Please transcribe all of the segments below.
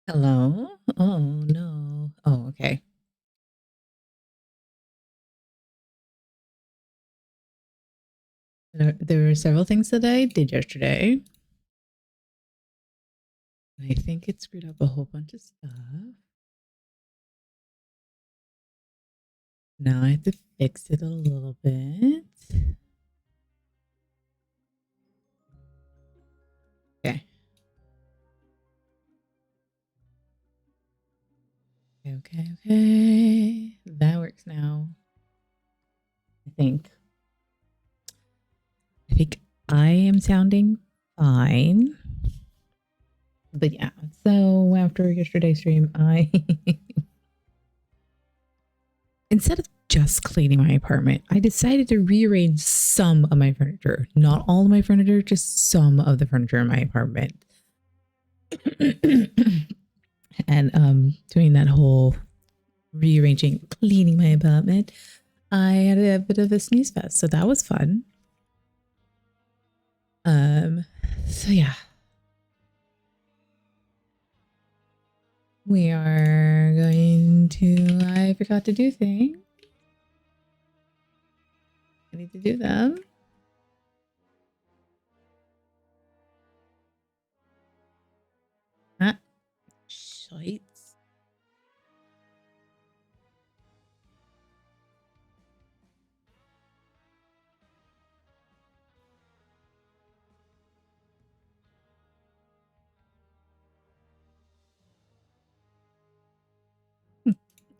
Hello? Oh, no. Oh, okay. There were several things that I did yesterday. And I think it screwed up a whole bunch of stuff. Now I have to fix it a little bit. Okay. Okay. That works now. I think. I am sounding fine. But yeah, so after yesterday's stream, I instead of just cleaning my apartment, I decided to rearrange some of my furniture. Not all of my furniture, just some of the furniture in my apartment. And doing that whole rearranging, cleaning my apartment, I had a bit of a sneeze fest, so that was fun. So yeah. We are going to, I forgot to do things. I need to do them. Ah, shite.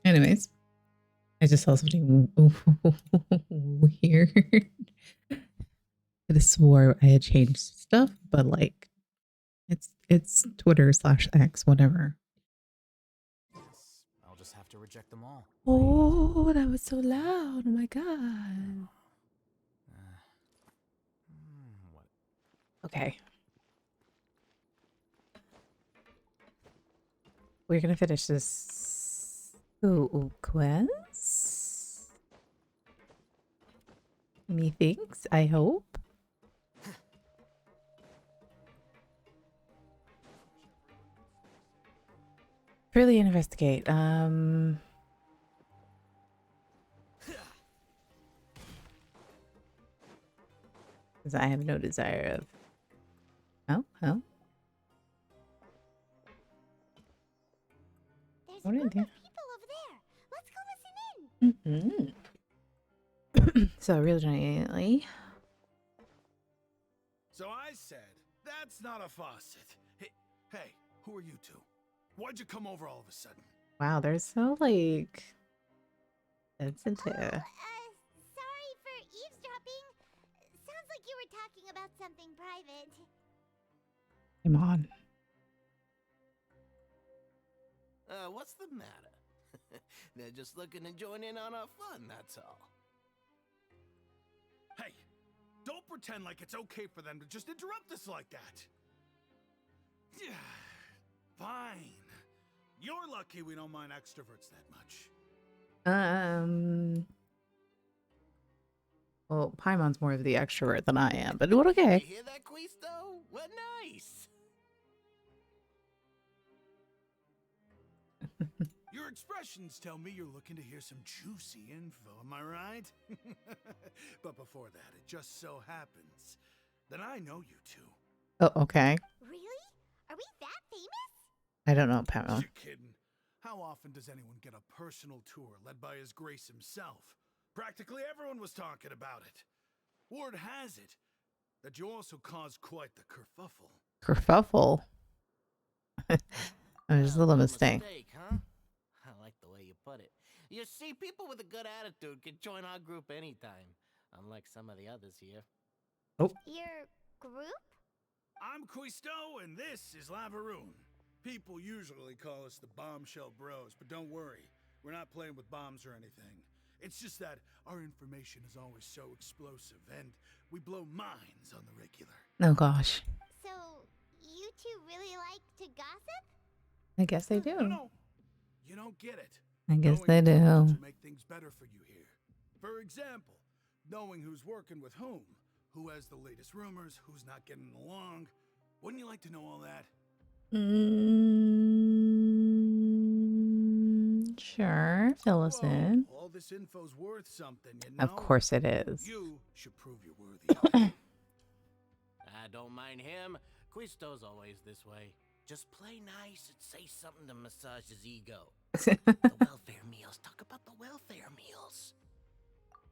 Anyways, I just saw something weird. I could have swore I had changed stuff, but like, it's Twitter/X, whatever. I'll just have to reject them all. Oh, that was so loud! Oh my god. What? Okay. We're gonna finish this quest. Methinks, I hope. Really investigate. Because I have no desire of. Oh. There's What a did I group do? of people over there. Let's go listen in. So really. So I said, that's not a faucet. Hey, who are you two? Why'd you come over all of a sudden? Wow, they're so like sensitive. Sorry for eavesdropping. Sounds like you were talking about something private. Come on. What's the matter? They're just looking to join in on our fun, that's all. Hey, don't pretend like it's okay for them to just interrupt us like that. Fine. You're lucky we don't mind extroverts that much. Well, Paimon's more of the extrovert than I am, but what okay. You hear that, Quisto? What nice. Your expressions tell me you're looking to hear some juicy info, am I right? But before that, it just so happens that I know you two. Oh, okay. Really? Are we that famous? I don't know, Paimon. You're kidding. How often does anyone get a personal tour led by His Grace himself? Practically everyone was talking about it. Word has it that you also caused quite the kerfuffle. Kerfuffle? It was a little mistake. Huh? I like the way you put it. You see, people with a good attitude can join our group anytime, unlike some of the others here. Oh. Your group? I'm Quisto, and this is Lavaroon. People usually call us the Bombshell Bros, but don't worry. We're not playing with bombs or anything. It's just that our information is always so explosive, and we blow minds on the regular. Oh, gosh. So, you two really like to gossip? I guess they do. No. You don't get it. I guess Knowing they do. To make things better for you here. For example, knowing who's working with whom, who has the latest rumors, who's not getting along. Wouldn't you like to know all that? Sure, fill us in. All this info's worth something, you know? Of course it is. You should prove you're worthy of it. I don't mind him. Quisto's always this way. Just play nice and say something to massage his ego. The welfare meals. Talk about the welfare meals.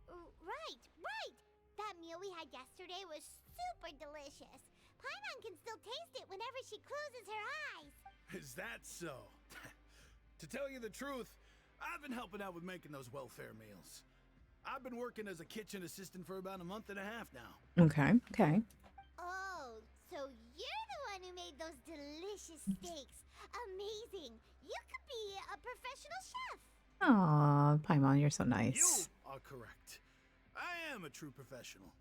Right, right. That meal we had yesterday was super delicious. Paimon can still taste it whenever she closes her eyes. Is that so? To tell you the truth, I've been helping out with making those welfare meals. I've been working as a kitchen assistant for about a month and a half now. Okay, okay. Oh, so you're the one who made those delicious steaks. Amazing. You could be a professional chef. Aw, Paimon, you're so You nice. are correct. I am a true professional.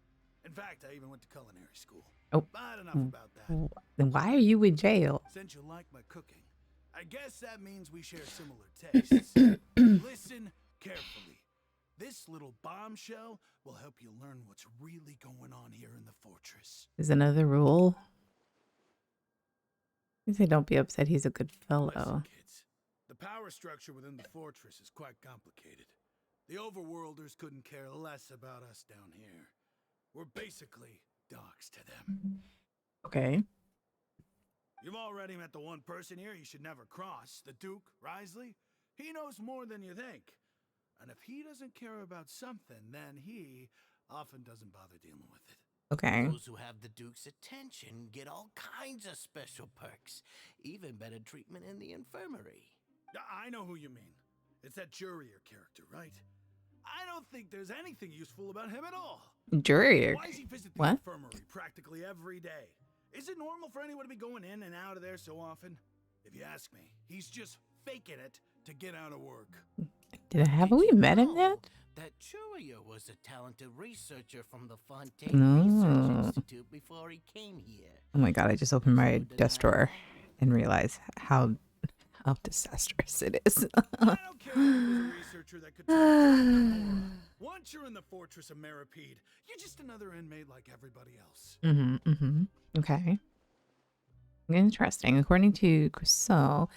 In fact, I even went to culinary school. Oh. But enough about that. Then why are you in jail? Since you like my cooking, I guess that means we share similar tastes. Listen carefully. This little bombshell will help you learn what's really going on here in the fortress. Is another rule? You say don't be upset, he's a good fellow. Listen, kids. The power structure within the fortress is quite complicated. The overworlders couldn't care less about us down here. We're basically dogs to them. Okay. You've already met the one person here you should never cross, the Duke, Risley. He knows more than you think. And if he doesn't care about something, then he often doesn't bother dealing with it. Okay. Those who have the Duke's attention get all kinds of special perks. Even better treatment in the infirmary. I know who you mean. It's that Jurier character, right? I don't think there's anything useful about him at all. Jury. Why does he visit the What? infirmary practically every day? Is it normal for anyone to be going in and out of there so often? If you ask me, he's just faking it to get out of work. Haven't we met him know yet? That Churia was a talented researcher from the Fontaine No. Research Institute before he came here. Oh my god, I just opened my So did desk I. drawer and realized how disastrous it is. I don't care if he was a researcher that could turn Once you're in the fortress of Meripede, you're just another inmate like everybody else. Okay. Interesting. According to Crusoe,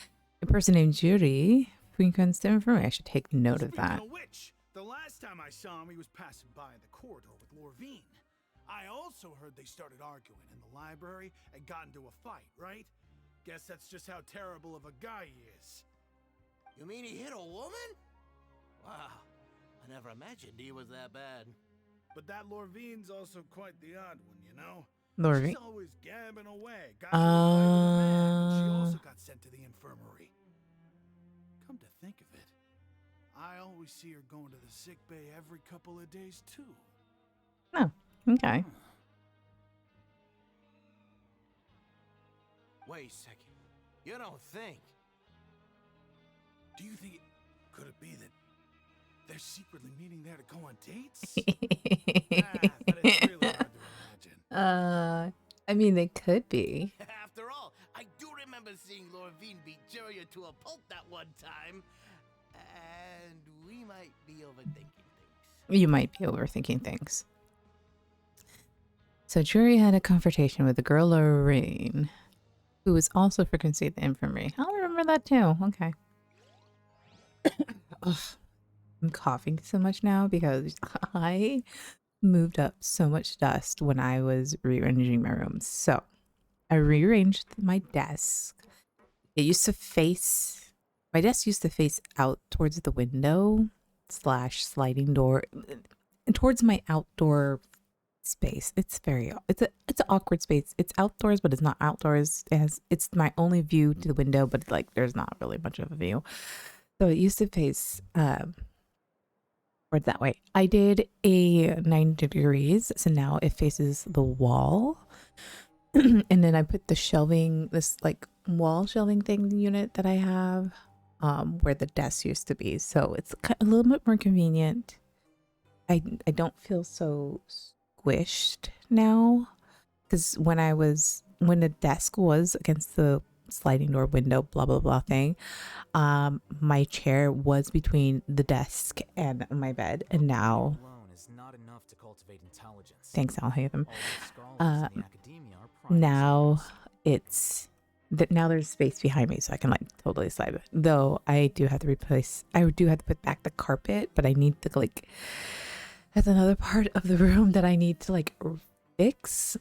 a person named Jury frequents the infirmary. I should take note of Speaking that. of which, the last time I saw him, he was passing by in the corridor with Lorvine. I also heard they started arguing in the library and got into a fight, right? Guess that's just how terrible of a guy he is. You mean he hit a woman? Wow, I never imagined he was that bad. But that Lorvine's also quite the odd one, you know? Lorvine? She's always gabbing away. Got into a fight with a man, and she also got sent to the infirmary. Come to think of it, I always see her going to the sick bay every couple of days, too. Oh, okay. Wait a second. You don't think? Do you think could it be that they're secretly meeting there to go on dates? But it's really hard to imagine. I mean, they could be. After all, I do remember seeing Lorvine beat Juria to a pulp that one time. And we might be overthinking things. You might be overthinking things. So Jury had a confrontation with the girl Lorraine, who was also frequency at the infirmary. I'll remember that too. Okay. Ugh, I'm coughing so much now because I moved up so much dust when I was rearranging my room. So I rearranged my desk. It used to face, my desk used to face out towards the window / sliding door towards my outdoor space. It's an awkward space. It's outdoors, but it's not outdoors. It's my only view to the window, but like there's not really much of a view. So it used to face towards that way. I did a 90 degrees, so now it faces the wall. And then I put the shelving, this like wall shelving thing unit that I have, where the desk used to be. So it's a little bit more convenient. I don't feel so squished now, because when the desk was against the sliding door window blah blah blah thing, my chair was between the desk and my bed, and now thanks, I'll have them. Now it's that now there's space behind me so I can like totally slide it. Though I do have to put back the carpet, but I need to like, that's another part of the room that I need to like fix.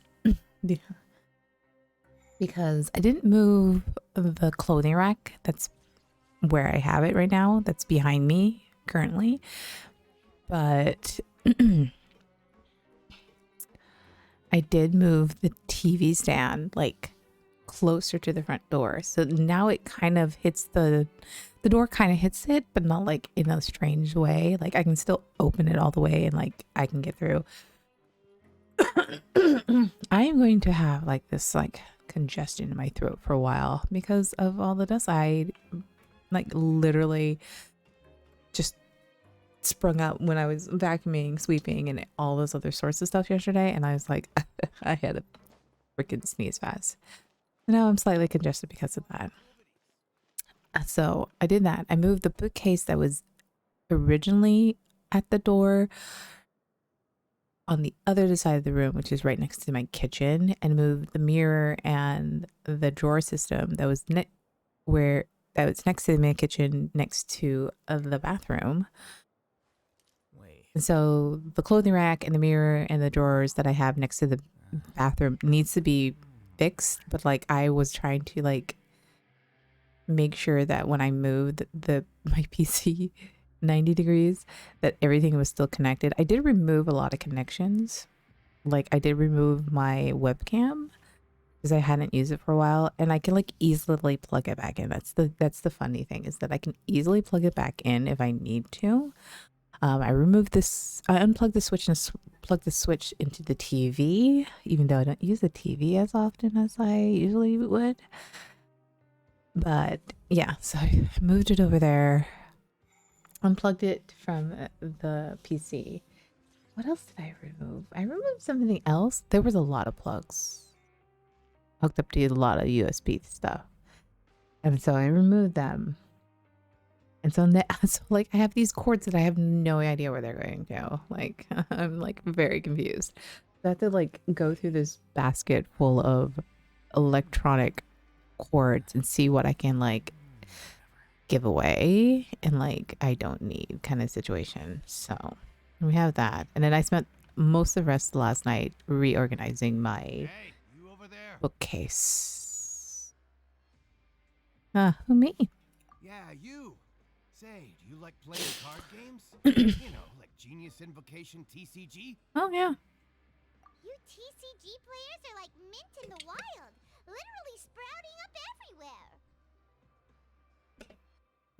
Because I didn't move the clothing rack that's where I have it right now, that's behind me currently. But I did move the TV stand like closer to the front door. So now it kind of hits the door kind of hits it, but not like in a strange way. Like I can still open it all the way and like I can get through. I am going to have like this like congestion in my throat for a while because of all the dust. I like literally just sprung up when I was vacuuming, sweeping, and all those other sorts of stuff yesterday, and I was like, I had to freaking sneeze fast. Now I'm slightly congested because of that. So I did that. I moved the bookcase that was originally at the door on the other side of the room, which is right next to my kitchen, and moved the mirror and the drawer system that was next to my kitchen, next to the bathroom. And so the clothing rack and the mirror and the drawers that I have next to the bathroom needs to be fixed. But like I was trying to like make sure that when I moved my PC 90 degrees, that everything was still connected. I did remove a lot of connections. Like I did remove my webcam because I hadn't used it for a while, and I can like easily plug it back in. That's the funny thing, is that I can easily plug it back in if I need to. I unplugged the switch and plugged the switch into the TV, even though I don't use the TV as often as I usually would. But yeah, so I moved it over there, unplugged it from the PC. What else did I remove? I removed something else. There was a lot of plugs hooked up to a lot of USB stuff. And so I removed them. And so, so like I have these cords that I have no idea where they're going to. Like I'm like very confused. So I have to like go through this basket full of electronic cords and see what I can like give away and like I don't need kind of situation. So we have that. And then I spent most of the rest of last night reorganizing my you over there. bookcase. Who me? Yeah, you. Say, do you like playing card games? You know, like Genius Invocation TCG? Oh yeah. You TCG players are like mint in the wild, literally sprouting up everywhere.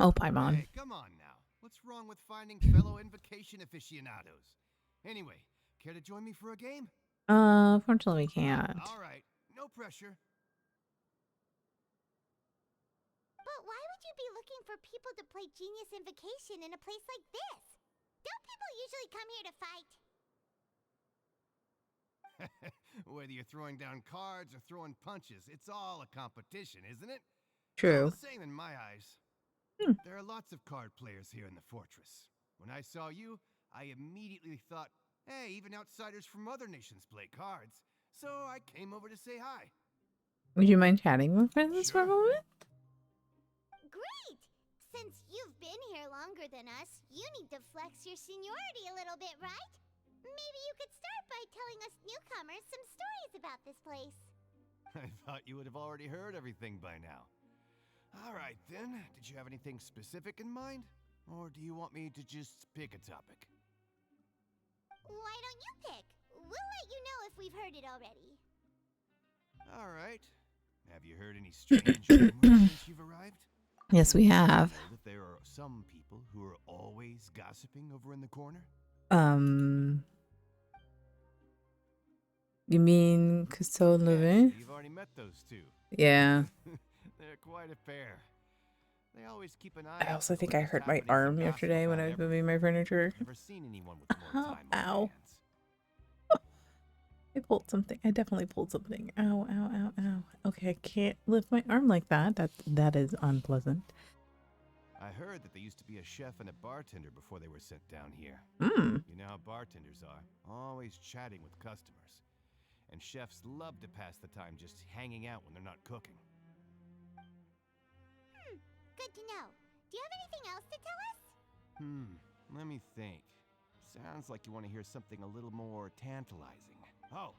Oh, Paimon. Hey, come on now. What's wrong with finding fellow Invocation aficionados? Anyway, care to join me for a game? Fortunately we can't. All right, no pressure. But why would you be looking for people to play Genius Invocation in a place like this? Don't people usually come here to fight? Whether you're throwing down cards or throwing punches, it's all a competition, isn't it? True. It's all the same in my eyes. There are lots of card players here in the fortress. When I saw you, I immediately thought, hey, even outsiders from other nations play cards. So I came over to say hi. Would you mind chatting with us for a moment? Great! Since you've been here longer than us, you need to flex your seniority a little bit, right? Maybe you could start by telling us newcomers some stories about this place. I thought you would have already heard everything by now. All right, then. Did you have anything specific in mind? Or do you want me to just pick a topic? Why don't you pick? We'll let you know if we've heard it already. All right. Have you heard any strange rumors since you've arrived? Yes, we have. Know that there are some people who are always gossiping over in the corner? You mean Cousteau and Levin? You've already met those two. Yeah. They're quite a pair. They always keep an eye I out also for think I what's hurt my happening arm from yesterday when I was Gotham moving my furniture. Never seen anyone with more time on their Ow. hands. I pulled something. I definitely pulled something. Ow, ow, ow, ow. Okay, I can't lift my arm like that. That is unpleasant. I heard that there used to be a chef and a bartender before they were sent down here. Mm. You know how bartenders are, always chatting with customers. And chefs love to pass the time just hanging out when they're not cooking. Good to know. Do you have anything else to tell us? Let me think. Sounds like you want to hear something a little more tantalizing. Oh,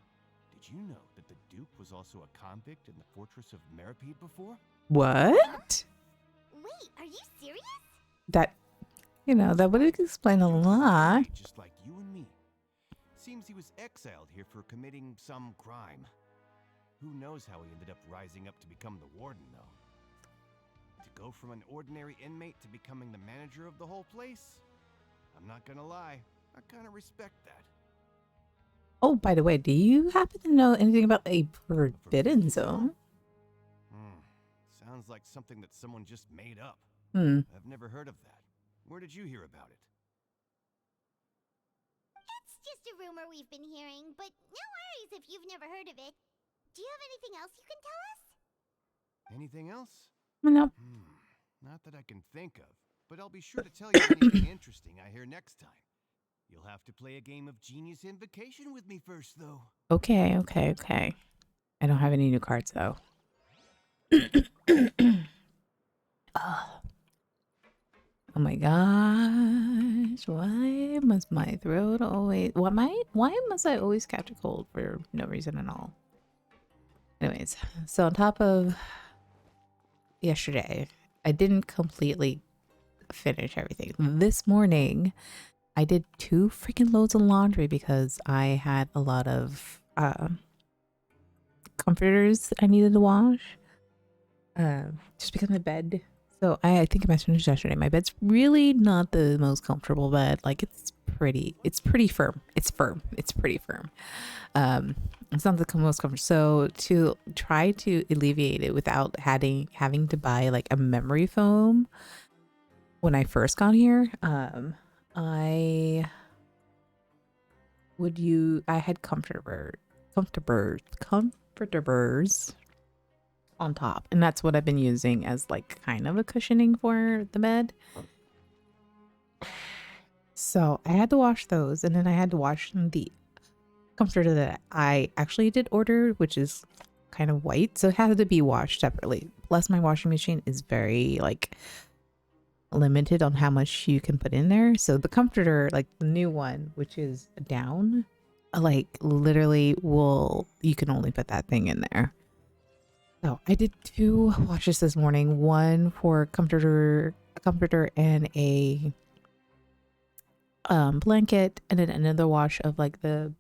did you know that the Duke was also a convict in the fortress of Meripede before? What? Wait, are you serious? That, that would explain a lot. Just like you and me. Seems he was exiled here for committing some crime. Who knows how he ended up rising up to become the warden, though. To go from an ordinary inmate to becoming the manager of the whole place? I'm not gonna lie, I kind of respect that. Oh, by the way, do you happen to know anything about a forbidden zone? Sounds like something that someone just made up. I've never heard of that. Where did you hear about it? It's just a rumor we've been hearing, but no worries if you've never heard of it. Do you have anything else you can tell us? Anything else? Nope. Not that I can think of, but I'll be sure to tell you anything interesting I hear next time. You'll have to play a game of Genius Invocation with me first, though. Okay. I don't have any new cards, though. Oh my gosh, why must my throat always... Why must I always catch a cold for no reason at all? Anyways, so on top of yesterday, I didn't completely finish everything. This morning, I did 2 freaking loads of laundry because I had a lot of comforters I needed to wash. Just because my bed... So I think I mentioned this yesterday. My bed's really not the most comfortable bed. Like it's pretty firm. It's pretty firm. It's not the most comfortable. So to try to alleviate it without having to buy like a memory foam when I first got here, I had comforters on top, and that's what I've been using as like kind of a cushioning for the bed. So I had to wash those, and then I had to wash the comforter that I actually did order, which is kind of white, so it had to be washed separately. Plus my washing machine is very like limited on how much you can put in there, so the comforter, like the new one, which is down, like literally you can only put that thing in there. So I did 2 washes this morning, one for a comforter and a blanket, and then another wash of like the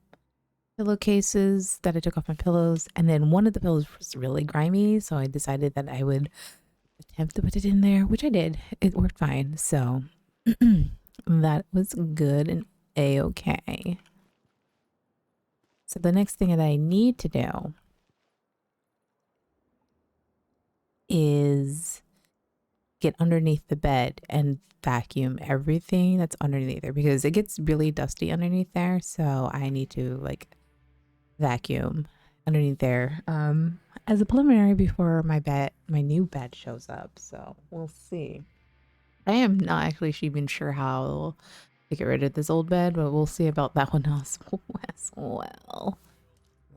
pillowcases that I took off my pillows. And then one of the pillows was really grimy, so I decided that I would attempt to put it in there, which I did. It worked fine. So that was good and a-okay. So the next thing that I need to do is get underneath the bed and vacuum everything that's underneath there, because it gets really dusty underneath there. So I need to like vacuum underneath there as a preliminary before my new bed shows up. So we'll see. I am not actually even sure how to get rid of this old bed, but we'll see about that one as well.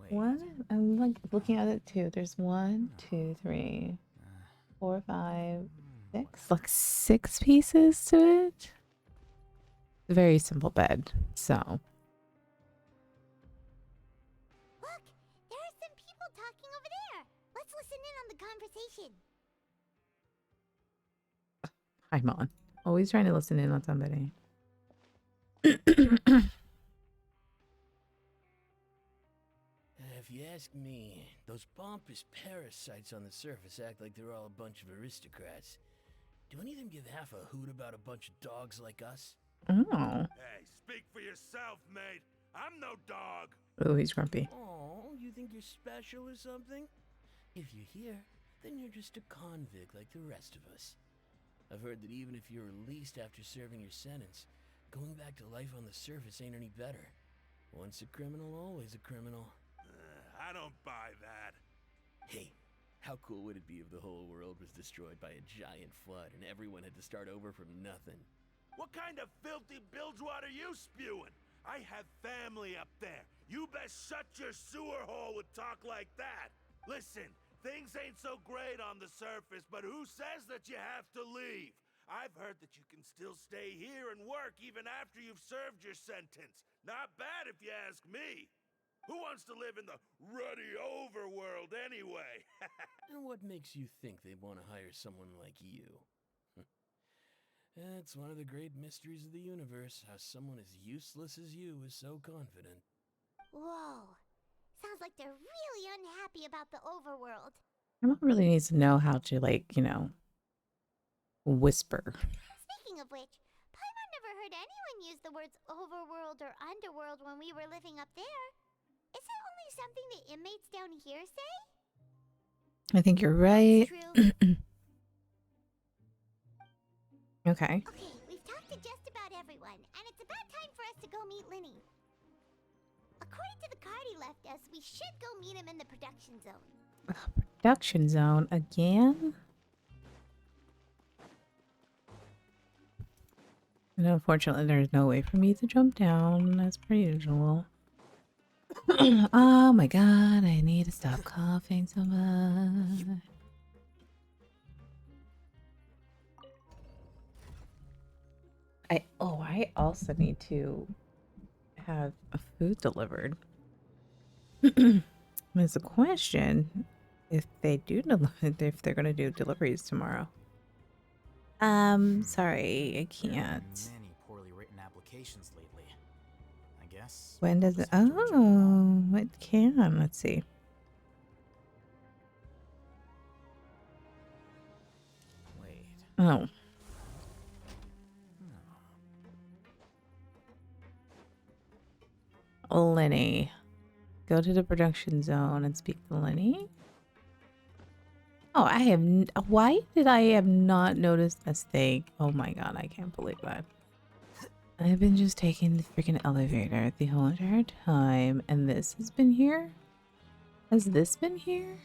What? I'm like looking at it too. There's 1, 2, 3, 4, 5, 6, like 6 pieces to it. Very simple bed. So Look, there are some people talking over there. Let's listen in on the conversation. I'm on. Always trying to listen in on somebody. If you ask me, those pompous parasites on the surface act like they're all a bunch of aristocrats. Do any of them give half a hoot about a bunch of dogs like us? Oh. Hey, speak for yourself, mate. I'm no dog. Oh, he's grumpy. Oh, you think you're special or something? If you're here, then you're just a convict like the rest of us. I've heard that even if you're released after serving your sentence, going back to life on the surface ain't any better. Once a criminal, always a criminal. I don't buy that. Hey, how cool would it be if the whole world was destroyed by a giant flood and everyone had to start over from nothing? What kind of filthy bilgewater are you spewing? I have family up there. You best shut your sewer hole with talk like that. Listen, Things ain't so great on the surface, but who says that you have to leave? I've heard that you can still stay here and work even after you've served your sentence. Not bad if you ask me. Who wants to live in the ruddy overworld anyway? And what makes you think they want to hire someone like you? That's one of the great mysteries of the universe, how someone as useless as you is so confident. Whoa. Sounds like they're really unhappy about the overworld. Emma really needs to know how to, like, you know, whisper. Speaking of which, Paimon never heard anyone use the words overworld or underworld when we were living up there. Is it only something the inmates down here say? I think you're right. True. Okay. Okay, we've talked to just about everyone, and it's about time for us to go meet Linny. According to the card he left us, we should go meet him in the production zone. Production zone again? And unfortunately, there's no way for me to jump down as per usual. Oh my god, I need to stop coughing so much. I also need to have a food delivered. There's a question if they do if they're gonna do deliveries tomorrow. Sorry, I can't. Many poorly written applications lately. I guess. When does it? Georgia Oh, it can. Let's see. Wait. Oh, Lenny. Go to the production zone and speak to Lenny. Oh, I have. Why did I have not noticed this thing? Oh my god, I can't believe that. I've been just taking the freaking elevator the whole entire time, and this has been here? Has this been here?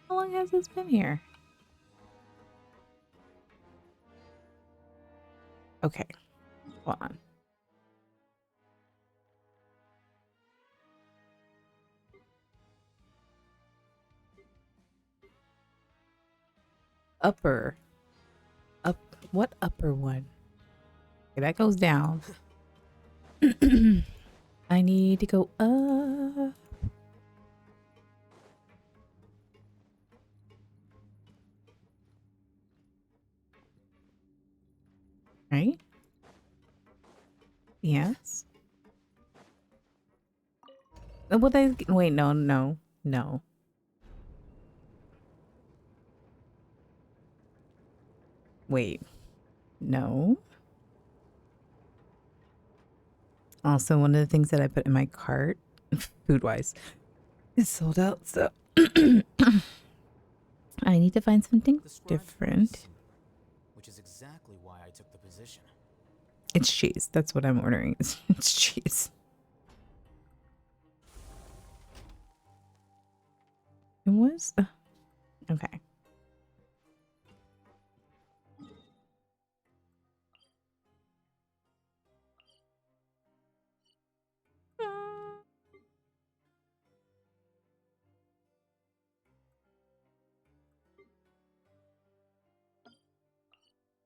How long has this been here? Okay, hold on. Upper. Up. What upper one? Okay, that goes down. I need to go up. Right? Yes. What they wait, no. Wait. No. Also, one of the things that I put in my cart, food wise, is sold out, so I need to find something different. Which is exactly why I took the position. It's cheese. That's what I'm ordering. It's cheese. It was okay.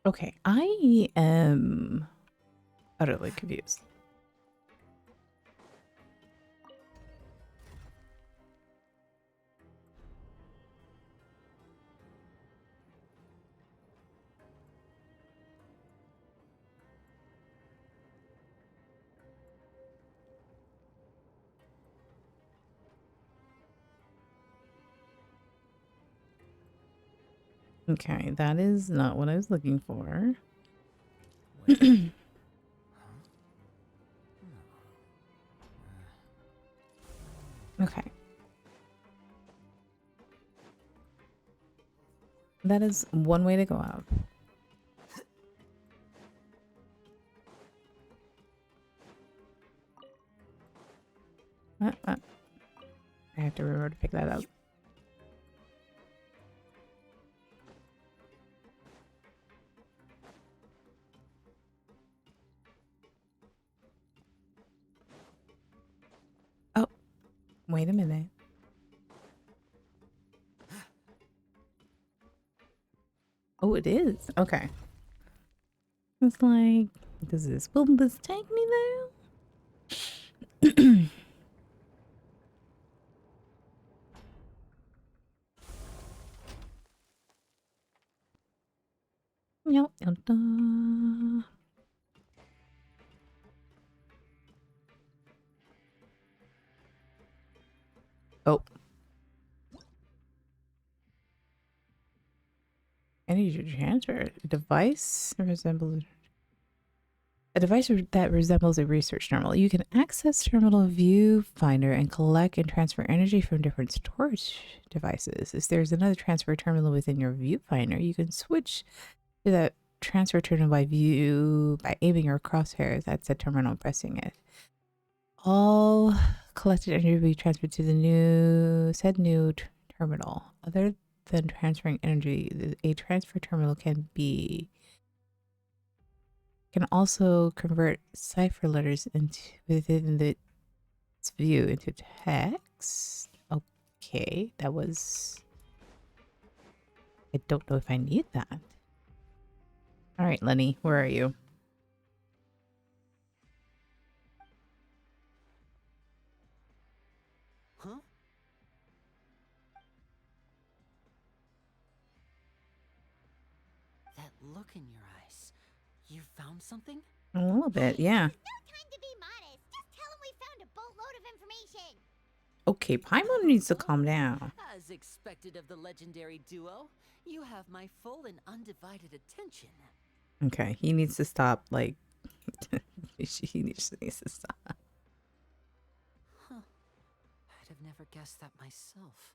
Okay, I am utterly confused. Okay, that is not what I was looking for. Okay. That is one way to go out. I have to remember to pick that up. Oh, wait a minute. Oh, it is. Okay. It's like, will this take me there? Nope. Oh. Energy transfer device resembles a device that resembles a research terminal. You can access terminal viewfinder and collect and transfer energy from different storage devices. If there's another transfer terminal within your viewfinder, you can switch to that transfer terminal by aiming your crosshairs at said terminal and pressing it. All collected energy will be transferred to the new terminal. Other than transferring energy, a transfer terminal can also convert cipher letters within its view into text. Okay, that was. I don't know if I need that. All right, Lenny, where are you? Huh? That look in your eyes. You found something? A little bit, yeah. There's no time to be modest. Just tell him we found a boatload of information. Okay, Paimon needs to calm down. As expected of the legendary duo, you have my full and undivided attention. Okay, he needs to stop, like, he needs to stop. Huh. I'd have never guessed that myself.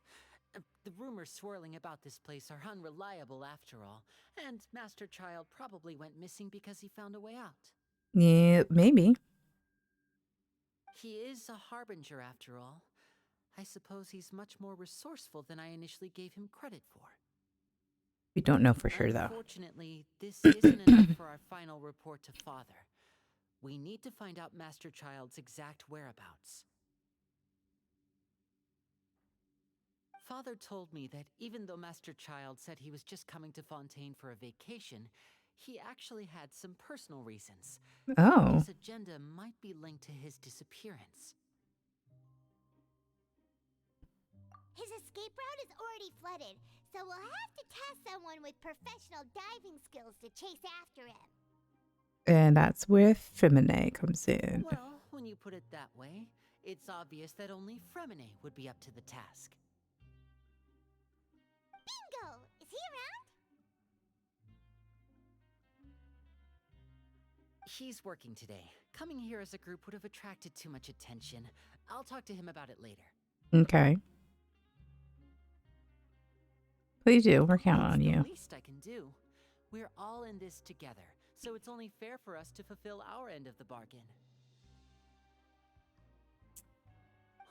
The rumors swirling about this place are unreliable after all, and Master Child probably went missing because he found a way out. Yeah, maybe. He is a harbinger after all. I suppose he's much more resourceful than I initially gave him credit for. We don't know for sure, though. Unfortunately, this isn't enough for our final report to Father. We need to find out Master Child's exact whereabouts. Father told me that even though Master Child said he was just coming to Fontaine for a vacation, he actually had some personal reasons. Oh. His agenda might be linked to his disappearance. His escape route is already flooded, so we'll have to task someone with professional diving skills to chase after him. And that's where Femine comes in. Well, when you put it that way, it's obvious that only Fremine would be up to the task. Bingo! Is he around? He's working today. Coming here as a group would have attracted too much attention. I'll talk to him about it later. Okay. Please do. We're counting on you. That's the least I can do. We're all in this together, so it's only fair for us to fulfill our end of the bargain.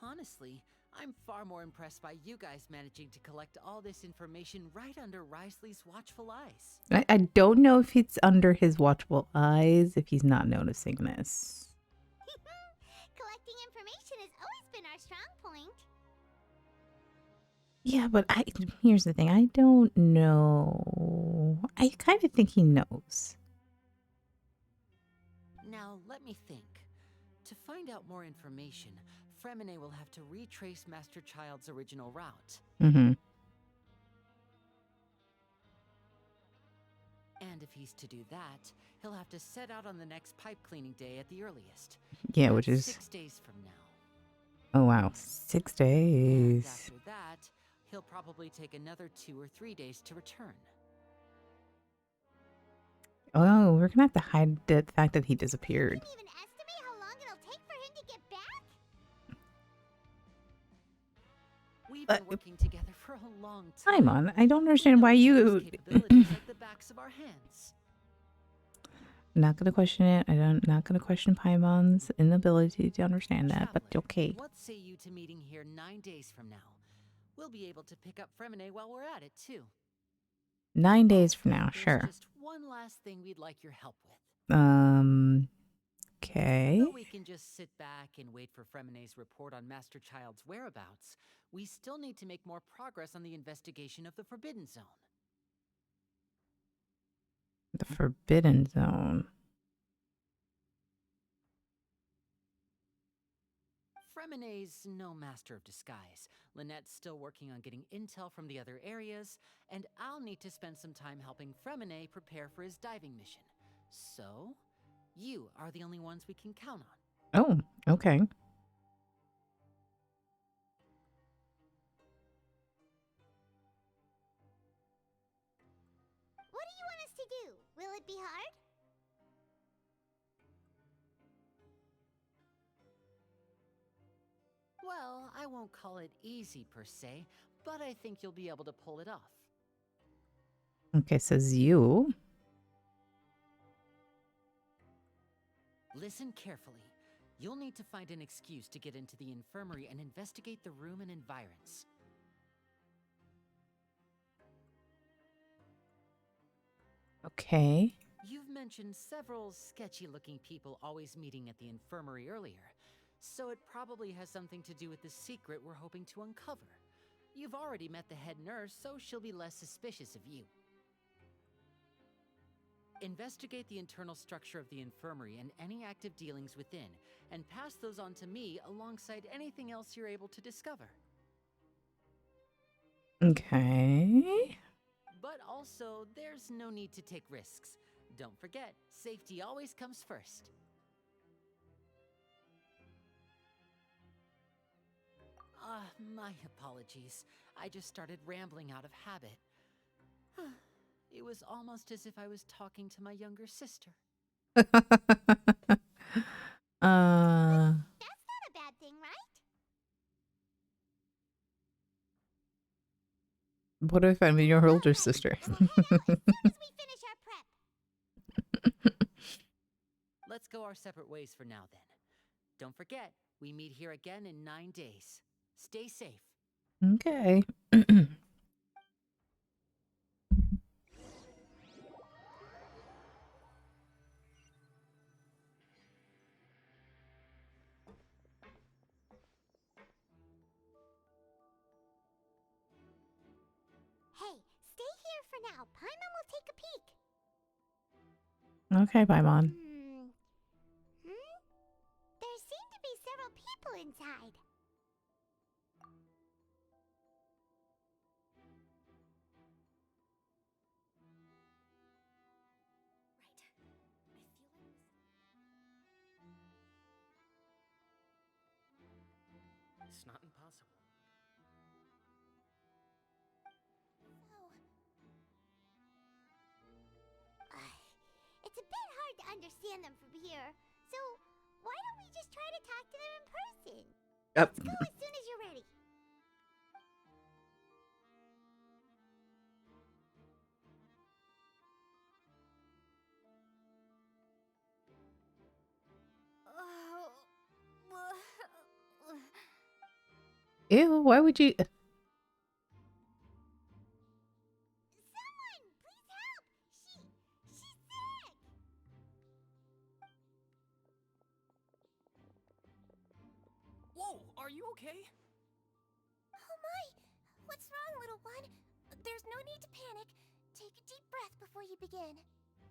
Honestly, I'm far more impressed by you guys managing to collect all this information right under Risley's watchful eyes. I don't know if it's under his watchful eyes if he's not noticing this. Collecting information has always been our strong point. Yeah, but here's the thing. I don't know. I kind of think he knows. Now, let me think. To find out more information, Fremine will have to retrace Master Child's original route. Mm-hmm. And if he's to do that, he'll have to set out on the next pipe cleaning day at the earliest. Yeah, That's which is 6 days from now. Oh wow, 6 days. And after that, he'll probably take another 2 or 3 days to return. Oh, we're gonna have to hide the fact that he disappeared. Can you even estimate how long it'll take for him to get back? We've been working together for a long time. Paimon, I don't understand why you. capabilities like the backs of our hands. Not gonna question it. Not gonna question Paimon's inability to understand that, but Traveler, okay. What say you to meeting here 9 days from now? We'll be able to pick up Fremine while we're at it too. 9 days from now, There's sure. just one last thing we'd like your help with. Okay. Though we can just sit back and wait for Fremine's report on Master Child's whereabouts, we still need to make more progress on the investigation of the Forbidden Zone. The Forbidden Zone. Fremonet's no master of disguise. Lynette's still working on getting intel from the other areas, and I'll need to spend some time helping Fremonet prepare for his diving mission. So, you are the only ones we can count on. Oh, okay. What do you want us to do? Will it be hard? Well, I won't call it easy per se, but I think you'll be able to pull it off. Okay, says you. Listen carefully. You'll need to find an excuse to get into the infirmary and investigate the room and environs. Okay. You've mentioned several sketchy-looking people always meeting at the infirmary earlier, so it probably has something to do with the secret we're hoping to uncover. You've already met the head nurse, so she'll be less suspicious of you. Investigate the internal structure of the infirmary and any active dealings within, and pass those on to me alongside anything else you're able to discover. Okay. But also, there's no need to take risks. Don't forget, safety always comes first. My apologies. I just started rambling out of habit. It was almost as if I was talking to my younger sister. That's not a bad thing, right? What if I'm your older Alright, sister? we'll head out as soon as we finish our prep. Let's go our separate ways for now, then. Don't forget, we meet here again in 9 days. Stay safe. Okay. Hey, stay here for now. Paimon will take a peek. Okay, Paimon. There seem to be several people inside. It's not impossible. It's a bit hard to understand them from here. So, why don't we just try to talk to them in person? Yep. Let's go as soon as you're ready. Ew, why would you? Someone, please help! She's sick! Whoa, are you okay? Oh my! What's wrong, little one? There's no need to panic. Take a deep breath before you begin.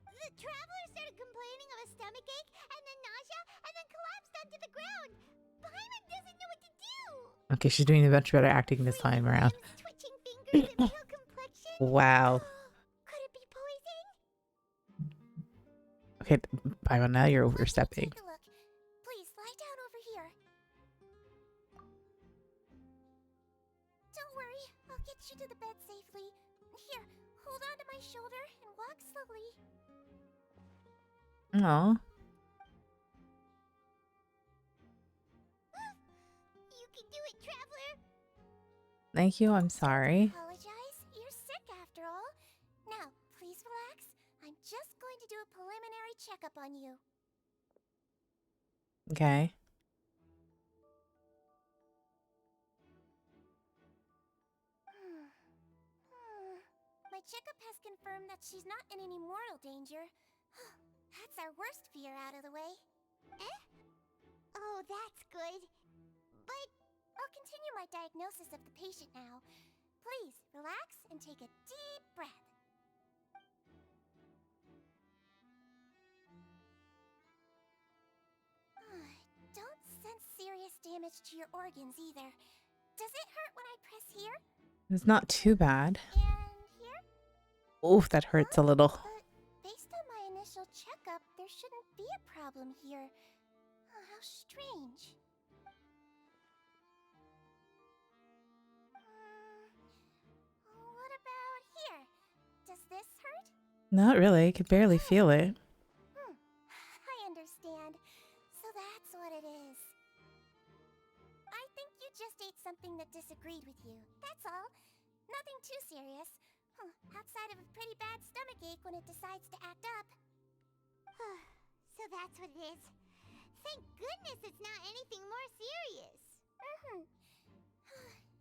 The traveler started complaining of a stomachache, and then nausea, and then collapsed onto the ground. Paimon doesn't know what to do. Okay, she's doing a much better acting this time around. Limbs, twitching fingers, and pale complexion. Wow. Could it be poison? Okay, Paimon, now you're Let me overstepping. take a look. Please lie down over here. Don't worry, I'll get you to the bed safely. Here, hold on to my shoulder and walk slowly. Aw. You can do it, traveler. Thank you, I'm sorry. Apologize. You're sick after all. Now, please relax. I'm just going to do a preliminary checkup on you. Okay. My checkup has confirmed that she's not in any mortal danger. That's our worst fear out of the way. Eh? Oh, that's good. But I'll continue my diagnosis of the patient now. Please relax and take a deep breath. damage to your organs either. Does it hurt when I press here? It's not too bad. And here? Oof, that hurts a little. But based on my initial checkup, there shouldn't be a problem here. Oh, how strange. What about here? Does this hurt? Not really. I could barely feel it. I understand. So that's what it is. I think you just ate something that disagreed with you. That's all. Nothing too serious. Outside of a pretty bad stomachache when it decides to act up. So that's what it is. Thank goodness it's not anything more serious. And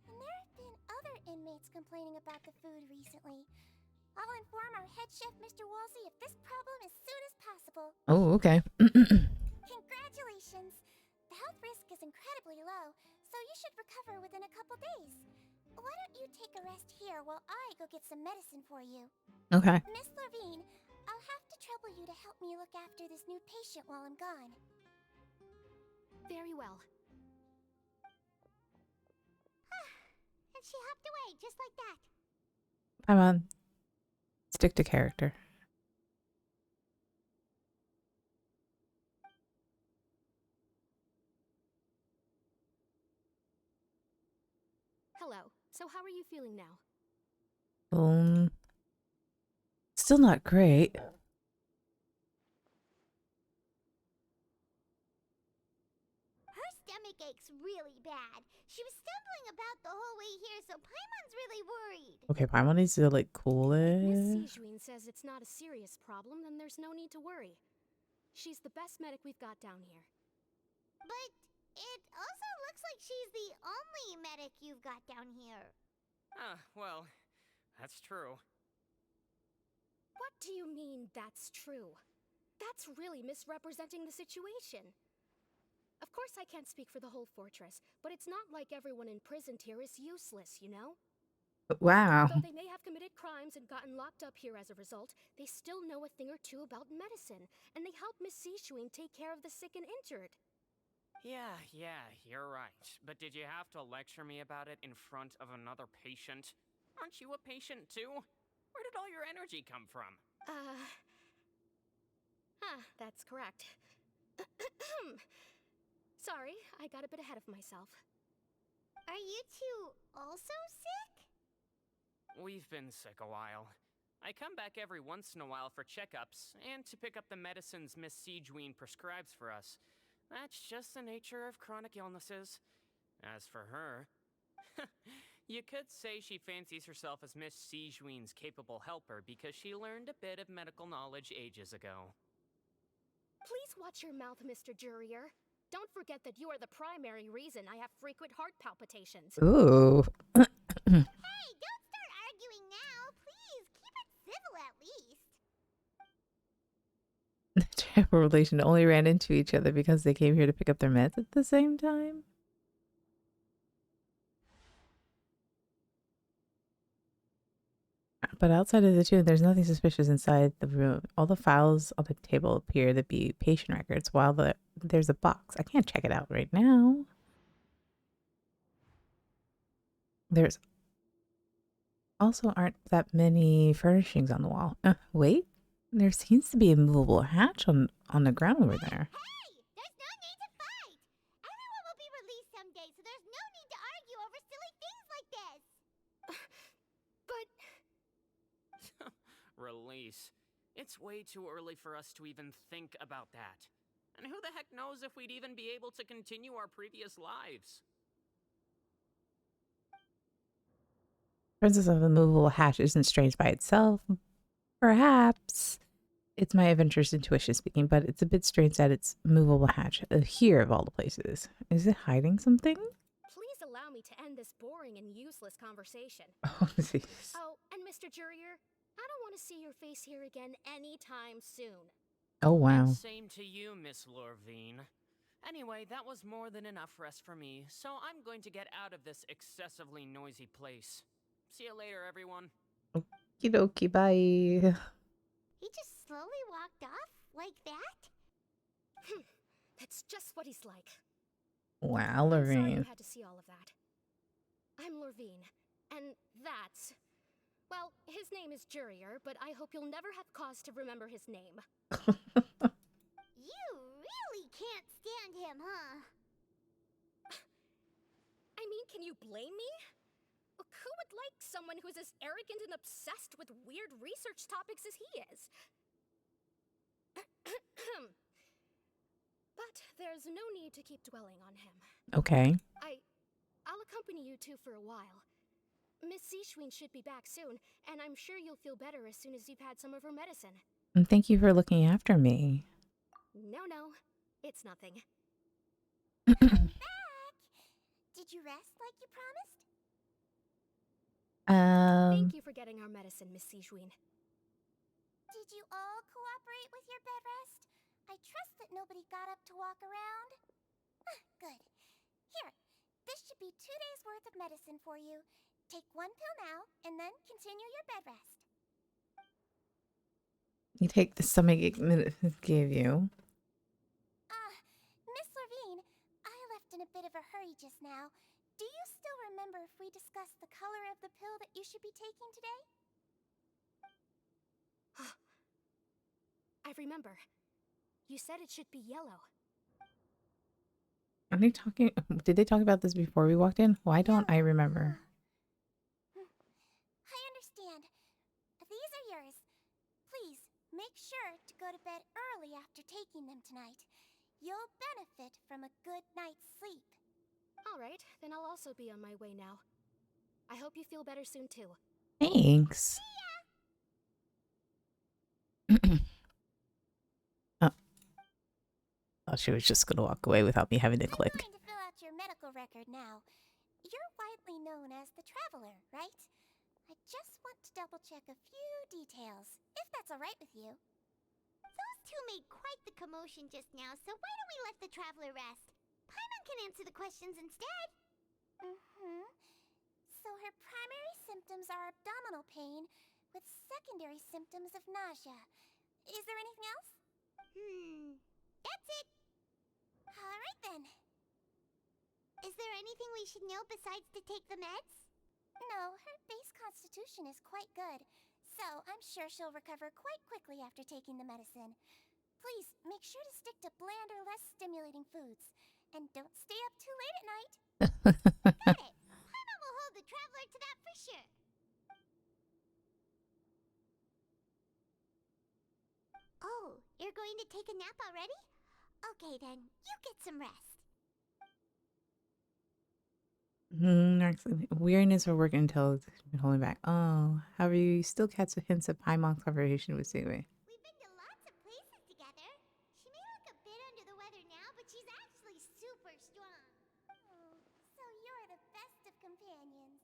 there have been other inmates complaining about the food recently. I'll inform our head chef, Mr. Woolsey, of this problem as soon as possible. Oh, okay. Congratulations! The health risk is incredibly low, so you should recover within a couple days. Why don't you take a rest here while I go get some medicine for you? Okay. Miss Levine, I'll have to trouble you to help me look after this new patient while I'm gone. Very well. And she hopped away just like that. Come on. Stick to character. Hello. So how are you feeling now? Still not great. Her stomach aches really bad. She was stumbling about the whole way here, so Paimon's really worried. Okay, Paimon needs to like cool Miss it. Sijuin says it's not a serious problem, then there's no need to worry. She's the best medic we've got down here. But it also looks like she's the only medic you've got down here. Well, that's true. What do you mean, that's true? That's really misrepresenting the situation. Of course I can't speak for the whole fortress, but it's not like everyone imprisoned here is useless, you know? Wow. Though they may have committed crimes and gotten locked up here as a result, they still know a thing or two about medicine, and they help Miss Sijuin take care of the sick and injured. Yeah, you're right. But did you have to lecture me about it in front of another patient? Aren't you a patient too? Where did all your energy come from? That's correct. Sorry, I got a bit ahead of myself. Are you two also sick? We've been sick a while. I come back every once in a while for checkups, and to pick up the medicines Miss Sijuin prescribes for us. That's just the nature of chronic illnesses. As for her, you could say she fancies herself as Miss Sijuin's capable helper because she learned a bit of medical knowledge ages ago. Please watch your mouth, Mr. Jurier. Don't forget that you are the primary reason I have frequent heart palpitations. Ooh. Hey, don't start arguing now. Please, keep it civil at least. The terrible relation only ran into each other because they came here to pick up their meds at the same time. But outside of the two, there's nothing suspicious inside the room. All the files on the table appear to be patient records, while there's a box. I can't check it out right now. There's also aren't that many furnishings on the wall. Wait, there seems to be a movable hatch on the ground over there. Hey, there's no need to fight. Everyone will be released someday, so there's no need to argue over silly things like this. But... Release. It's way too early for us to even think about that. And who the heck knows if we'd even be able to continue our previous lives? Presence of a movable hatch isn't strange by itself. Perhaps it's my adventurous intuition speaking, but it's a bit strange that it's a movable hatch here of all the places. Is it hiding something? Please allow me to end this boring and useless conversation. Oh, jeez. Oh, and Mr. Jurier, I don't want to see your face here again anytime soon. Oh, wow. And same to you, Miss Lorvine. Anyway, that was more than enough rest for me, so I'm going to get out of this excessively noisy place. See you later, everyone. Okie dokie, bye. He just slowly walked off like that? That's just what he's like. Wow, I'm sorry you Lorraine. had to see all of that. I'm Lorvine, and that's... Well, his name is Jurier, but I hope you'll never have cause to remember his name. You really can't stand him, huh? I mean, can you blame me? Who would like someone who's as arrogant and obsessed with weird research topics as he is? But there's no need to keep dwelling on him. Okay. I'll accompany you two for a while. Miss Seashween should be back soon, and I'm sure you'll feel better as soon as you've had some of her medicine. And thank you for looking after me. No, it's nothing. I'm back! Did you rest like you promised? Thank you for getting our medicine, Miss Seashween. Did you all cooperate with your bed rest? I trust that nobody got up to walk around. Good. Here, this should be 2 days worth of medicine for you. Take 1 pill now, and then continue your bed rest. You take the stomachache that it gave you. Miss Levine, I left in a bit of a hurry just now. Do you still remember if we discussed the color of the pill that you should be taking today? I remember. You said it should be yellow. Are they talking? Did they talk about this before we walked in? Why don't I remember? I understand. These are yours. Please, make sure to go to bed early after taking them tonight. You'll benefit from a good night's sleep. All right, then I'll also be on my way now. I hope you feel better soon, too. Thanks. Oh, she was just gonna walk away without me having to click. I'm going to fill out your medical record now. You're widely known as the Traveler, right? I just want to double-check a few details, if that's all right with you. Those two made quite the commotion just now, so why don't we let the Traveler rest? Paimon can answer the questions instead. So her primary symptoms are abdominal pain, with secondary symptoms of nausea. Is there anything else? That's it. All right then. Is there anything we should know besides to take the meds? No, her base constitution is quite good, so I'm sure she'll recover quite quickly after taking the medicine. Please, make sure to stick to bland or less stimulating foods, and don't stay up too late at night. Got it! Paimon will hold the Traveler to that for sure. Oh, you're going to take a nap already? Okay then, you get some rest. Weirdness for work until it's been holding back. Oh, however, you still catch hints of Paimon's conversation with Seaway. We've been to lots of places together. She may look a bit under the weather now, but she's actually super strong. Oh, so you're the best of companions.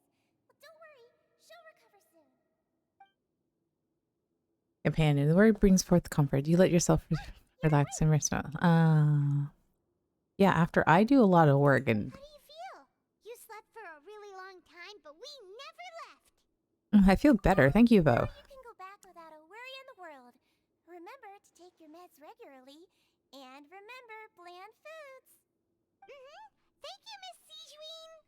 Well, don't worry, she'll recover soon. Companion, the word brings forth comfort. You let yourself relax and rest. Yeah, after I do a lot of work and How do you feel? You slept for a really long time, but we never left. I feel better. Thank you, Bo. You can go back without a worry in the world. Remember to take your meds regularly, and remember bland foods. Thank you, Miss Sejuine.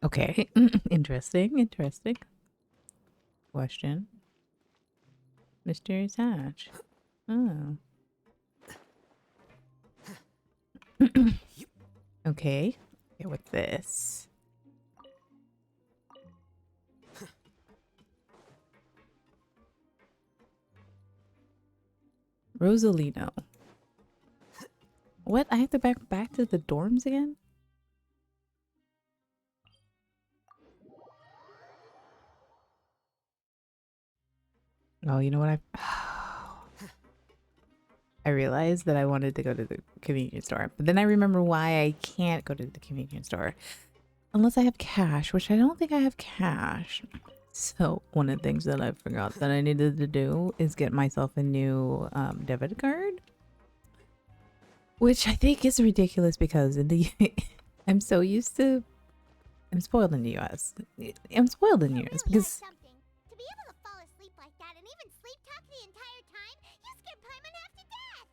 Okay. Interesting. Question. Mysterious hatch. Oh. Okay. Get with this. Rosalino. What? I have to back to the dorms again? Oh, you know what? I realized that I wanted to go to the convenience store, but then I remember why I can't go to the convenience store unless I have cash, which I don't think I have cash. So one of the things that I forgot that I needed to do is get myself a new debit card, which I think is ridiculous because in the I'm so used to I'm spoiled in the US. I'm spoiled in the US because To be able to fall asleep like that and even sleep talk the entire time, you scared Paimon half to death.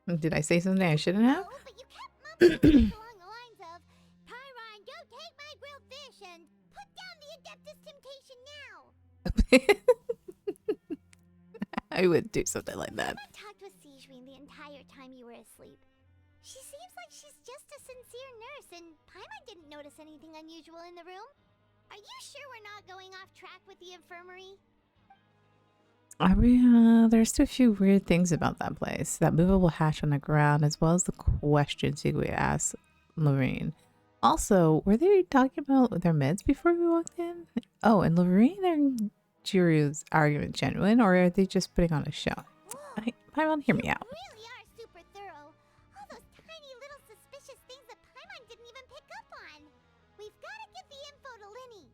Did I say something I shouldn't have? No, but you kept mumbling things along the lines of, Pyron, don't take my grilled fish, and put down the Adeptus Temptation now. I would do something like that. I talked with Sijween the entire time you were asleep. She seems like she's just a sincere nurse, and Paimon didn't notice anything unusual in the room. Are you sure we're not going off track with the infirmary? There's still a few weird things about that place. That movable hatch on the ground, as well as the questions he would ask Lorraine. Also, were they talking about their meds before we walked in? Oh, and Lorraine and Jiryu's argument genuine, or are they just putting on a show? Paimon, hear me out. Really are super thorough. All those tiny little suspicious things that Paimon didn't even pick up on. We've got to get the info to Linny.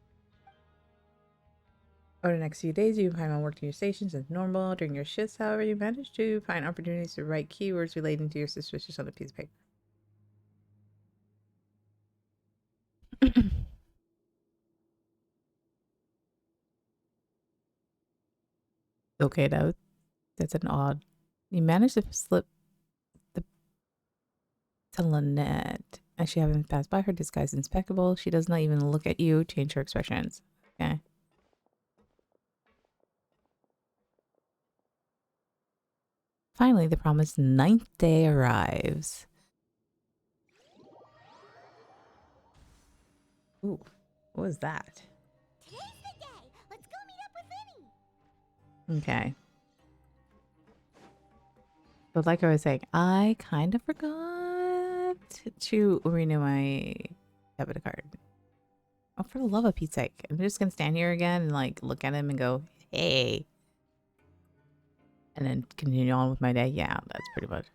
Over the next few days, you and Paimon worked in your stations as normal. During your shifts, however, you managed to find opportunities to write keywords relating to your suspicions on a piece of paper. Okay, that's an odd. You managed to slip the to Lynette, as she haven't passed by. Her disguise is impeccable. She does not even look at you. Change her expressions. Okay. Finally, the promised 9th day arrives. Ooh, what was that? Today's the day. Let's go meet up with Linny. Okay. But like I was saying, I kind of forgot to renew my debit card. Oh, for the love of Pete's sake. I'm just going to stand here again and like look at him and go, hey. And then continue on with my day. Yeah, that's pretty much.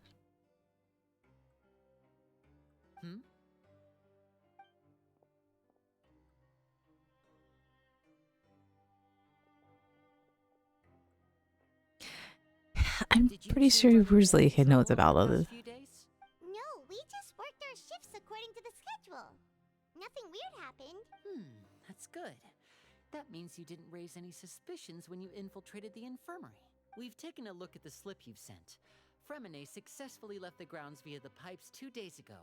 I'm pretty sure Woosley knows about all this. No, we just worked our shifts according to the schedule. Nothing weird happened. That's good. That means you didn't raise any suspicions when you infiltrated the infirmary. We've taken a look at the slip you've sent. Fremine successfully left the grounds via the pipes 2 days ago,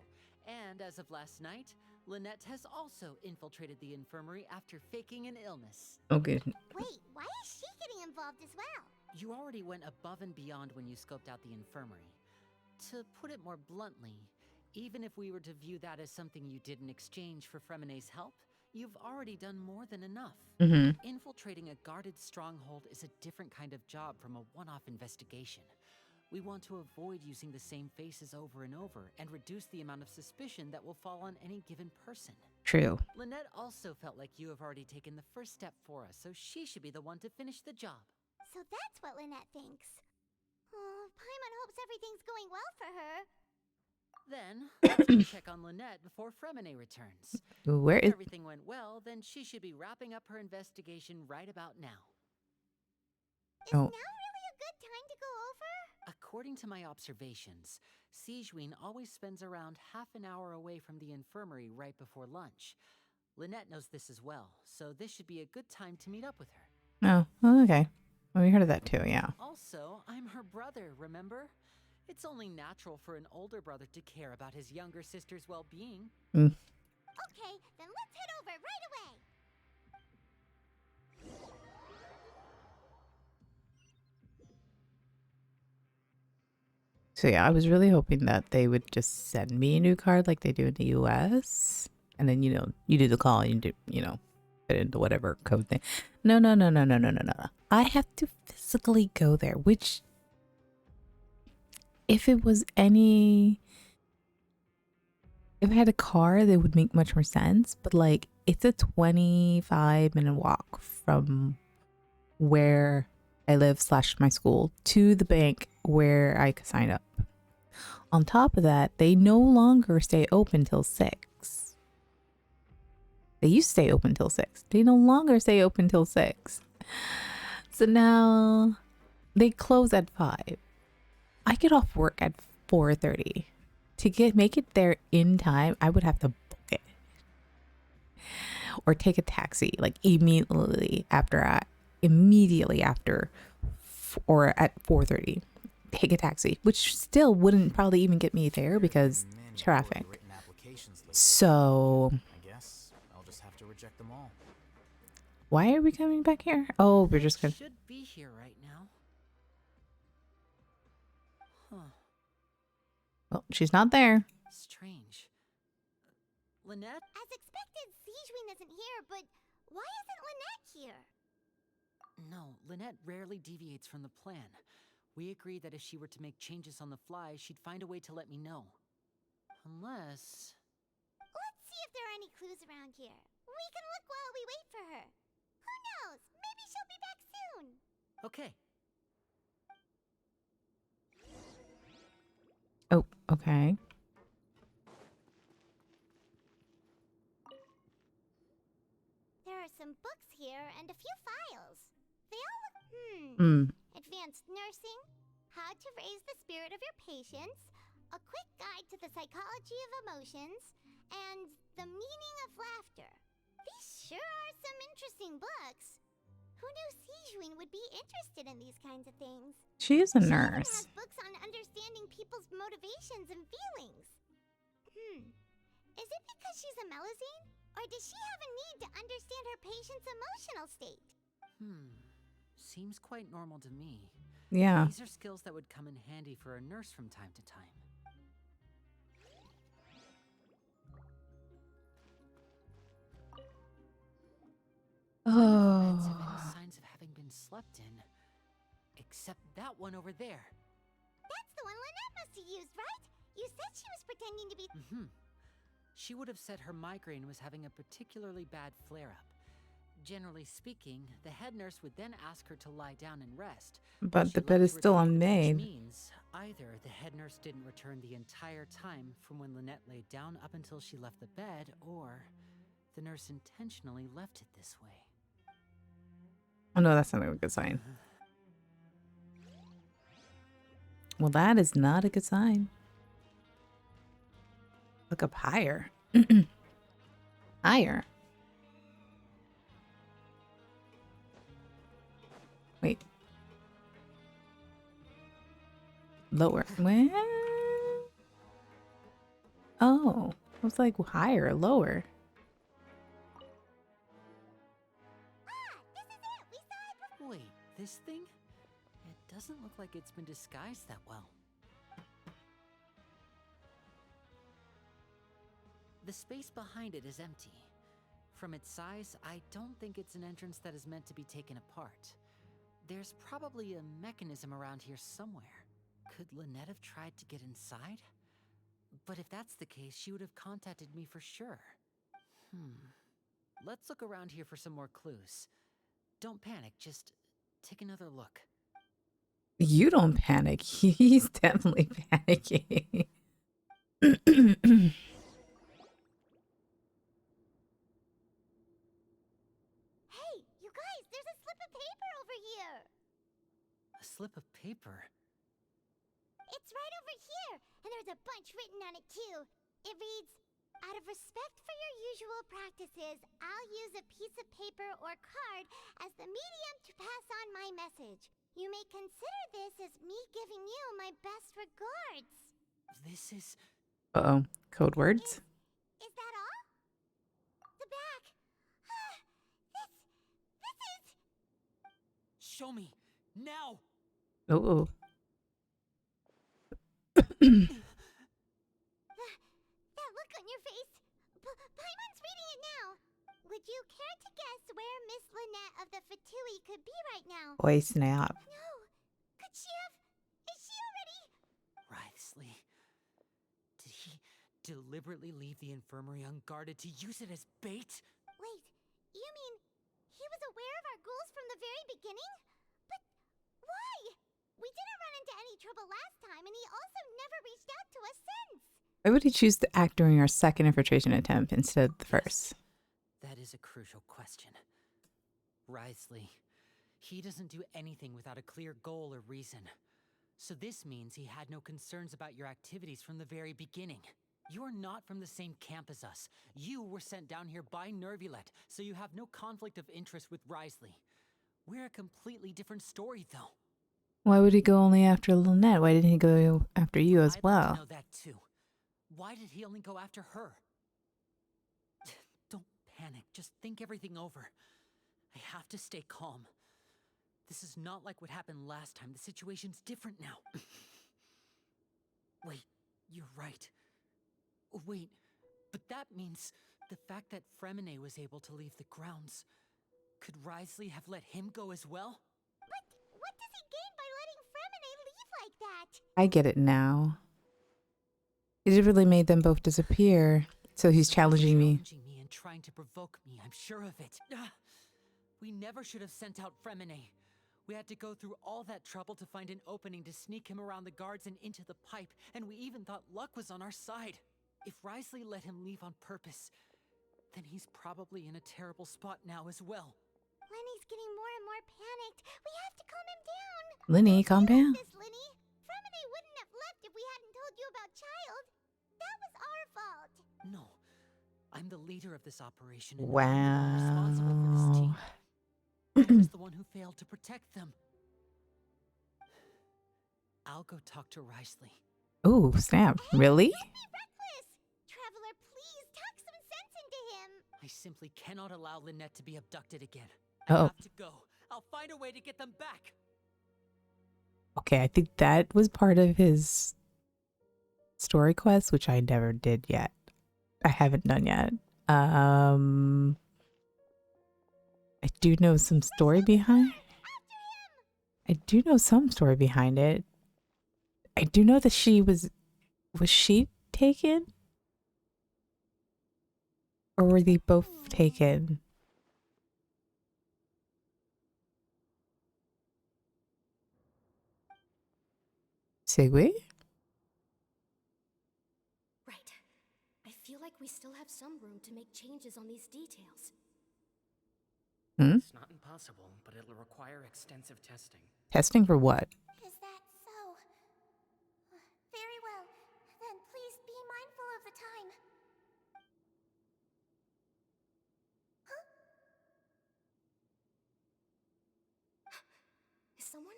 and as of last night, Lynette has also infiltrated the infirmary after faking an illness. Okay. Wait, why is she getting involved as well? You already went above and beyond when you scoped out the infirmary. To put it more bluntly, even if we were to view that as something you did in exchange for Fremine's help, you've already done more than enough. Infiltrating a guarded stronghold is a different kind of job from a one-off investigation. We want to avoid using the same faces over and over and reduce the amount of suspicion that will fall on any given person. True. Lynette also felt like you have already taken the first step for us, so she should be the one to finish the job. So that's what Lynette thinks. Oh, Paimon hopes everything's going well for her. Then, let's go check on Lynette before Fremine returns. Where is... If everything went well, then she should be wrapping up her investigation right about now. Is now really a good time to go over? According to my observations, Sijween always spends around half an hour away from the infirmary right before lunch. Lynette knows this as well, so this should be a good time to meet up with her. Oh, okay. Well, we heard of that too, yeah. Also, I'm her brother, remember? It's only natural for an older brother to care about his younger sister's well-being. Okay, then let's head over right away. So yeah, I was really hoping that they would just send me a new card like they do in the US. And then, you do the call and you do, put into whatever code thing. No. I have to physically go there, which if it was if I had a car, that would make much more sense. But like, it's a 25-minute walk from where I live / my school to the bank where I could sign up. On top of that, they no longer stay open till 6. They used to stay open till 6. They no longer stay open till 6. So now they close at 5. I get off work at 4:30. To make it there in time, I would have to book it or take a taxi like immediately after or at 4:30. take a taxi, which still wouldn't probably even get me there because traffic. So I guess I'll just have to reject them all. why are we coming back here? Oh, we're just gonna. Should be here right now. Huh. Well, she's not there. Strange. Lynette? As expected, Sijwin isn't here, but why isn't Lynette here? No, Lynette rarely deviates from the plan. We agreed that if she were to make changes on the fly, she'd find a way to let me know. Unless... Let's see if there are any clues around here. We can look while we wait for her. Who knows? Maybe she'll be back soon. Okay. Oh, okay. There are some books here and a few files. They all look... Advanced nursing, how to raise the spirit of your patients, a quick guide to the psychology of emotions, and the meaning of laughter. These sure are some interesting books. Who knew Sijwin would be interested in these kinds of things? She is a She even nurse. has books on understanding people's motivations and feelings. Is it because she's a Melusine? Or does she have a need to understand her patient's emotional state? Seems quite normal to me. Yeah. These are skills that would come in handy for a nurse from time to time. None of the beds have any Oh. signs of having been slept in. Except that one over there. That's the one Lynette must have used, right? You said she was pretending to be... She would have said her migraine was having a particularly bad flare-up. Generally speaking, the head nurse would then ask her to lie down and rest. But She the bed loved is to still repeat, unmade. Which means either the head nurse didn't return the entire time from when Lynette laid down up until she left the bed, or the nurse intentionally left it this way. Oh no, that's not a good sign. Well, that is not a good sign. Look up higher. Higher. Wait. Lower. Well, oh, I was like higher, lower. Wait, this thing? It doesn't look like it's been disguised that well. The space behind it is empty. From its size, I don't think it's an entrance that is meant to be taken apart. There's probably a mechanism around here somewhere. Could Lynette have tried to get inside? But if that's the case, she would have contacted me for sure. Let's look around here for some more clues. Don't panic, just take another look. You don't panic. He's definitely panicking. Hey, you guys, there's a slip of paper over here. A slip of paper? It's right over here, and there's a bunch written on it too. It reads, out of respect for your usual practices, I'll use a piece of paper or card as the medium to pass on my message. You may consider this as me giving you my best regards. This is... Uh-oh. Code words? Is that all? The back. This is... Show me! Now! Oh. That look on your face. Paimon's reading it now. Would you care to guess where Miss Lynette of the Fatui could be right now? Boy, snap. No. Could she have... Is she already... Writhsley. Did he deliberately leave the infirmary unguarded to use it as bait? Wait, you mean he was aware of our goals from the very beginning? But why? We didn't run into any trouble last time, and he also never reached out to us since. Why would he choose to act during our second infiltration attempt instead of the first? That is a crucial question. Writhsley. He doesn't do anything without a clear goal or reason. So this means he had no concerns about your activities from the very beginning. You're not from the same camp as us. You were sent down here by Nervulet, so you have no conflict of interest with Writhsley. We're a completely different story, though. Why would he go only after Lynette? Why didn't he go after you as I'd like well? to know that too. Why did he only go after her? Don't panic. Just think everything over. I have to stay calm. This is not like what happened last time. The situation's different now. Wait, you're right. Wait, but that means the fact that Fremine was able to leave the grounds. Could Risley have let him go as well? But what does he gain by letting Fremine leave like that? I get it now. It really made them both disappear. So he's challenging me. Challenging me and trying to provoke me, I'm sure of it. We never should have sent out Fremine. We had to go through all that trouble to find an opening to sneak him around the guards and into the pipe, and we even thought luck was on our side. If Risley let him leave on purpose, then he's probably in a terrible spot now as well. Lenny's getting more and more panicked. We have to calm him down. Lenny, calm down. This, Lenny. Fremine wouldn't have left if we hadn't told you about Child. That was our fault. No, I'm the leader of this operation, and I'm the one responsible for this team. I was the one who failed to protect them. I'll go talk to Risley. Oh, snap. Really? Don't be reckless. Traveler, please talk some sense into him. I simply cannot allow Lynette to be abducted again. I Oh. have to go. I'll find a way to get them back. Okay, I think that was part of his story quest, which I never did yet. I haven't done yet. I do know some story behind. I do know some story behind it. I do know that she was she taken? Or were they both taken? Sigwe? Right. I feel like we still have some room to make changes on these details. Hmm? It's not impossible, but it'll require extensive testing. Testing for what? Is that so? Very well. Then please be mindful of the time. Huh? Is someone?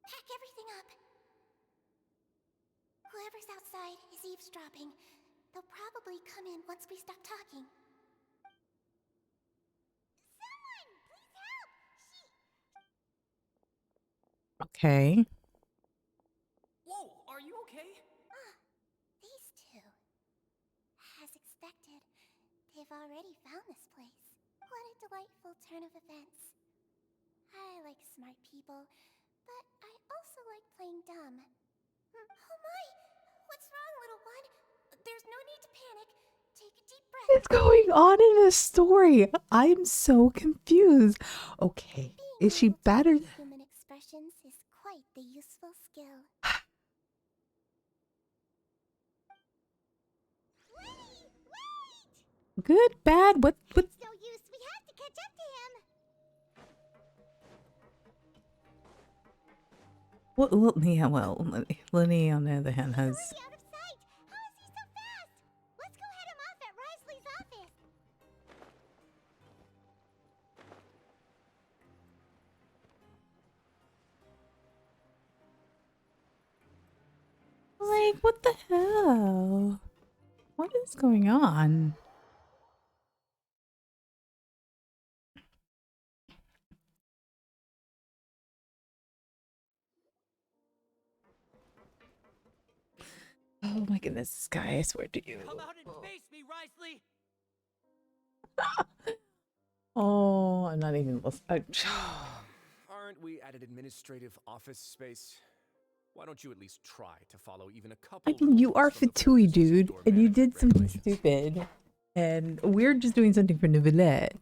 Pack everything up. Whoever's outside is eavesdropping. They'll probably come in once we stop talking. Someone! Please help! Okay. Whoa, are you okay? These two. As expected, they've already found this place. What a delightful turn of events. I like smart people, but I also like playing dumb. Oh my! What's wrong, little one? There's no need to panic. Take a deep breath. What's going on in this story? I'm so confused. Okay. Is she battered? Human expressions is quite the useful skill. Lenny, wait! Good, bad, what? It's no use. We have to catch up to him. Yeah, well, Lenny on the other hand has. Already out of sight. How is he so fast? Let's go head him off at Risley's office. Like, what the hell? What is going on? Oh my goodness, this guy, I swear to you. Come out and face me, Risley! Oh, I'm not even listening. Aren't we at an administrative office space? Why don't you at least try to follow even a couple? I mean, you are rules from the Fatui, Fortress's dude, indoor and you management did something regulations? stupid. And we're just doing something for Novelette.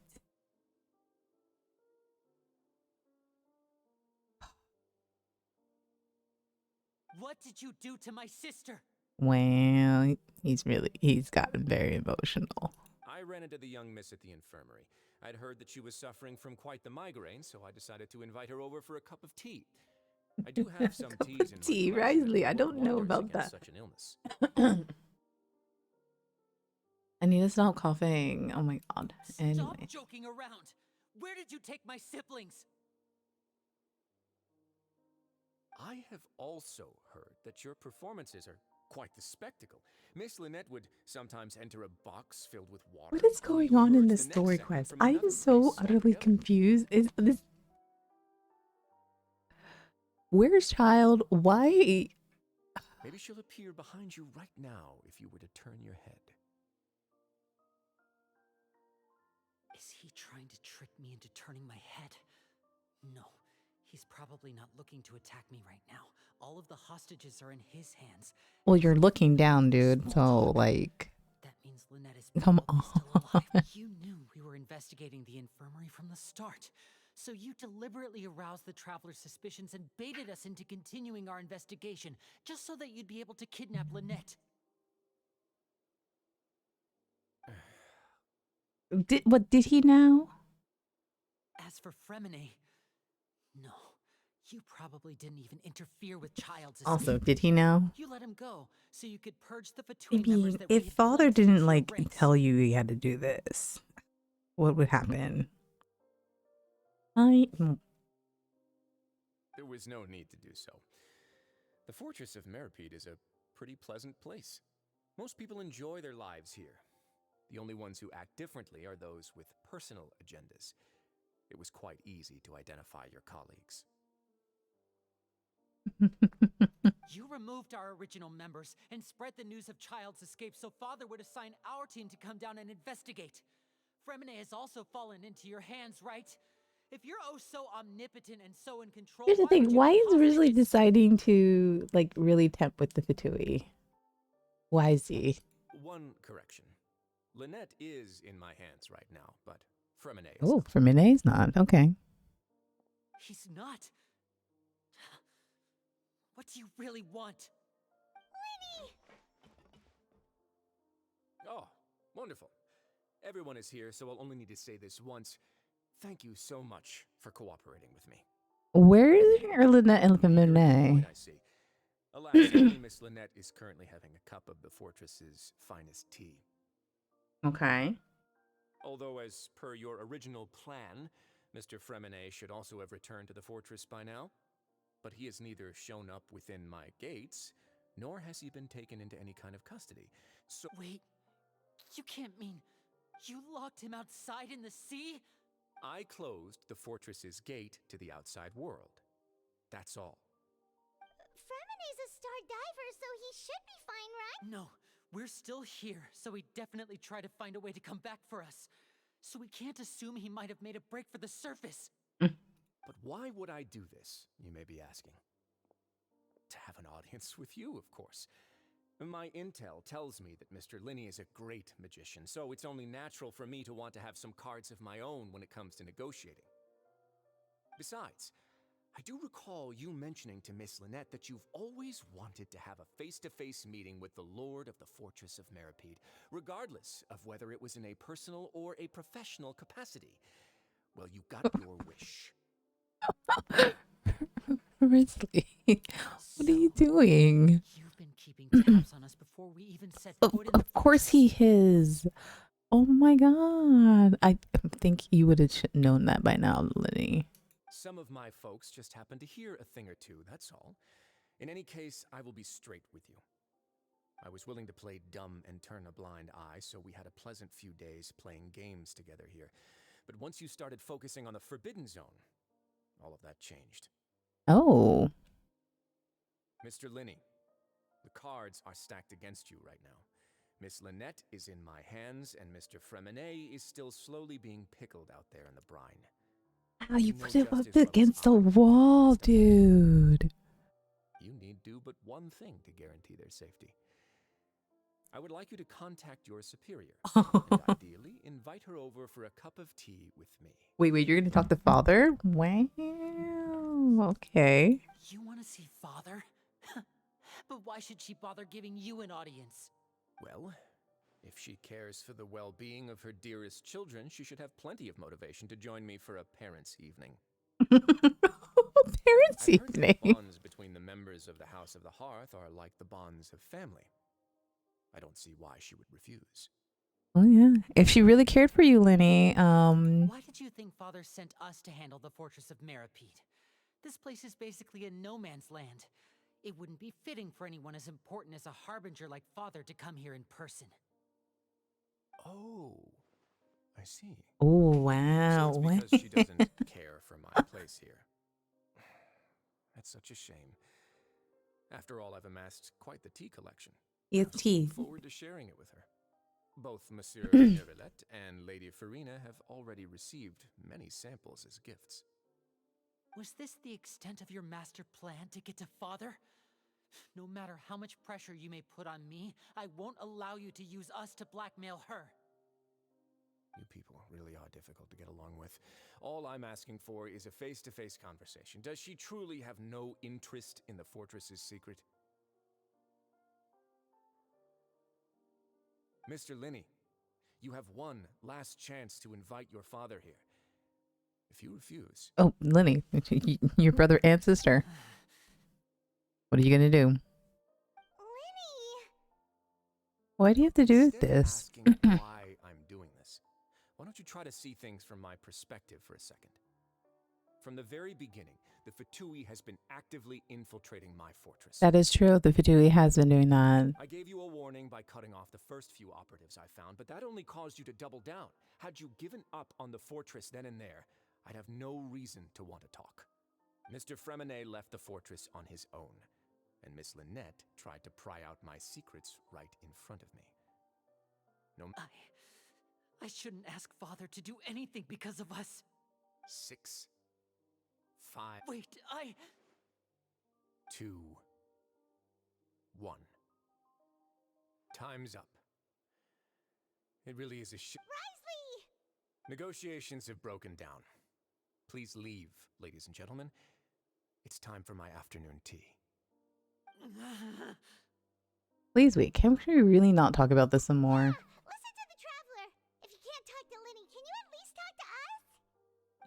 What did you do to my sister? Well, he's gotten very emotional. I ran into the young miss at the infirmary. I'd heard that she was suffering from quite the migraine, so I decided to invite her over for a cup of tea. I do have some Cup teas of in my tea, collection Risley, that I work don't know wonders about against that. such an illness. I need to stop coughing. Oh my god. Stop Anyway. joking around! Where did you take my siblings? I have also heard that your performances are quite the spectacle. Miss Lynette would sometimes enter a box filled with water. What is only going to on in emerge this the next story second quest? from I another am so place utterly altogether. confused. Is this where's child? Why? Maybe she'll appear behind you right now if you were to turn your head. Is he trying to trick me into turning my head? No, he's probably not looking to attack me right now. All of the hostages are in his hands. Well, you're looking down, dude. So like, That means Lynette is come probably on. still alive. You knew we were investigating the infirmary from the start. So you deliberately aroused the traveler's suspicions and baited us into continuing our investigation, just so that you'd be able to kidnap Lynette. Did he now? As for Fremine, no. You probably didn't even interfere with Child's escape. Also, did he now? You let him go, so you could purge the I Fatui members mean, that we if had father plunged didn't into your like ranks. tell you he had to do this, what would happen? There There was no need to do so. The fortress of Meripede is a pretty pleasant place. Most people enjoy their lives here. The only ones who act differently are those with personal agendas. It was quite easy to identify your colleagues. You removed our original members and spread the news of Child's escape so Father would assign our team to come down and investigate. Fremine has also fallen into your hands, right? If you're oh so omnipotent and so in control, Here's the why would thing: you why keep is Rizli hostages? deciding to like really tempt with the Fatui? Why is he? One correction. Lynette is in my hands right now, but Fremine is Oh, not. for Mine's not okay. He's not. What do you really want? Oh, wonderful. Everyone is here, so I'll only need to say this once. Thank you so much for cooperating with me. Where is Lynette and Eager to the Mine? point, I see. Alas, only Miss Lynette is currently having a cup of the fortress's finest tea. Okay. Although, as per your original plan, Mr. Fremine should also have returned to the fortress by now. But he has neither shown up within my gates, nor has he been taken into any kind of custody. So Wait, you can't mean you locked him outside in the sea? I closed the fortress's gate to the outside world. That's all. Fremine's a star diver, so he should be fine, right? No, we're still here, so he'd definitely try to find a way to come back for us. So we can't assume he might have made a break for the surface. But why would I do this, you may be asking? To have an audience with you, of course. My intel tells me that Mr. Linney is a great magician, so it's only natural for me to want to have some cards of my own when it comes to negotiating. Besides, I do recall you mentioning to Miss Lynette that you've always wanted to have a face-to-face meeting with the Lord of the Fortress of Meripede, regardless of whether it was in a personal or a professional capacity. Well, you got your wish. Rizli, what are you doing? You've been keeping tabs on us before we even set foot in the Of course he is. Oh my god. I think you would have known that by now, Lenny. Some of my folks just happened to hear a thing or two, that's all. In any case, I will be straight with you. I was willing to play dumb and turn a blind eye, so we had a pleasant few days playing games together here. But once you started focusing on the Forbidden Zone, all of that changed. Oh. Mr. Linney, the cards are stacked against you right now. Miss Lynette is in my hands, and Mr. Fremine is still slowly being pickled out there in the brine. How you know put him just up as well as against the I what wall, happens next. dude. You need do but one thing to guarantee their safety. I would like you to contact your superior, and ideally invite her over for a cup of tea with me. Wait, you're gonna talk to father? Wow. Okay. You want to see Father? But why should she bother giving you an audience? Well, if she cares for the well-being of her dearest children, she should have plenty of motivation to join me for a parents' evening. Parents' I've heard that the evening. bonds between the members of the House of the Hearth are like the bonds of family. I don't see why she would refuse. Oh yeah. If she really cared for you, Lenny, Why did you think Father sent us to handle the Fortress of Meripede? This place is basically a no man's land. It wouldn't be fitting for anyone as important as a harbinger like Father to come here in person. Oh, I see. Oh, So wow. it's because she doesn't care for my place here. That's such a shame. After all, I've amassed quite the tea collection. I was looking EFT. forward to sharing it with her. Both Monsieur Neuvillette and Lady Farina have already received many samples as gifts. Was this the extent of your master plan to get to Father? No matter how much pressure you may put on me, I won't allow you to use us to blackmail her. You people really are difficult to get along with. All I'm asking for is a face-to-face conversation. Does she truly have no interest in the fortress's secret? Mr. Linney, you have one last chance to invite your father here. If you refuse... Oh, Lenny, your brother and sister. What are you gonna do? Linny! Why do you have to do Instead of this? asking why I'm doing this, why don't you try to see things from my perspective for a second? From the very beginning, the Fatui has been actively infiltrating my fortress. That is true. The Fatui has been doing that. I gave you a warning by cutting off the first few operatives I found, but that only caused you to double down. Had you given up on the fortress then and there, I'd have no reason to want to talk. Mr. Freminet left the fortress on his own, and Miss Lynette tried to pry out my secrets right in front of me. I shouldn't ask Father to do anything because of us. 6, 5, Wait, 2, 1. Time's up. It really is a Risley! Negotiations have broken down. Please leave, ladies and gentlemen. It's time for my afternoon tea. Please wait. Can we really not talk about this some more? Listen to the Traveler! If you can't talk to Linny, can you at least talk to us?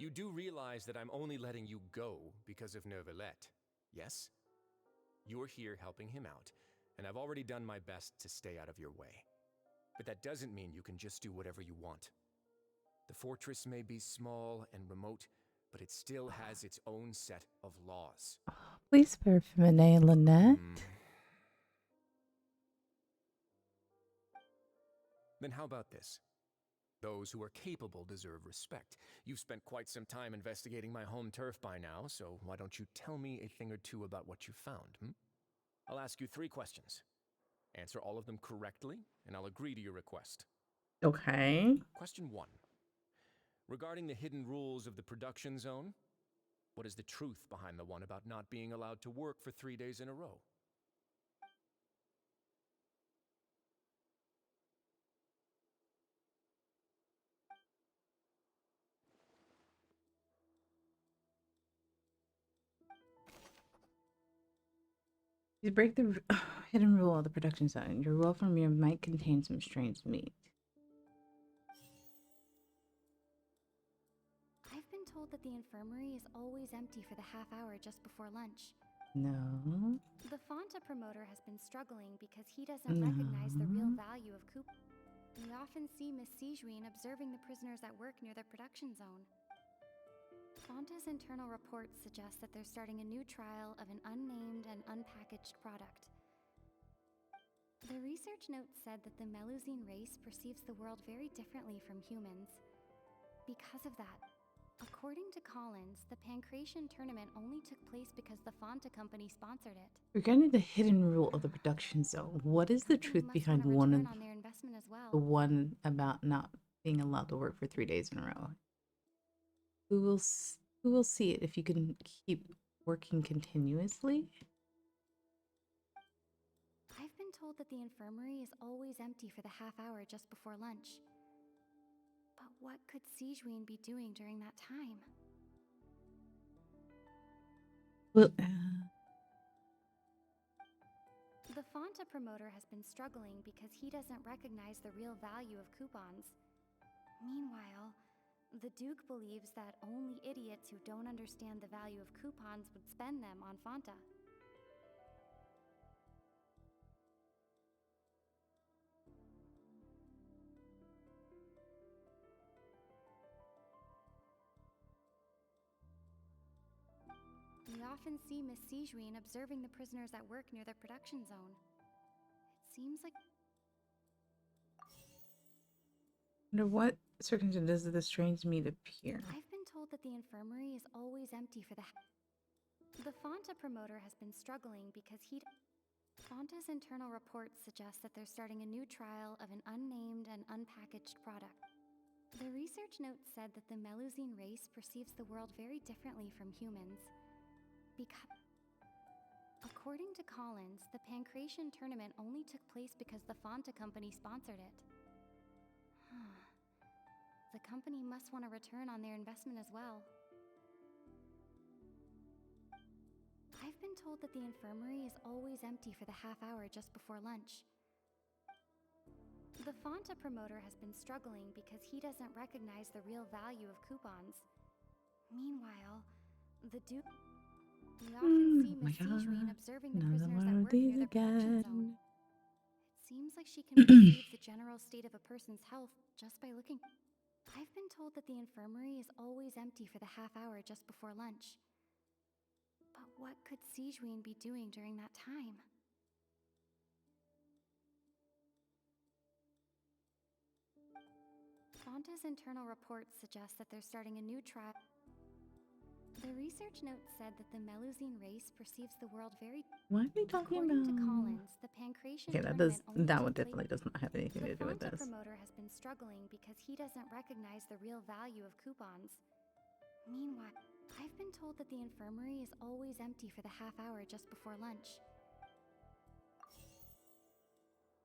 You do realize that I'm only letting you go because of Neuvillette, yes? You're here helping him out, and I've already done my best to stay out of your way. But that doesn't mean you can just do whatever you want. The fortress may be small and remote, but it still has its own set of laws. Please spare Femine and Lynette. Then how about this? Those who are capable deserve respect. You've spent quite some time investigating my home turf by now, so why don't you tell me a thing or two about what you found, I'll ask you 3 questions. Answer all of them correctly, and I'll agree to your request. Okay. Question 1. Regarding the hidden rules of the production zone, what is the truth behind the one about not being allowed to work for 3 days in a row? You break the hidden rule of the production zone. Your welfare meal might contain some strange meat. I've been told that the infirmary is always empty for the half hour just before lunch. No. The Fanta promoter has been struggling because he doesn't recognize the real value of coupons. We often see Miss Sijuin observing the prisoners at work near the production zone. Fanta's internal reports suggest that they're starting a new trial of an unnamed and unpackaged product. The research notes said that the Melusine race perceives the world very differently from humans. Because of that, according to Collins, the Pancration tournament only took place because the Fanta company sponsored it. Regarding the hidden rule of the production zone, what is the truth behind one of on their investment as well. the one about not being allowed to work for 3 days in a row? Who will see it if you can keep working continuously? I've been told that the infirmary is always empty for the half hour just before lunch. But what could Sijuin be doing during that time? Well, The Fanta promoter has been struggling because he doesn't recognize the real value of coupons. Meanwhile, the Duke believes that only idiots who don't understand the value of coupons would spend them on Fanta. often see Miss Sijuin observing the prisoners at work near the production zone. It seems like... Under what circumstances does the strange meat appear? I've been told that the infirmary is always empty for the... The Fonta promoter has been struggling because Fonta's internal reports suggest that they're starting a new trial of an unnamed and unpackaged product. The research notes said that the Melusine race perceives the world very differently from humans. According to Collins, the Pancration tournament only took place because the Fonta company sponsored it. The company must want a return on their investment as well. I've been told that the infirmary is always empty for the half hour just before lunch. The Fonta promoter has been struggling because he doesn't recognize the real value of coupons. Meanwhile, the Duke... We often see Miss Sijuin observing the prisoners that work near the production zone. It seems like she can perceive the general state of a person's health just by looking... I've been told that the infirmary is always empty for the half hour just before lunch. But what could Sijuin be doing during that time? Fonta's internal reports suggest that they're starting a new trial. The research note said that the Melusine race perceives the world very... What are we talking According to about? Collins, the Pancration Okay, that one definitely does not have anything to do with The this. promoter has been struggling because he doesn't recognize the real value of coupons. Meanwhile, I've been told that the infirmary is always empty for the half hour just before lunch.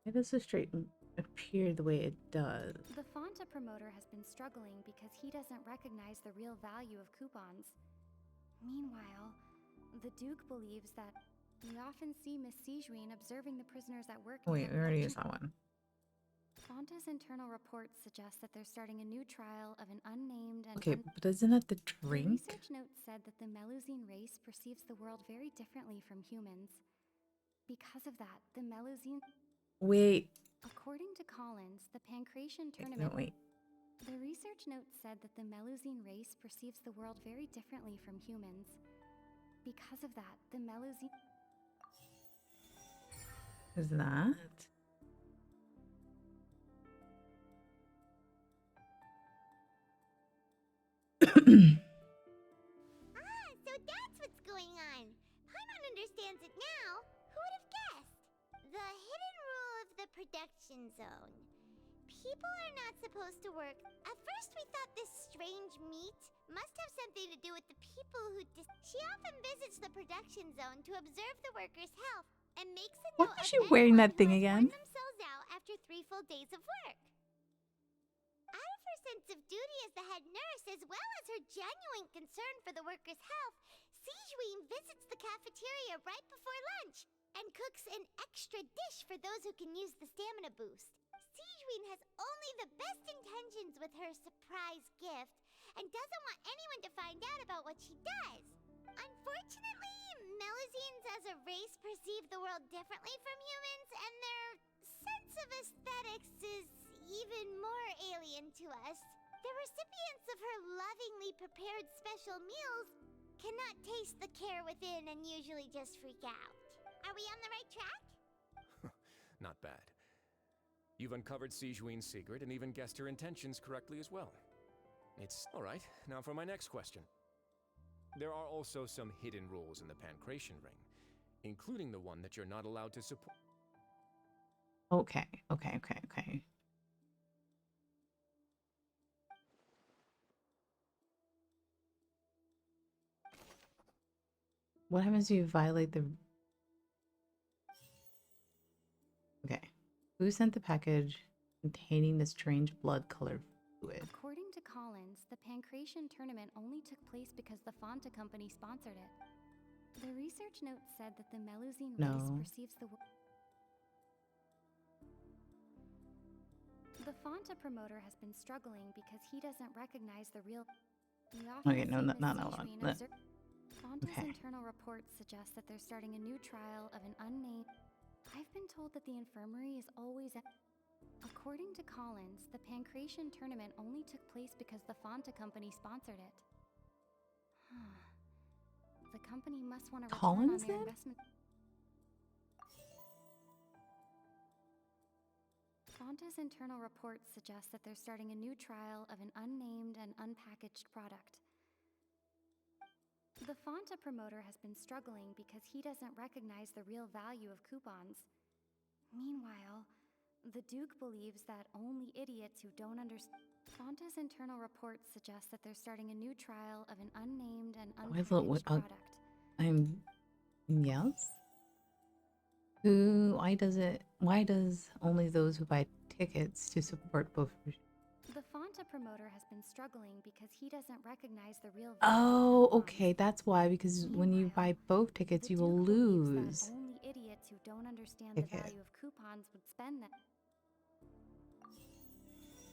Why does the straight appear the way it does? The Fonta promoter has been struggling because he doesn't recognize the real value of coupons. Meanwhile, the Duke believes that we often see Miss Sijuin observing the prisoners at work. Wait, we already used that one. Fonta's internal reports suggest that they're starting a new trial of an unnamed and... Okay, but isn't that the drink? The research note said that the Melusine race perceives the world very differently from humans. Because of that, the Melusine... Wait. According to Collins, the Pancration No, tournament... wait. The research note said that the Melusine race perceives the world very differently from humans. Because of that, the Melusine... Is that? So that's what's going on. Paimon understands it now. Who would have guessed? The hidden rule of the production zone. People are not supposed to work. At first we thought this strange meat must have something to do with the people who She often visits the production zone to observe the workers' health and makes a Why note is of she wearing anyone that thing who has again? worn themselves out after 3 full days of work. Out of her sense of duty as the head nurse, as well as her genuine concern for the workers' health, Sijuin visits the cafeteria right before lunch and cooks an extra dish for those who can use the stamina boost. Sijuin has only the best intentions with her surprise gift and doesn't want anyone to find out about what she does. Unfortunately, Melusines as a race perceive the world differently from humans, and their sense of aesthetics is even more alien to us. The recipients of her lovingly prepared special meals cannot taste the care within and usually just freak out. Are we on the right track? Not bad. You've uncovered Sijuin's secret and even guessed her intentions correctly as well. It's all right. Now for my next question. There are also some hidden rules in the Pancration ring, including the one that you're not allowed to support. Okay. What happens if you violate the... Okay. Who sent the package containing the strange blood-colored fluid? According to Collins, the Pancration tournament only took place because the Fonta company sponsored it. The research note said that the Melusine race perceives the... The Fonta promoter has been struggling because he doesn't recognize the real... Okay, no, not one. Fonta's internal reports suggest that they're starting a new trial of an unnamed... I've been told that the infirmary is always... According to Collins, the Pancration tournament only took place because the Fonta company sponsored it. the company must want a return Collins, on their then? investment. Fonta's internal reports suggest that they're starting a new trial of an unnamed and unpackaged product. The Fonta promoter has been struggling because he doesn't recognize the real value of coupons. Meanwhile, the Duke believes that only idiots who don't understand. Fonta's internal reports suggest that they're starting a new trial of an unnamed and unpackaged product. Yes? Why does only those who buy tickets to support both? The Fonta promoter has been struggling because he doesn't recognize the real value. Oh, okay, that's why, because when you buy both tickets, you will lose. Only idiots who don't understand the value of coupons would spend them.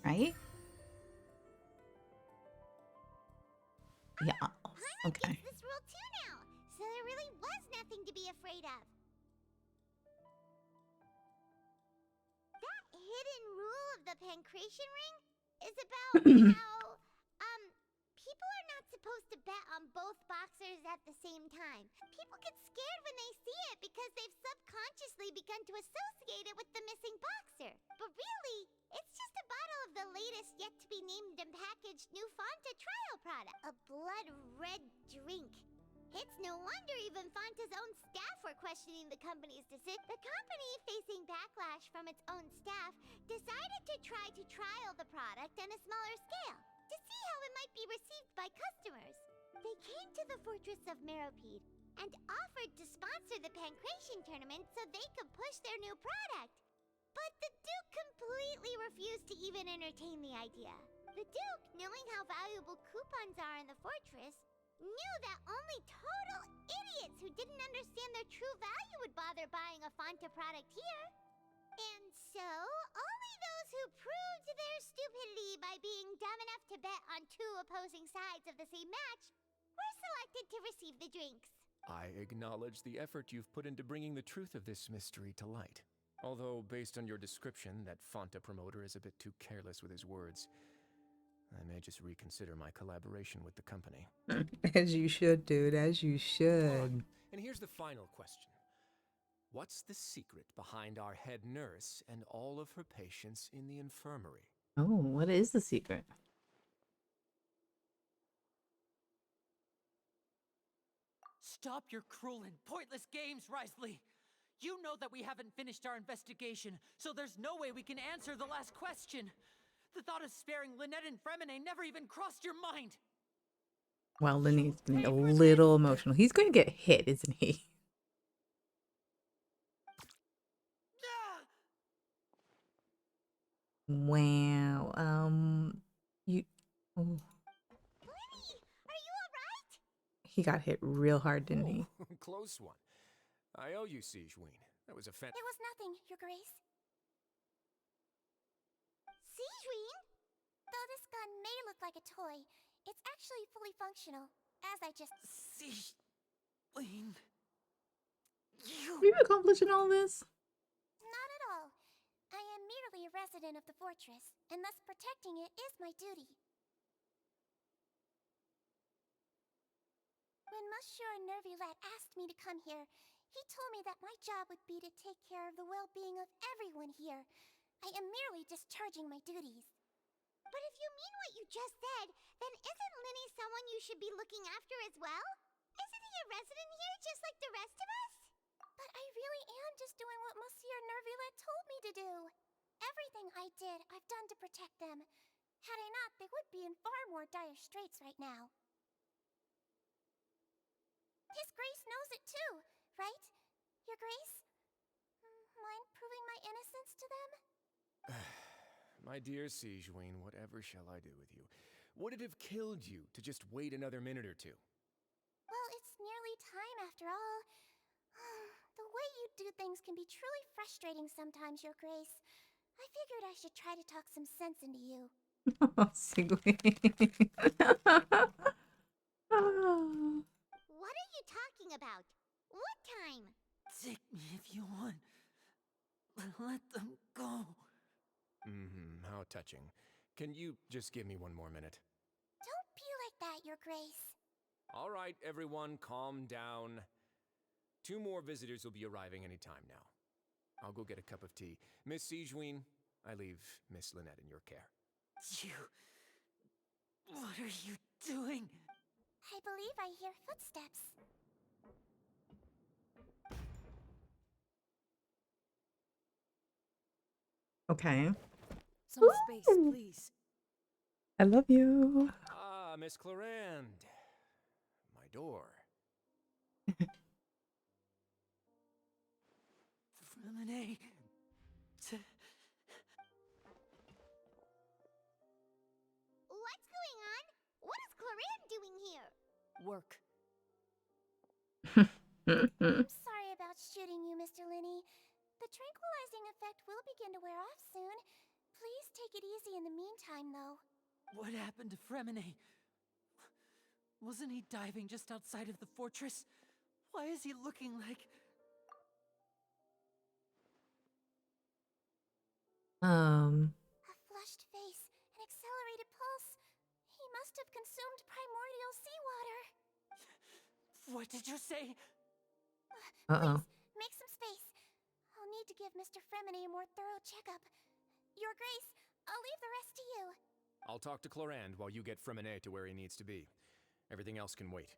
Right? Yeah. Okay. This rule too now, so there really was nothing to be afraid of. That hidden rule of the pancration ring is about how, people are not supposed to bet on both boxers at the same time. People get scared when they see it because they've subconsciously begun to associate it with the missing boxer. But really, it's just a bottle of the latest yet-to-be-named and packaged new Fonta trial product. A blood-red drink. It's no wonder even Fonta's own staff were questioning the company's decision. The company, facing backlash from its own staff, decided to try to trial the product on a smaller scale to see how it might be received by customers. They came to the fortress of Meropede and offered to sponsor the Pancration tournament so they could push their new product. But the Duke completely refused to even entertain the idea. The Duke, knowing how valuable coupons are in the fortress, knew that only total idiots who didn't understand their true value would bother buying a Fonta product here. And so, only those who proved their stupidity by being dumb enough to bet on two opposing sides of the same match were selected to receive the drinks. I acknowledge the effort you've put into bringing the truth of this mystery to light. Although, based on your description, that Fonta promoter is a bit too careless with his words. I may just reconsider my collaboration with the company. As you should, dude. As you should. And here's the final question. What's the secret behind our head nurse and all of her patients in the infirmary? Oh, what is the secret? Stop your cruel and pointless games, Risley! You know that we haven't finished our investigation, so there's no way we can answer the last question. The thought of sparing Lynette and Fremine never even crossed your mind. Well, Lenny's getting a little emotional. He's going to get hit, isn't he? Wow. You. Oh. Lenny, are you alright? He got hit real hard, didn't he? Close one. I owe you, Siegeween. That was a It was nothing, Your Grace. Siegeween? Though this gun may look like a toy, it's actually fully functional, as I just... Siegeween... Are you accomplishing all this? Not at all. I am merely a resident of the fortress, and thus protecting it is my duty. When Monsieur Nervulette asked me to come here, he told me that my job would be to take care of the well-being of everyone here. I am merely discharging my duties. But if you mean what you just said, then isn't Linny someone you should be looking after as well? Isn't he a resident here just like the rest of us? But I really am just doing what Monsieur Nervulette told me to do. Everything I did, I've done to protect them. Had I not, they would be in far more dire straits right now. His Grace knows it too, right? Your Grace? Mind proving my innocence to them? My dear Siegeween, whatever shall I do with you? Would it have killed you to just wait another minute or two? Well, it's nearly time after all. The way you do things can be truly frustrating sometimes, Your Grace. I figured I should try to talk some sense into you. Oh, Siegway. What are you talking about? What time? Take me if you want. Let them go. How touching. Can you just give me one more minute? Don't be like that, Your Grace. All right, everyone, calm down. 2 more visitors will be arriving any time now. I'll go get a cup of tea. Miss Siegeween, I leave Miss Lynette in your care. You... What are you doing? I believe I hear footsteps. Okay. Some space, please. I love you. Ah, Miss Clarand. My door. Renee... What's going on? What is Clarin doing here? Work. I'm sorry about shooting you, Mr. Linney. The tranquilizing effect will begin to wear off soon. Please take it easy in the meantime, though. What happened to Fremine? Wasn't he diving just outside of the fortress? Why is he looking like... A flushed face, an accelerated pulse. He must have consumed primordial seawater. What did you say? Uh-oh. Please, make some space. I'll need to give Mr. Fremine a more thorough checkup. Your Grace, I'll leave the rest to you. I'll talk to Clarand while you get Fremine to where he needs to be. Everything else can wait.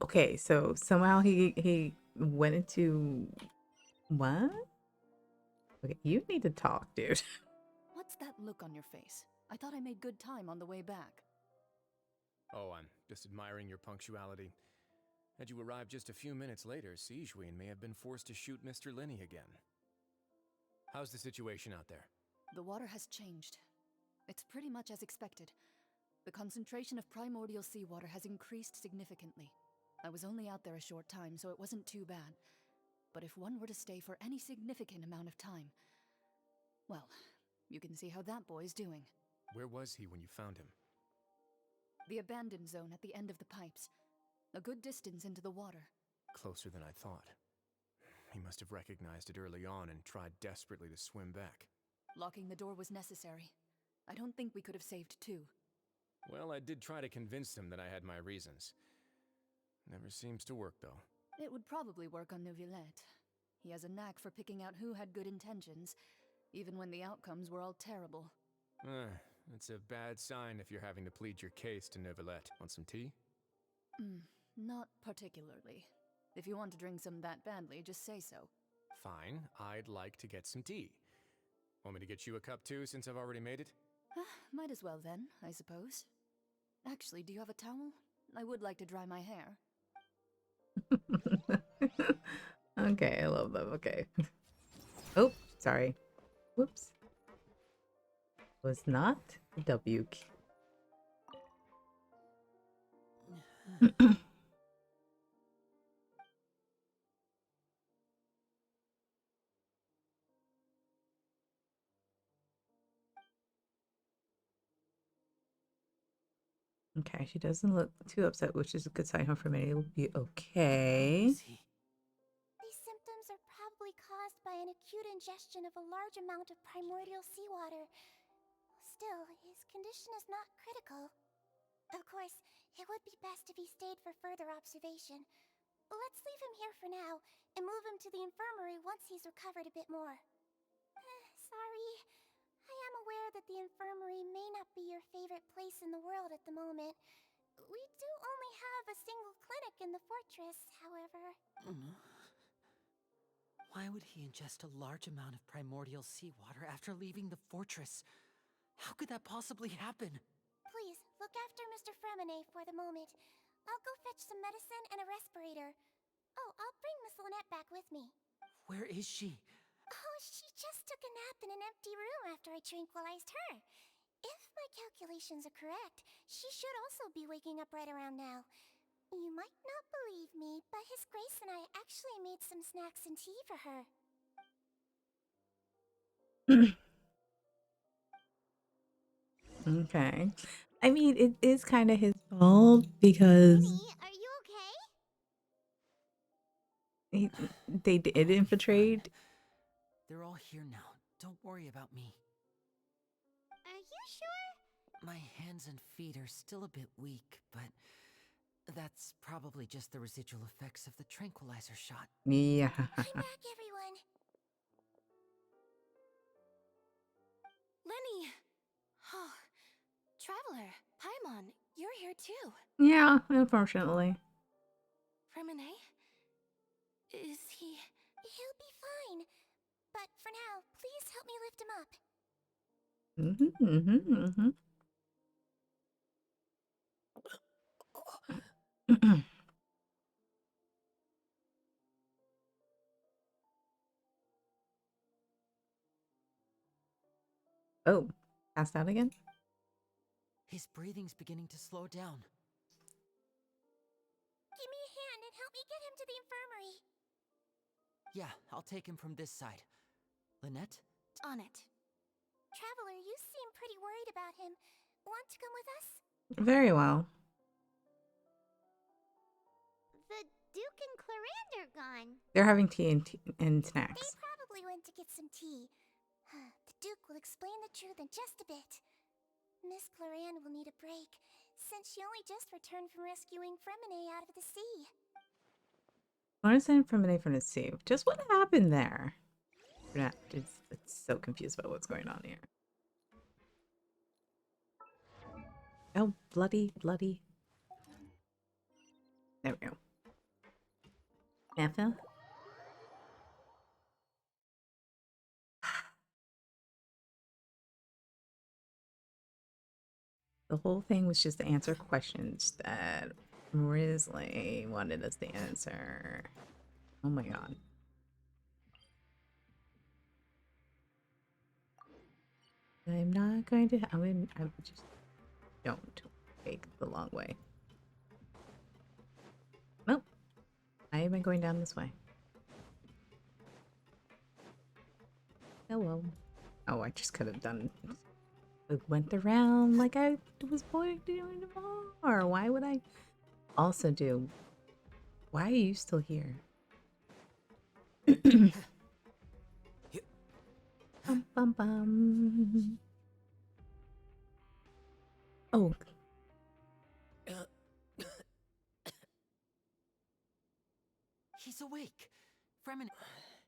Okay, so somehow he went into what? Okay, you need to talk, dude. What's that look on your face? I thought I made good time on the way back. Oh, I'm just admiring your punctuality. Had you arrived just a few minutes later, Siegeween may have been forced to shoot Mr. Linney again. How's the situation out there? The water has changed. It's pretty much as expected. The concentration of primordial seawater has increased significantly. I was only out there a short time, so it wasn't too bad. But if one were to stay for any significant amount of time... Well, you can see how that boy's doing. Where was he when you found him? The abandoned zone at the end of the pipes. A good distance into the water. Closer than I thought. He must have recognized it early on and tried desperately to swim back. Locking the door was necessary. I don't think we could have saved two. Well, I did try to convince him that I had my reasons. Never seems to work, though. It would probably work on Neuvillette. He has a knack for picking out who had good intentions, even when the outcomes were all terrible. It's a bad sign if you're having to plead your case to Neuvillette. Want some tea? Not particularly. If you want to drink some that badly, just say so. Fine, I'd like to get some tea. Want me to get you a cup too, since I've already made it? Might as well then, I suppose. Actually, do you have a towel? I would like to dry my hair. Okay, I love them. Okay. Oh, sorry. Whoops. Was not a W key. Okay, she doesn't look too upset, which is a good sign. For me, it'll be okay. These symptoms are probably caused by an acute ingestion of a large amount of primordial seawater. Still, his condition is not critical. Of course, it would be best if he stayed for further observation. Let's leave him here for now, and move him to the infirmary once he's recovered a bit more. Sorry. I am aware that the infirmary may not be your favorite place in the world at the moment. We do only have a single clinic in the fortress, however. Why would he ingest a large amount of primordial seawater after leaving the fortress? How could that possibly happen? Please, look after Mr. Fremine for the moment. I'll go fetch some medicine and a respirator. Oh, I'll bring Miss Lynette back with me. Where is she? Oh, she just took a nap in an empty room after I tranquilized her. If my calculations are correct, she should also be waking up right around now. You might not believe me, but His Grace and I actually made some snacks and tea for her. Okay. I mean, it is kind of his fault because are you okay? They did infiltrate. They're all here now. Don't worry about me. Are you sure? My hands and feet are still a bit weak, but that's probably just the residual effects of the tranquilizer shot. Yeah. I'm back, everyone. Lenny! Oh, Traveler, Paimon, you're here too. Yeah, unfortunately. Remine? Is he... He'll be fine. But for now, please help me lift him up. Oh, passed out again? His breathing's beginning to slow down. Give me a hand and help me get him to the infirmary. Yeah, I'll take him from this side. Lynette? On it. Traveler, you seem pretty worried about him. Want to come with us? Very well. The Duke and Clarand are gone. They're having tea and They snacks. probably went to get some tea. The Duke will explain the truth in just a bit. Miss Clarand will need a break, since she only just returned from rescuing Fremine out of the sea. I understand from the sea. Just what happened there? It's so confused about what's going on here. Oh, bloody. There we go. Mantha? The whole thing was just to answer questions that Risley wanted us to answer. Oh my god. I'm not going to. I just don't take the long way. Nope. I have been going down this way. Hello. Oh, I just could have done. It went around like I was going to do before. Why would I also do? Why are you still here? Bum, bum, bum. Oh. He's awake. Fremine.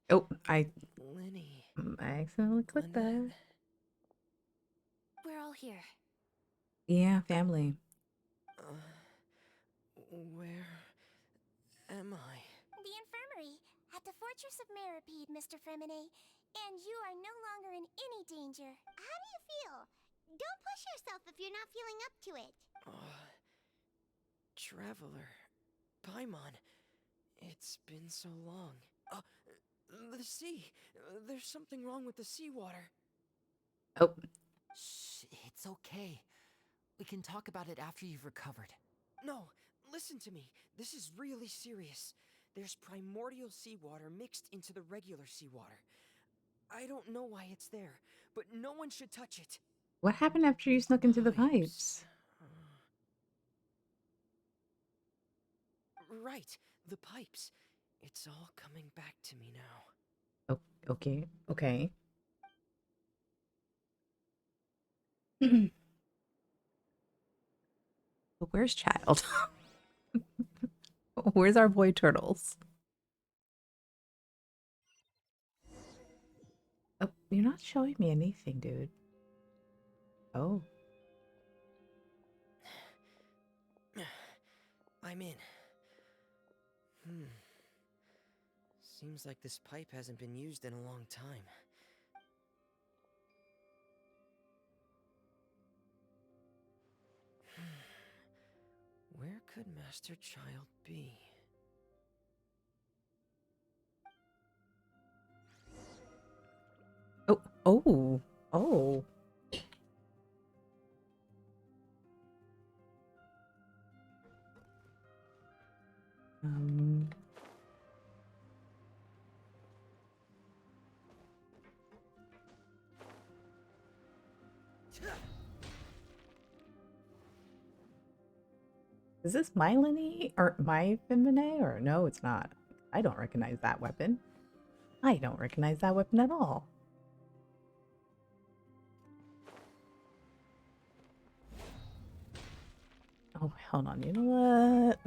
Oh, I Lenny. I accidentally clicked that. We're all here. Yeah, family. Where am I? The infirmary, at the Fortress of Meripede, Mr. Fremine. And you are no longer in any danger. How do you feel? Don't push yourself if you're not feeling up to it. Traveler. Paimon. It's been so long. The sea. There's something wrong with the seawater. Oh. Shh, it's okay. We can talk about it after you've recovered. No, listen to me. This is really serious. There's primordial seawater mixed into the regular seawater. I don't know why it's there, but no one should touch it. What happened after you snuck into the pipes? Right, the pipes. It's all coming back to me now. Oh, okay. But where's Child? Where's our boy Turtles? Oh, you're not showing me anything, dude. Oh. I'm in. Seems like this pipe hasn't been used in a long time. Where could Master Child be? Oh. Is this my Lenny or my Femine or no, it's not. I don't recognize that weapon. I don't recognize that weapon at all. Oh, hold on. You know what?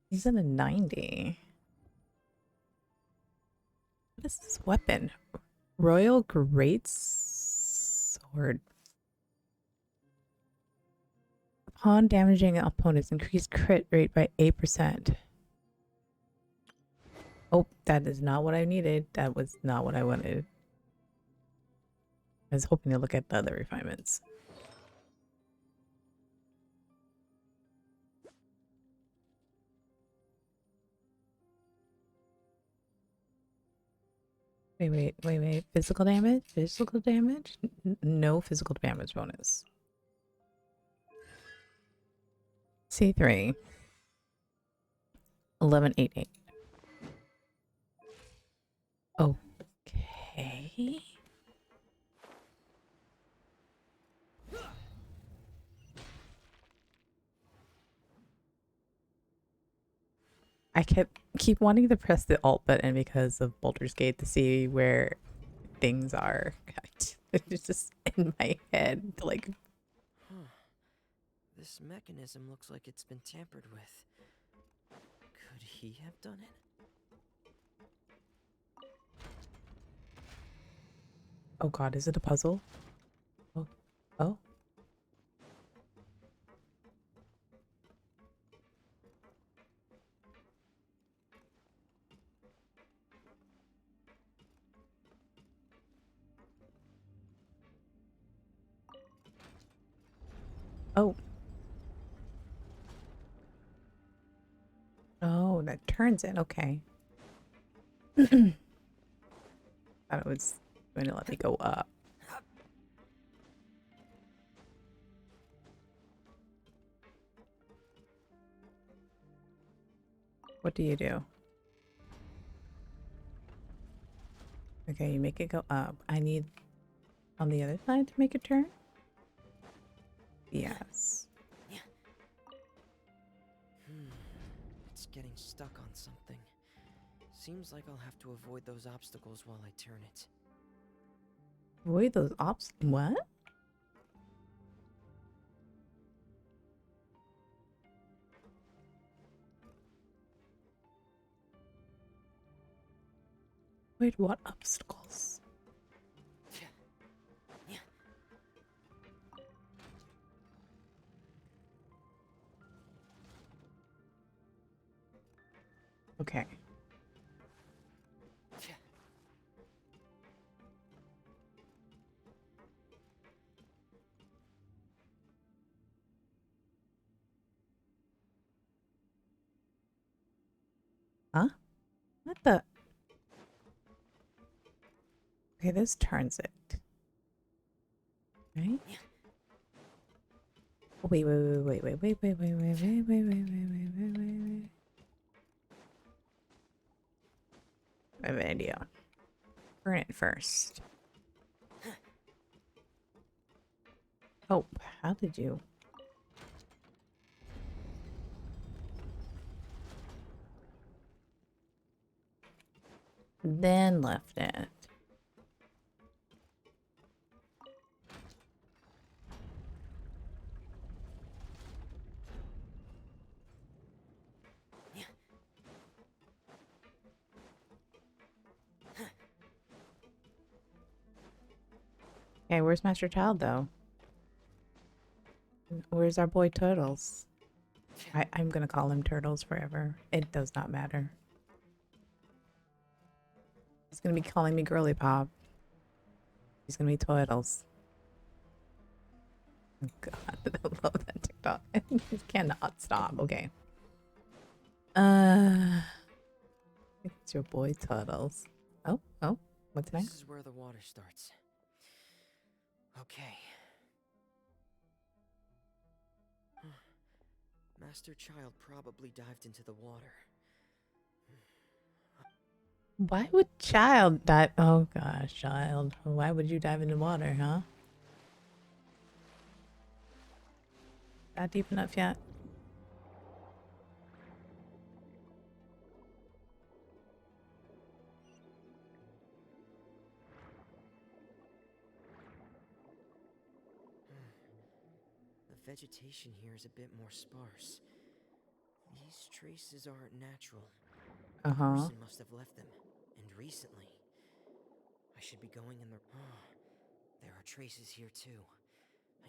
He's in a 90. What is this weapon? Royal Great Sword. Upon damaging opponents, increase crit rate by 8%. Oh, that is not what I needed. That was not what I wanted. I was hoping to look at the other refinements. Wait. Physical damage? Physical damage? No physical damage bonus. C3. 1188. Okay. I keep wanting to press the alt button because of Baldur's Gate to see where things are. It's just in my head, like. This mechanism looks like it's been tampered with. Could he have done it? Oh god, is it a puzzle? Oh. Oh. Oh, that turns it. Okay. Thought it was going to let me go up. What do you do? Okay, you make it go up. I need on the other side to make it turn? Yes. It's getting stuck on something. Seems like I'll have to avoid those obstacles while I turn it. Avoid those what? Wait, what obstacles? Okay. Huh? What the? Okay, this turns it. Right? Wait. I have an idea. Turn it first. Oh, how did you? Then left it. Okay, where's Master Child though? Where's our boy Turtles? I'm gonna call him Turtles forever. It does not matter. He's gonna be calling me Girly Pop. He's gonna be Turtles. Oh god, I love that TikTok. It cannot stop. Okay. It's your boy Turtles. Oh, what's next? This is where the water starts. Okay. Master Child probably dived into the water. Why would Child dive? Oh gosh, Child. Why would you dive into water, huh? Not deep enough yet? vegetation here is a bit more sparse. These traces aren't natural. A person must have left them, and recently. I should be going in the... there are traces here too.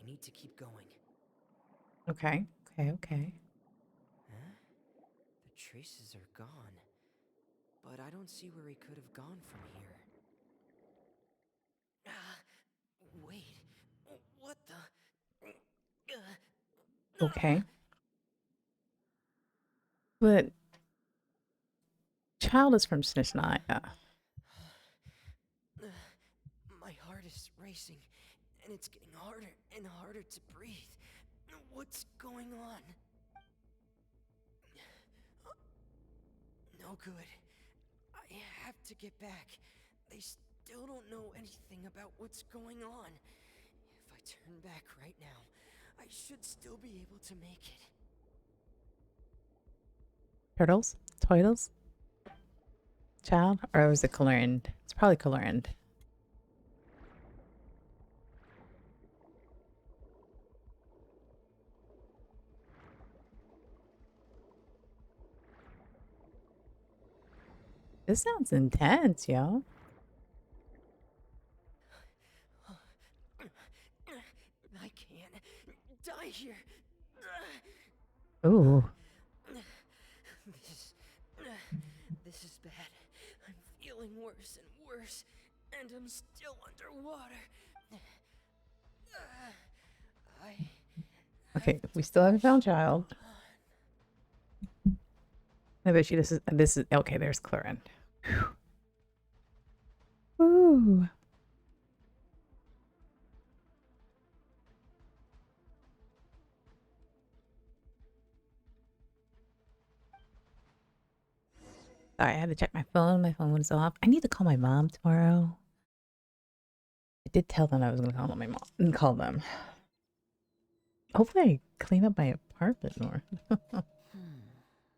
I need to keep going. Okay. Okay. Huh? The traces are gone. But I don't see where he could have gone from here. Wait. What the... Okay. But child is from Snitchnaya. My heart is racing, and it's getting harder and harder to breathe. What's going on? No good. I have to get back. They still don't know anything about what's going on. If I turn back right now, I should still be able to make it. Turtles? Turtles? Child? Or was it Colorand? It's probably Colorand. This sounds intense, yo. I can't die here. Ooh. This is bad. I'm feeling worse and worse, and I'm still underwater. Okay, we still haven't found child. I bet you this is okay, there's Colorand. Ooh. Sorry, I had to check my phone. My phone was off. I need to call my mom tomorrow. I did tell them I was gonna call my mom and call them. Hopefully I clean up my apartment more.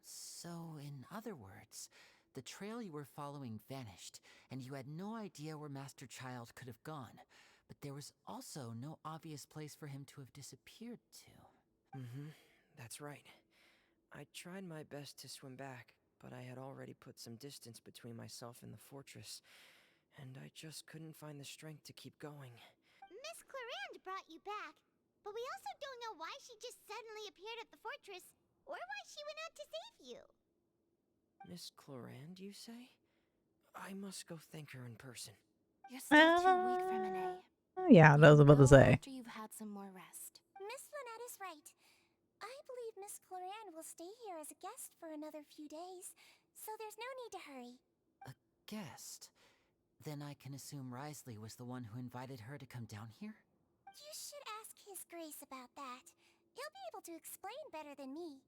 So, in other words, the trail you were following vanished, and you had no idea where Master Child could have gone. But there was also no obvious place for him to have disappeared to. That's right. I tried my best to swim back, but I had already put some distance between myself and the fortress, and I just couldn't find the strength to keep going. Miss Clarand brought you back, but we also don't know why she just suddenly appeared at the fortress, or why she went out to save you. Miss Clarand, you say? I must go thank her in person. You're still too weak for Monet. Yeah, that was about to say. After you've had some more rest. Miss Lynette is right. I believe Miss Clarand will stay here as a guest for another few days, so there's no need to hurry. A guest? Then I can assume Risley was the one who invited her to come down here? You should ask His Grace about that. He'll be able to explain better than me.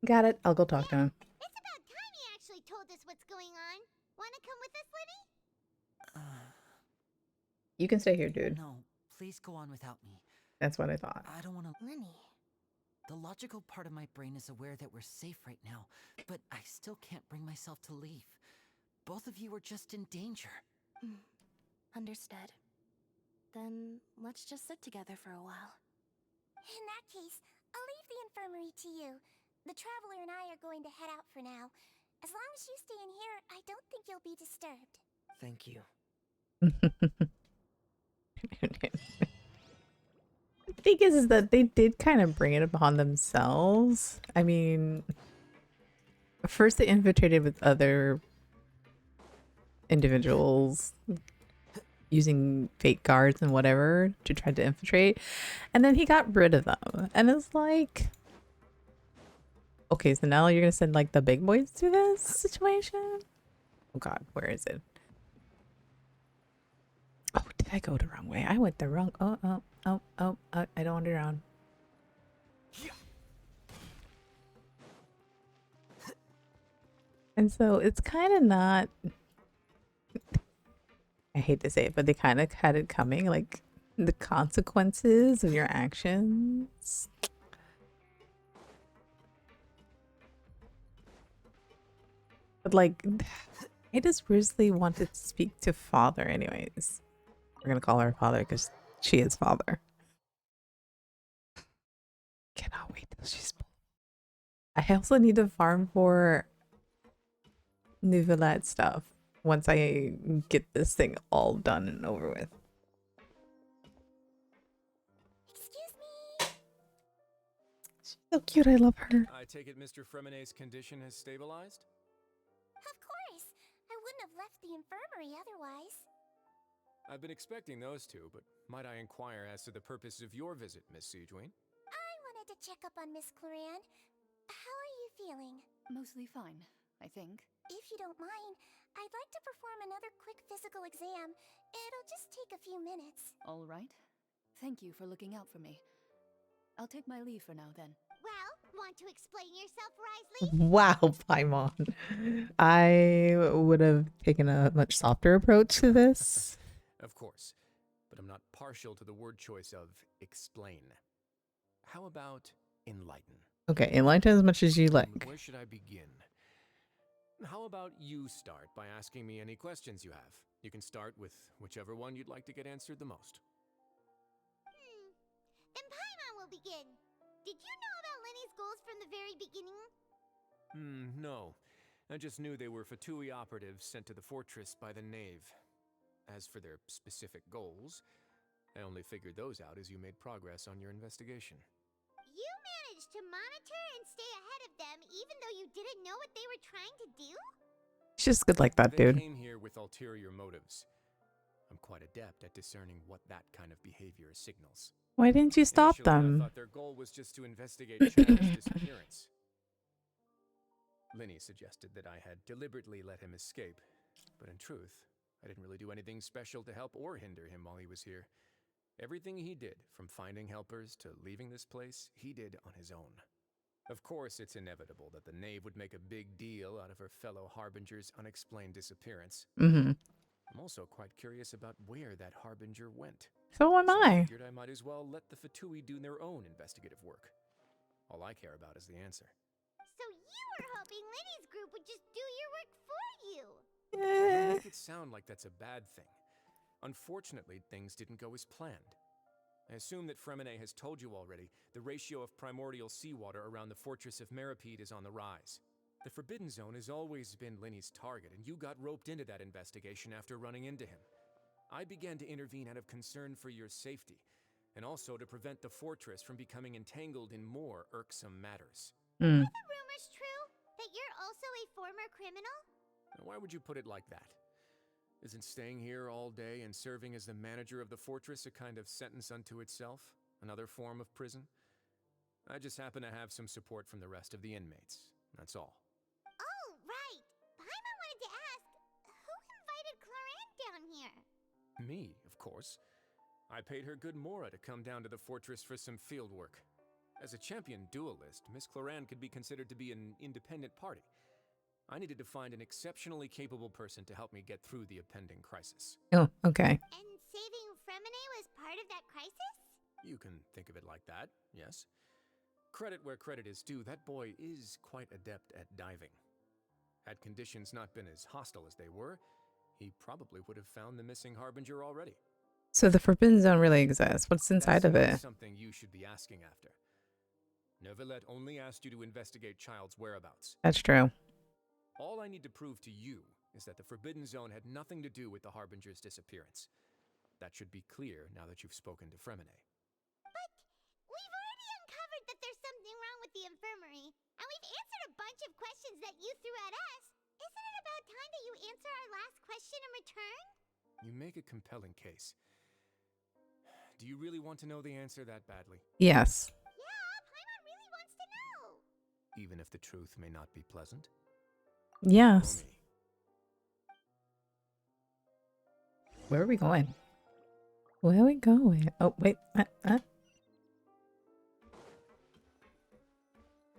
Got it. I'll go talk to him. It's about time he actually told us what's going on. Wanna come with us, Linny? You can stay here, dude. No, please go on without me. That's what I thought. I don't want to... Linny. The logical part of my brain is aware that we're safe right now, but I still can't bring myself to leave. Both of you are just in danger. Understood. Then let's just sit together for a while. In that case, I'll leave the infirmary to you. The Traveler and I are going to head out for now. As long as you stay in here, I don't think you'll be disturbed. Thank you. The thing is that they did kind of bring it upon themselves. I mean, first they infiltrated with other individuals using fake guards and whatever to try to infiltrate, and then he got rid of them. And it's like, okay, so now you're gonna send like the big boys to this situation? Oh god, where is it? Oh, did I go the wrong way? I went the wrong... I don't want to drown. And so it's kind of not... I hate to say it, but they kind of had it coming. Like, the consequences of your actions. But like, I just really wanted to speak to father anyways. We're gonna call her father because she is father. I also need to farm for Nouvellette stuff once I get this thing all done and over with. Excuse me. She's so cute. I love her. I take it Mr. Fremonet's condition has stabilized? Of course. I wouldn't have left the infirmary otherwise. I've been expecting those two, but might I inquire as to the purpose of your visit, Miss Siegewien? I wanted to check up on Miss Cloran. How are you feeling? Mostly fine, I think. If you don't mind, I'd like to perform another quick physical exam. It'll just take a few minutes. All right. Thank you for looking out for me. I'll take my leave for now then. Well, want to explain yourself, Risley? Wow, Paimon. I would have taken a much softer approach to this. Of course, but I'm not partial to the word choice of explain. How about enlighten? Okay, enlighten as much as you like. Where should I begin? How about you start by asking me any questions you have? You can start with whichever one you'd like to get answered the most. Then Paimon will begin. Did you know about Lenny's goals from the very beginning? No. I just knew they were Fatui operatives sent to the fortress by the Knave. As for their specific goals, I only figured those out as you made progress on your investigation. You managed to monitor and stay ahead of them even though you didn't know what they were trying to do? She's just good like that, They dude. came here with ulterior motives. I'm quite adept at discerning what that kind of behavior signals. Why didn't you stop Initially, I them? thought their goal was just to investigate Chad's disappearance. Linny suggested that I had deliberately let him escape, but in truth, I didn't really do anything special to help or hinder him while he was here. Everything he did, from finding helpers to leaving this place, he did on his own. Of course, it's inevitable that the Knave would make a big deal out of her fellow Harbinger's unexplained disappearance. I'm also quite curious about where that Harbinger went. So am I. I figured I might as well let the Fatui do their own investigative work. All I care about is the answer. So you were hoping Lenny's group would just do your work for you? You make it sound like that's a bad thing. Unfortunately, things didn't go as planned. I assume that Fremonet has told you already the ratio of primordial seawater around the fortress of Meripede is on the rise. The Forbidden Zone has always been Linny's target, and you got roped into that investigation after running into him. I began to intervene out of concern for your safety, and also to prevent the fortress from becoming entangled in more irksome matters. Are the rumors true? That you're also a former criminal? Why would you put it like that? Isn't staying here all day and serving as the manager of the fortress a kind of sentence unto itself? Another form of prison? I just happen to have some support from the rest of the inmates. That's all. Oh, right. Paimon wanted to ask, who invited Cloran down here? Me, of course. I paid her good mora to come down to the fortress for some field work. As a champion duelist, Miss Cloran could be considered to be an independent party. I needed to find an exceptionally capable person to help me get through the impending crisis. Oh, okay. And saving Fremonet was part of that crisis? You can think of it like that, yes. Credit where credit is due, that boy is quite adept at diving. Had conditions not been as hostile as they were, he probably would have found the missing Harbinger already. So the Forbidden Zone really exists. What's inside of it? That's something you should be asking after. Neuvillette only asked you to investigate Child's whereabouts. That's true. All I need to prove to you is that the Forbidden Zone had nothing to do with the Harbinger's disappearance. That should be clear now that you've spoken to Fremonet. But we've already uncovered that there's something wrong with the infirmary, and we've answered a bunch of questions that you threw at us. Isn't it about time that you answer our last question in return? You make a compelling case. Do you really want to know the answer that badly? Yes. Yeah, Paimon really wants to know. Even if the truth may not be pleasant? Yes. Where are we going? Where are we going? Oh, wait.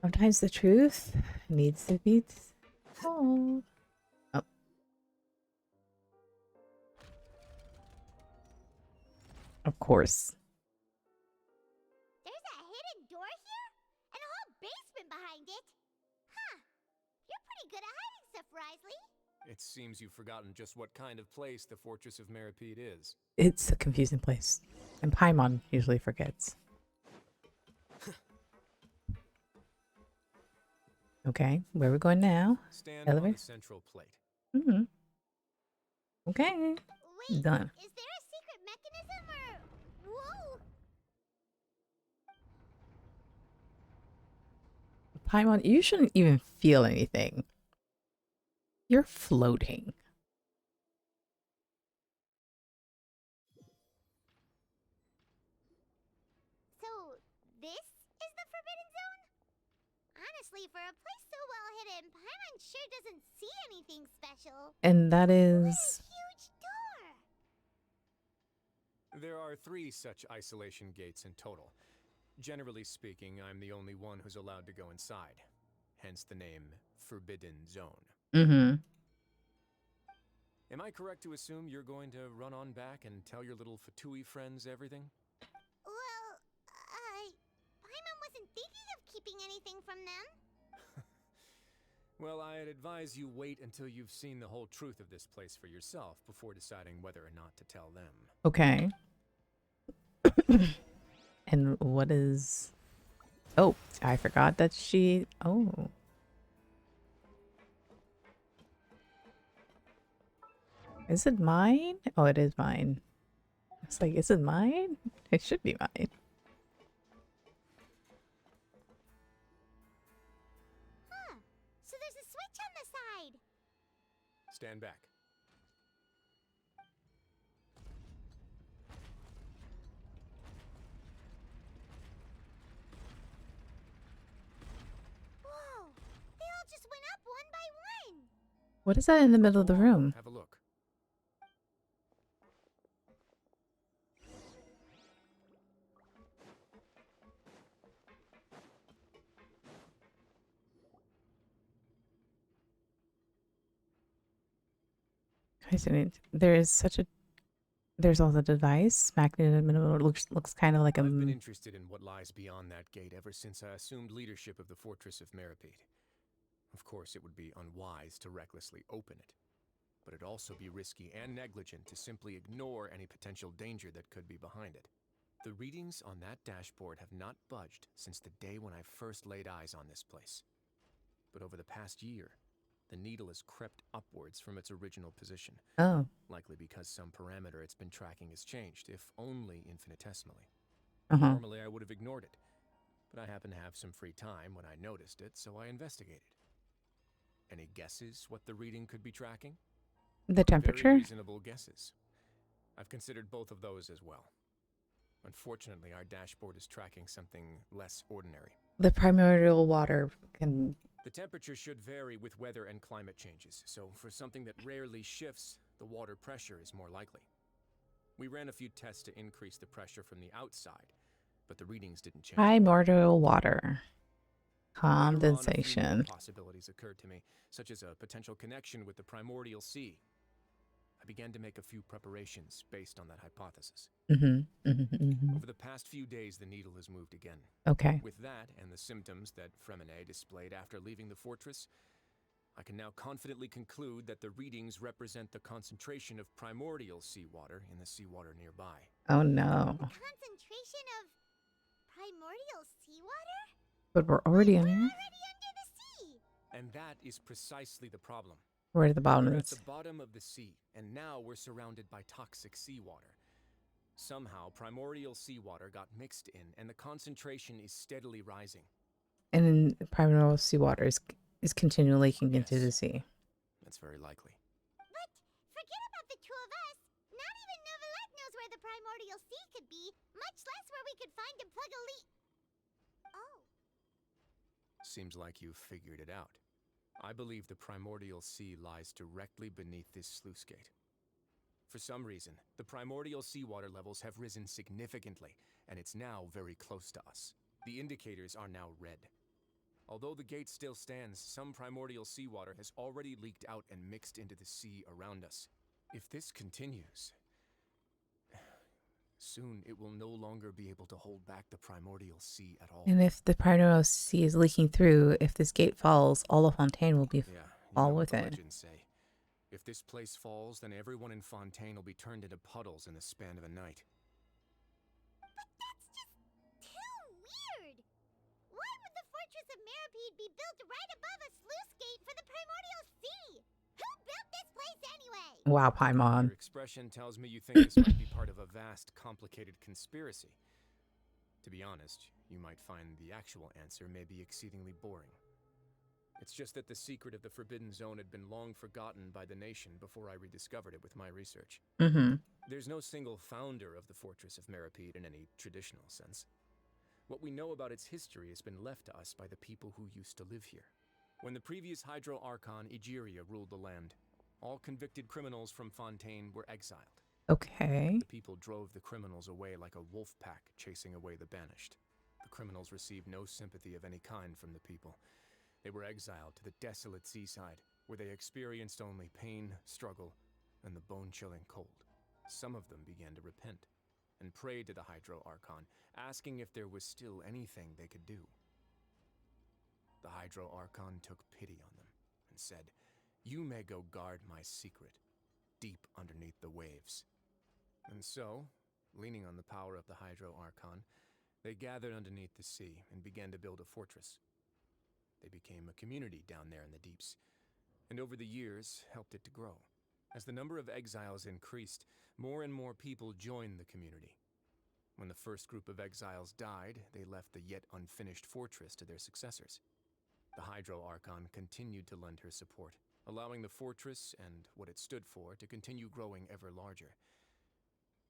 Sometimes the truth needs to be told. Oh. Of course. There's a hidden door here? And a whole basement behind it? Huh. You're pretty good at hiding stuff, Risley. It seems you've forgotten just what kind of place the Fortress of Meripede is. It's a confusing place. And Paimon usually forgets. Okay, where are we going now? Stand on the central plate. Mm-hmm. Okay. Wait, Done. is there a secret mechanism or... Whoa! Paimon, you shouldn't even feel anything. You're floating. So, this is the Forbidden Zone? Honestly, for a place so well hidden, Paimon sure doesn't see anything special. And that is... What a huge door! There are 3 such isolation gates in total. Generally speaking, I'm the only one who's allowed to go inside. Hence the name Forbidden Zone. Mm-hmm. Am I correct to assume you're going to run on back and tell your little Fatui friends everything? Well, Paimon wasn't thinking of keeping anything from them. Well, I'd advise you wait until you've seen the whole truth of this place for yourself before deciding whether or not to tell them. Okay. And what is... Oh, I forgot that she... Oh. Is it mine? Oh, it is mine. It's like, is it mine? It should be mine. Huh. So there's a switch on the side. Stand back. Whoa! They all just went up one by one. What is that in the middle of the room? Have a look. There is such a... There's also a device smack in the middle. It looks kind of like a... I've been interested in what lies beyond that gate ever since I assumed leadership of the Fortress of Meripede. Of course, it would be unwise to recklessly open it, but it'd also be risky and negligent to simply ignore any potential danger that could be behind it. The readings on that dashboard have not budged since the day when I first laid eyes on this place. But over the past year, the needle has crept upwards from its original position. Oh. Likely because some parameter it's been tracking has changed, if only infinitesimally. Uh-huh. Normally I would have ignored it, but I happened to have some free time when I noticed it, so I investigated. Any guesses what the reading could be tracking? The temperature? Very reasonable guesses. I've considered both of those as well. Unfortunately, our dashboard is tracking something less ordinary. The primordial water can... The temperature should vary with weather and climate changes, so for something that rarely shifts, the water pressure is more likely. We ran a few tests to increase the pressure from the outside, but the readings didn't change. Primordial water. Later on, a few more Condensation. possibilities occurred to me, such as a potential connection with the primordial sea. I began to make a few preparations based on that hypothesis. Over the past few days, the needle has moved again. Okay. With that and the symptoms that Fremine displayed after leaving the fortress, I can now confidently conclude that the readings represent the concentration of primordial seawater in the seawater nearby. Oh no. The concentration of primordial seawater? But we're already in here? Already under the sea! And that is precisely the problem. We're at the bottom. We're at the bottom of the sea, and now we're surrounded by toxic seawater. Somehow, primordial seawater got mixed in, and the concentration is steadily rising. And then primordial seawater is continually leaking into the sea. That's very likely. But forget about the two of us. Not even Novelette knows where the primordial sea could be, much less where we could find and plug a leak. Oh. Seems like you've figured it out. I believe the primordial sea lies directly beneath this sluice gate. For some reason, the primordial seawater levels have risen significantly, and it's now very close to us. The indicators are now red. Although the gate still stands, some primordial seawater has already leaked out and mixed into the sea around us. If this continues, soon it will no longer be able to hold back the primordial sea at all. And if the primordial sea is leaking through, if this gate falls, all of Fontaine will be all with it. Legends say, if this place falls, then everyone in Fontaine will be turned into puddles in the span of a night. But that's just too weird! Why would the Fortress of Meripede be built right above a sluice gate for the Primordial Sea? Who built this place anyway? Wow, Paimon. Your expression tells me you think this might be part of a vast, complicated conspiracy. To be honest, you might find the actual answer may be exceedingly boring. It's just that the secret of the Forbidden Zone had been long forgotten by the nation before I rediscovered it with my research. There's no single founder of the Fortress of Meripede in any traditional sense. What we know about its history has been left to us by the people who used to live here. When the previous Hydro Archon Egeria ruled the land, all convicted criminals from Fontaine were exiled. Okay. The people drove the criminals away like a wolf pack chasing away the banished. The criminals received no sympathy of any kind from the people. They were exiled to the desolate seaside, where they experienced only pain, struggle, and the bone-chilling cold. Some of them began to repent, and prayed to the Hydro Archon, asking if there was still anything they could do. The Hydro Archon took pity on them, and said, "You may go guard my secret, deep underneath the waves." And so, leaning on the power of the Hydro Archon, they gathered underneath the sea and began to build a fortress. They became a community down there in the deeps, and over the years helped it to grow. As the number of exiles increased, more and more people joined the community. When the first group of exiles died, they left the yet unfinished fortress to their successors. The Hydro Archon continued to lend her support, allowing the fortress and what it stood for to continue growing ever larger.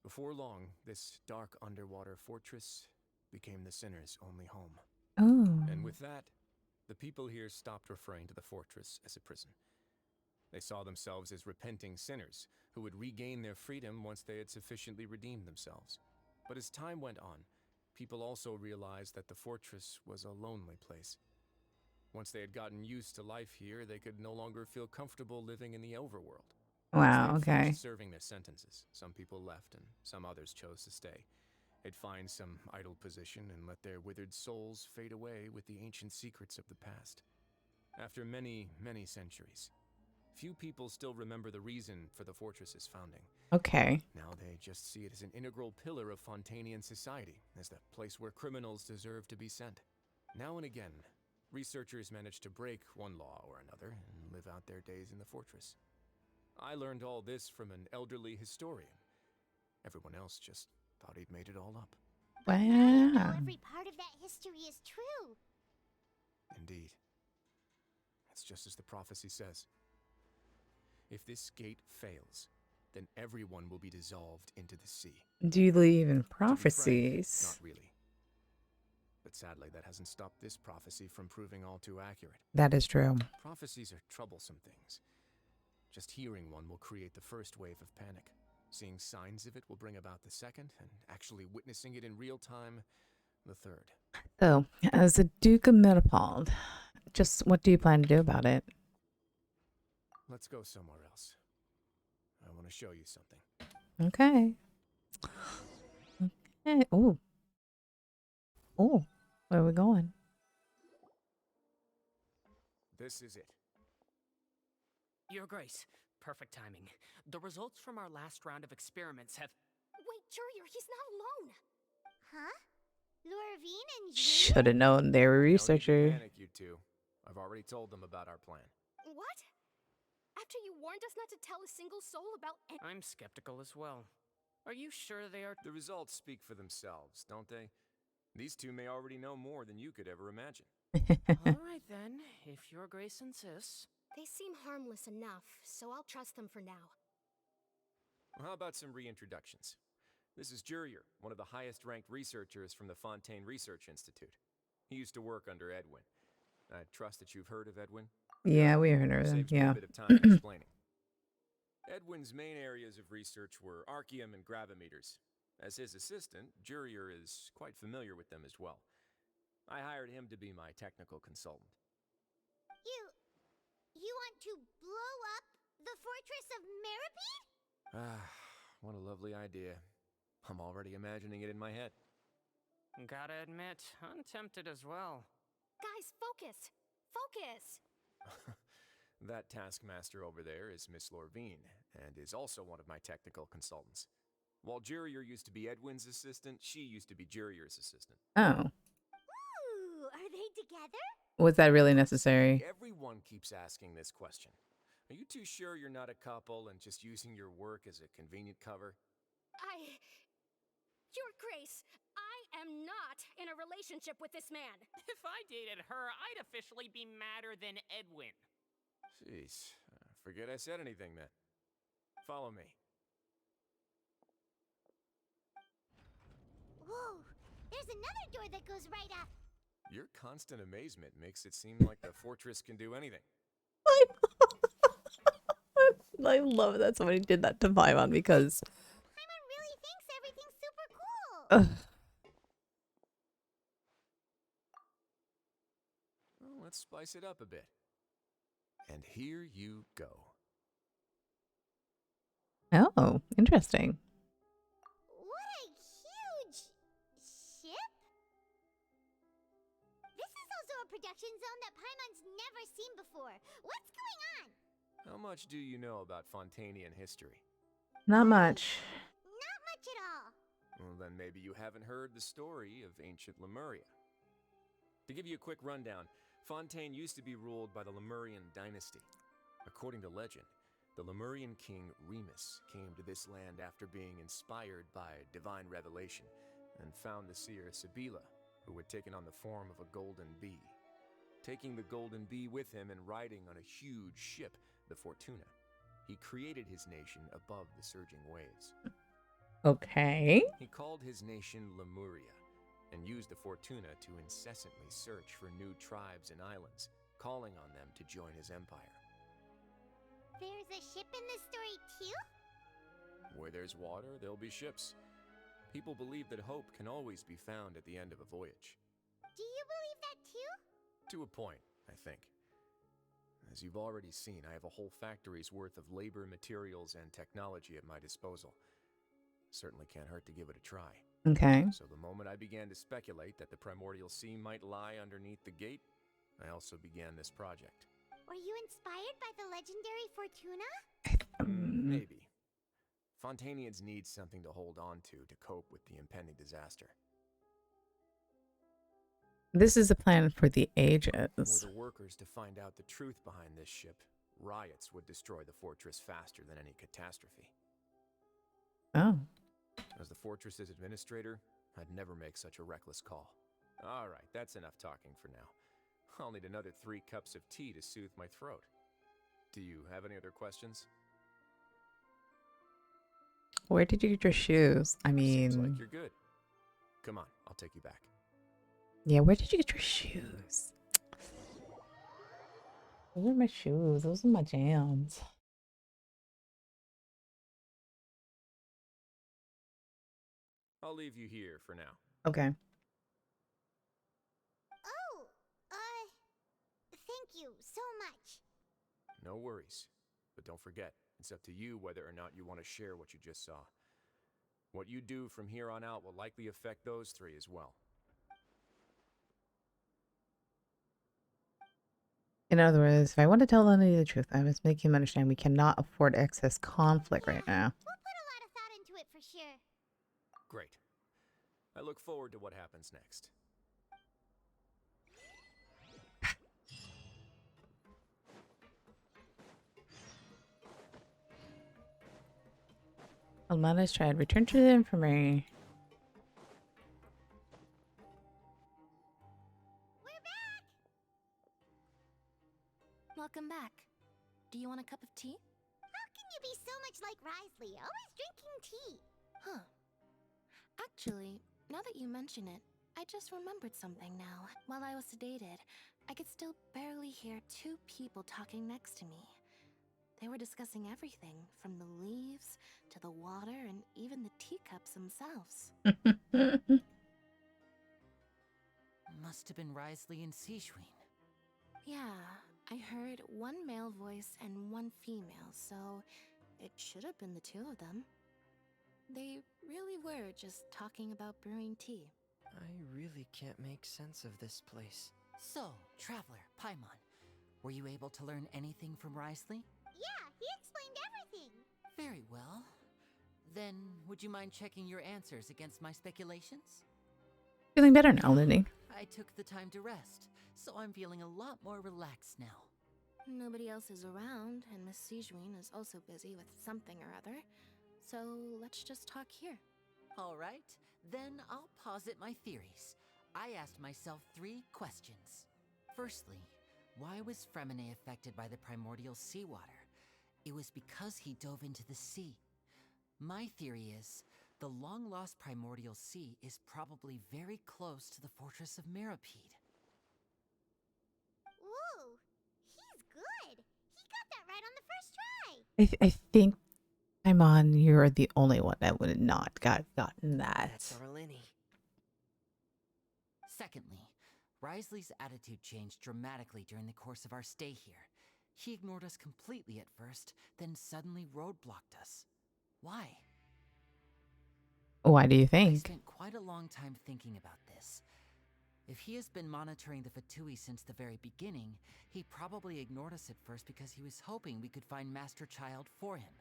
Before long, this dark underwater fortress became the sinner's only home. And with that, the people here stopped referring to the fortress as a prison. They saw themselves as repenting sinners who would regain their freedom once they had sufficiently redeemed themselves. But as time went on, people also realized that the fortress was a lonely place. Once they had gotten used to life here, they could no longer feel comfortable living in the overworld. Wow, Once they had okay. finished serving their sentences, some people left and some others chose to stay. They'd find some idle position and let their withered souls fade away with the ancient secrets of the past. After many, many centuries, few people still remember the reason for the fortress's founding. Okay. Now they just see it as an integral pillar of Fontainian society, as the place where criminals deserve to be sent. Now and again, researchers manage to break one law or another and live out their days in the fortress. I learned all this from an elderly historian. Everyone else just thought he'd made it all up. Now you know Wow. every part of that history is true. Indeed. It's just as the prophecy says. If this gate fails, then everyone will be dissolved into the sea. Do you believe in To be frank, prophecies? not really. But sadly, that hasn't stopped this prophecy from proving all too accurate. That is true. Prophecies are troublesome things. Just hearing one will create the first wave of panic. Seeing signs of it will bring about the second, and actually witnessing it in real time, the third. So, as the Duke of Metapod, just what do you plan to do about it? Let's go somewhere else. I want to show you something. Okay. Okay. Oh. Oh. Where are we going? This is it. Your Grace, perfect timing. The results from our last round of experiments have... Wait, Jurier, he's not alone. Huh? Lorvine and you? Should have known they were No need to researchers. panic, you two. I've already told them about our plan. What? After you warned us not to tell a single soul about I'm skeptical as well. Are you sure they are... The results speak for themselves, don't they? These two may already know more than you could ever imagine. All right then, if Your Grace insists. They seem harmless enough, so I'll trust them for now. Well, how about some reintroductions? This is Jurier, one of the highest-ranked researchers from the Fontaine Research Institute. He used to work under Edwin. I trust that you've heard of Edwin? Yeah, we heard of them. Saves me Yeah. a bit of time explaining. Edwin's main areas of research were archeum and gravimeters. As his assistant, Jurier is quite familiar with them as well. I hired him to be my technical consultant. You want to blow up the Fortress of Meripede? Ah, what a lovely idea. I'm already imagining it in my head. Gotta admit, I'm tempted as well. Guys, focus! Focus! That taskmaster over there is Miss Lorvine, and is also one of my technical consultants. While Jurier used to be Edwin's assistant, she used to be Jurier's assistant. Oh. Ooh, are they together? Was that really necessary? Everyone keeps asking this question. Are you too sure you're not a couple and just using your work as a convenient cover? Your Grace, I am not in a relationship with this man. If I dated her, I'd officially be madder than Edwin. Jeez, forget I said anything then. Follow me. Whoa, there's another door that goes right up. Your constant amazement makes it seem like the fortress can do anything. I love that somebody did that to Paimon because Paimon really thinks everything's super cool. Well, let's spice it up a bit. And here you go. Oh, interesting. What a huge ship! This is also a production zone that Paimon's never seen before. What's going on? How much do you know about Fontanian history? Not much. Not much at all. Well, then maybe you haven't heard the story of ancient Lemuria. To give you a quick rundown, Fontaine used to be ruled by the Lemurian dynasty. According to legend, the Lemurian king Remus came to this land after being inspired by divine revelation and found the seer Sibila, who had taken on the form of a golden bee. Taking the golden bee with him and riding on a huge ship, the Fortuna, he created his nation above the surging waves. Okay. He called his nation Lemuria and used the Fortuna to incessantly search for new tribes and islands, calling on them to join his empire. There's a ship in this story too? Where there's water, there'll be ships. People believe that hope can always be found at the end of a voyage. Do you believe that too? To a point, I think. As you've already seen, I have a whole factory's worth of labor, materials, and technology at my disposal. Certainly can't hurt to give it a try. Okay. So the moment I began to speculate that the primordial sea might lie underneath the gate, I also began this project. Were you inspired by the legendary Fortuna? Maybe. Fontanians need something to hold on to cope with the impending disaster. This is a plan for the ages. Were the workers to find out the truth behind this ship, riots would destroy the fortress faster than any catastrophe. Oh. As the fortress's administrator, I'd never make such a reckless call. All right, that's enough talking for now. I'll need another 3 cups of tea to soothe my throat. Do you have any other questions? Where did you get your shoes? I mean... Seems like you're good. Come on, I'll take you back. Yeah, where did you get your shoes? Those are my shoes. Those are my jams. I'll leave you here for now. Okay. Oh, thank you so much. No worries. But don't forget, it's up to you whether or not you want to share what you just saw. What you do from here on out will likely affect those 3 as well. In other words, if I want to tell Lenny the truth, I must make him understand we cannot afford excess conflict right now. We'll put a lot of thought into it for sure. Great. I look forward to what happens next. Almana's tried. Return to the infirmary. We're back! Welcome back. Do you want a cup of tea? How can you be so much like Risley, always drinking tea? Huh. Actually, now that you mention it, I just remembered something now. While I was sedated, I could still barely hear 2 people talking next to me. They were discussing everything, from the leaves to the water and even the teacups themselves. Must have been Risley and Sejuin. Yeah, I heard 1 male voice and 1 female, so it should have been the 2 of them. They really were just talking about brewing tea. I really can't make sense of this place. So, Traveler, Paimon, were you able to learn anything from Risley? Yeah, he explained everything. Very well. Then, would you mind checking your answers against my speculations? Feeling better now, Lily. I took the time to rest, so I'm feeling a lot more relaxed now. Nobody else is around, and Miss Sijuin is also busy with something or other. So let's just talk here. All right, then I'll posit my theories. I asked myself 3 questions. Firstly, why was Fremine affected by the primordial seawater? It was because he dove into the sea. My theory is, the long-lost primordial sea is probably very close to the fortress of Meripede. Woo! He's good! He got that right on the first try! I think I'm on. You're the only one that would have not gotten that. That's our Lenny. Secondly, Risley's attitude changed dramatically during the course of our stay here. He ignored us completely at first, then suddenly roadblocked us. Why? Why do you I think? spent quite a long time thinking about this. If he has been monitoring the Fatui since the very beginning, he probably ignored us at first because he was hoping we could find Master Child for him.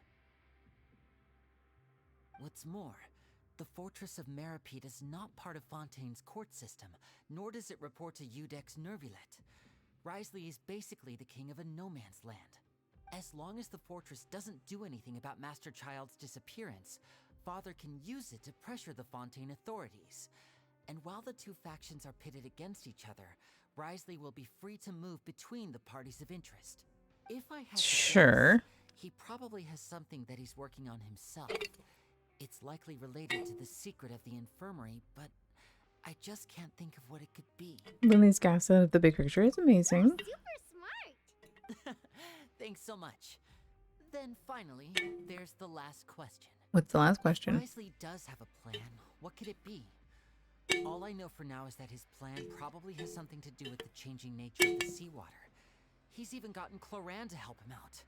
What's more, the Fortress of Meripede is not part of Fontaine's court system, nor does it report to Udex Nervulet. Risley is basically the king of a no-man's land. As long as the fortress doesn't do anything about Master Child's disappearance, Father can use it to pressure the Fontaine authorities. And while the 2 factions are pitted against each other, Risley will be free to move between the parties of interest. If I had to Sure. guess, he probably has something that he's working on himself. It's likely related to the secret of the infirmary, but I just can't think of what it could be. Lily's gas out of the big picture is amazing. Super smart! Thanks so much. Then finally, there's the last question. What's the last question? Risley does have a plan. What could it be? All I know for now is that his plan probably has something to do with the changing nature of the seawater. He's even gotten Cloran to help him out.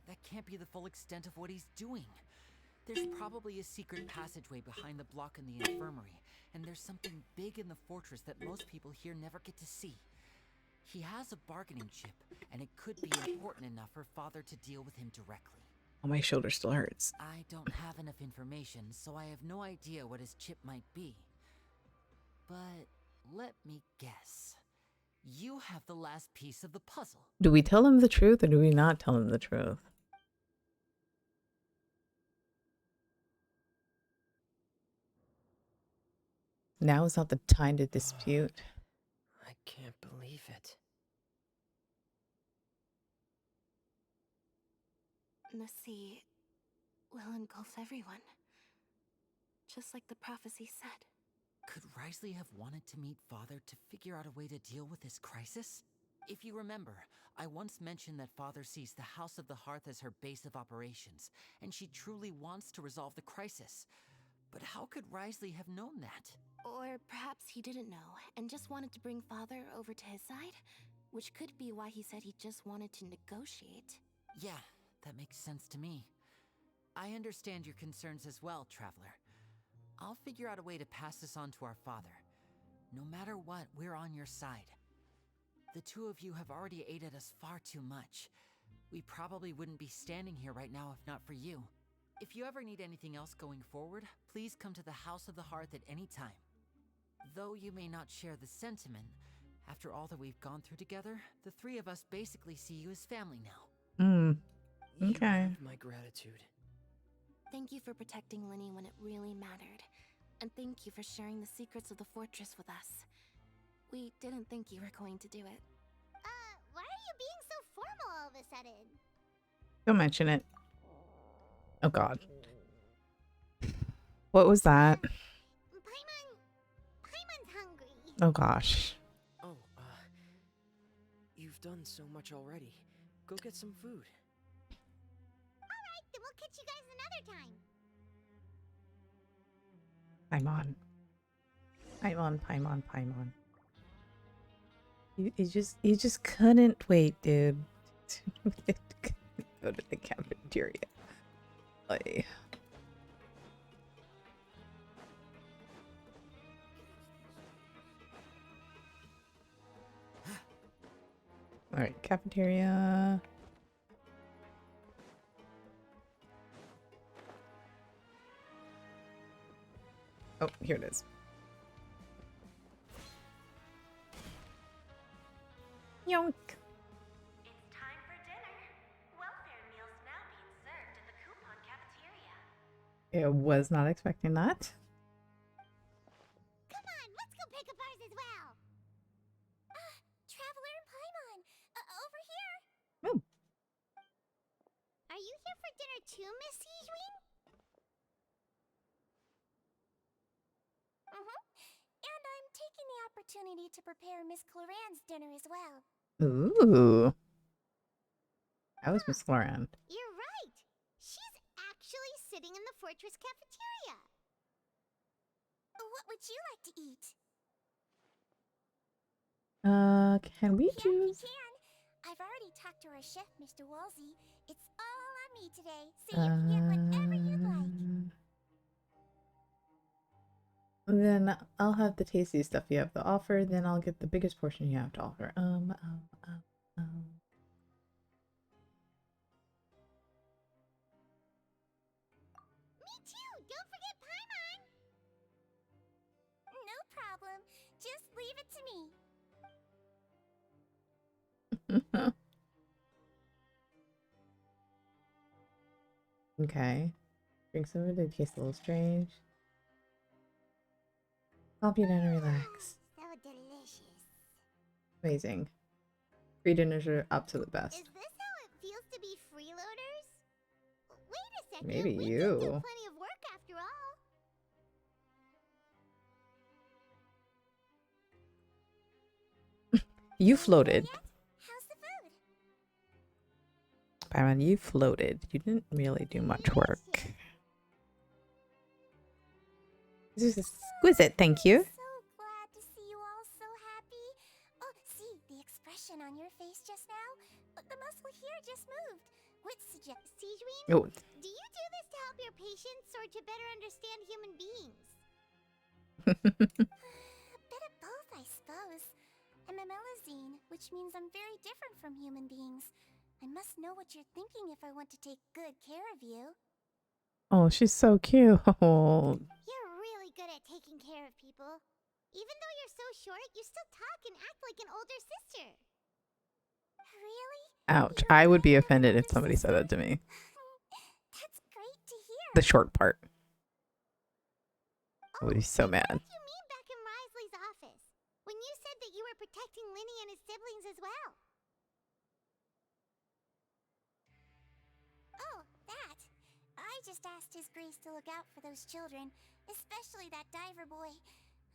That can't be the full extent of what he's doing. There's probably a secret passageway behind the block in the infirmary, and there's something big in the fortress that most people here never get to see. He has a bargaining chip, and it could be important enough for Father to deal with him directly. Oh, my shoulder still hurts. I don't have enough information, so I have no idea what his chip might be. But let me guess. You have the last piece of the puzzle. Do we tell him the truth or do we not tell him the truth? Now is not the time to dispute. I can't believe it. The sea will engulf everyone. Just like the prophecy said. Could Risley have wanted to meet Father to figure out a way to deal with this crisis? If you remember, I once mentioned that Father sees the House of the Hearth as her base of operations, and she truly wants to resolve the crisis. But how could Risley have known that? Or perhaps he didn't know, and just wanted to bring Father over to his side? Which could be why he said he just wanted to negotiate. Yeah, that makes sense to me. I understand your concerns as well, Traveler. I'll figure out a way to pass this on to our father. No matter what, we're on your side. The 2 of you have already aided us far too much. We probably wouldn't be standing here right now if not for you. If you ever need anything else going forward, please come to the House of the Hearth at any time. Though you may not share the sentiment, after all that we've gone through together, the 3 of us basically see you as family now. Okay. You have my gratitude. Thank you for protecting Lenny when it really mattered. And thank you for sharing the secrets of the fortress with us. We didn't think you were going to do it. Why are you being so formal all of a sudden? Don't mention it. Oh god. What was that? Paimon's hungry. Oh gosh. Oh, you've done so much already. Go get some food. Alright, then we'll catch you guys another time. Paimon. You just couldn't wait, dude. Go to the cafeteria. Like, all right, cafeteria. Oh, here it is. Yonk. It's time for dinner. Welfare meals now being served in the coupon cafeteria. I was not expecting that. Come on, let's go pick up ours as well. Traveler and Paimon, over here. Oh. Are you here for dinner too, Miss Sijween? And I'm taking the opportunity to prepare Miss Cloran's dinner as well. Ooh. That was Miss Lauren. You're right. She's actually sitting in the fortress cafeteria. What would you like to eat? Can we choose? We can. I've already talked to our chef, Mr. Woolsey. It's all on me today, so you can get whatever you'd like. Then I'll have the tasty stuff you have to offer. Then I'll get the biggest portion you have to offer. Me too. Don't forget Paimon. No problem. Just leave it to me. Okay. Drink some of it. It tastes a little strange. Calm down and relax. So delicious. Amazing. Free dinners are absolute best. Is this how it feels to be freeloaders? Wait a second. Maybe we you. did do plenty of work after all. You floated. How's the food? Byron, you floated. You didn't really do much work. This is exquisite, thank you. So glad to see you all so happy. Oh, see the expression on your face just now? The muscle here just moved. What suggest, Sijween? Oh. Do you do this to help your patients or to better understand human beings? A bit of both, I suppose. I'm a Melazine, which means I'm very different from human beings. I must know what you're thinking if I want to take good care of you. Oh, she's so cute. You're really good at taking care of people. Even though you're so short, you still talk and act like an older sister. Really? Ouch. I would be offended if somebody said that to me. That's great to hear. The short part. I would be so mad. What did you mean back in Risley's office? When you said that you were protecting Linny and his siblings as well? Oh, that. I just asked His Grace to look out for those children, especially that diver boy.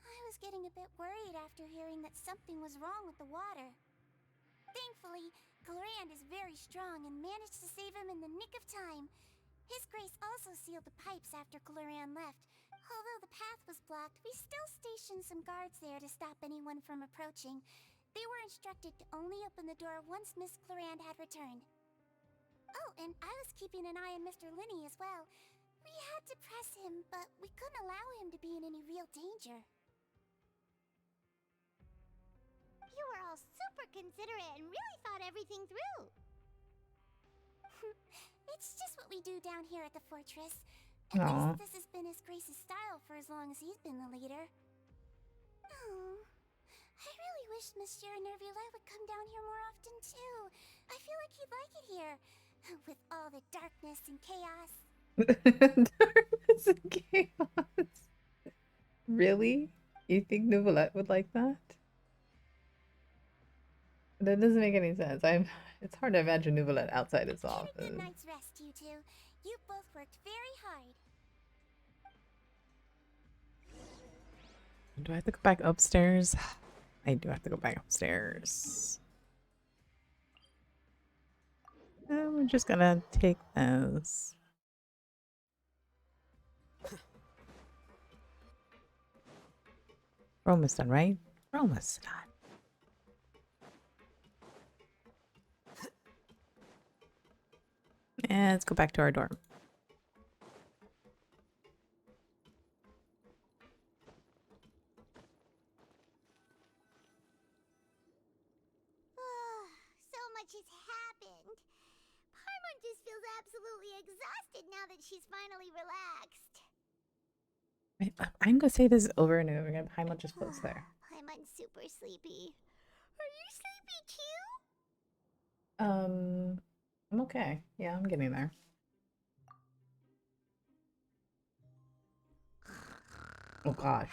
I was getting a bit worried after hearing that something was wrong with the water. Thankfully, Clorand is very strong and managed to save him in the nick of time. His Grace also sealed the pipes after Clorand left. Although the path was blocked, we still stationed some guards there to stop anyone from approaching. They were instructed to only open the door once Miss Clorand had returned. Oh, and I was keeping an eye on Mr. Linney as well. We had to press him, but we couldn't allow him to be in any real danger. You were all super considerate and really thought everything through. It's just what we do down here at the fortress. At least this has been His Grace's style for as long as he's been the leader. Oh, I really wish Monsieur Nervula would come down here more often too. I feel like he'd like it here, with all the darkness and chaos. Darkness and chaos. Really? You think Nouvellette would like that? That doesn't make any sense. It's hard to imagine Nouvellette outside his office. Get a good night's rest, you two. You both worked very hard. Do I have to go back upstairs? I do have to go back upstairs. We're just gonna take those. We're almost done, right? We're almost done. And let's go back to our dorm. So much has happened. Paimon just feels absolutely exhausted now that she's finally relaxed. I'm gonna say this over and over again. Paimon just floats there. Paimon's super sleepy. Are you sleepy I'm okay. Yeah, I'm getting there. Oh gosh.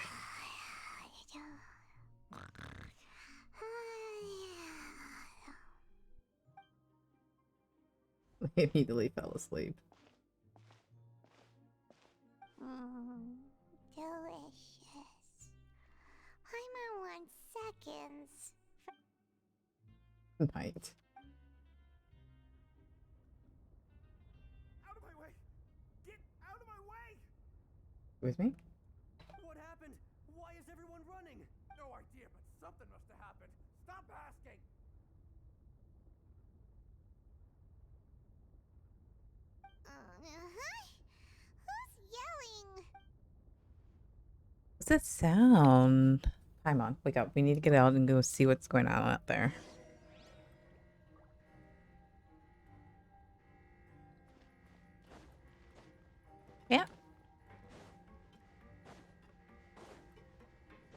I immediately fell asleep. Delicious. I'm on 1 seconds. Night. Out of my way! Get out of my way! With me? What happened? Why is everyone running? No idea, but something must have happened. Stop asking! Who's yelling? What's that sound? Time on. Wake up. We need to get out and go see what's going on out there. Yeah.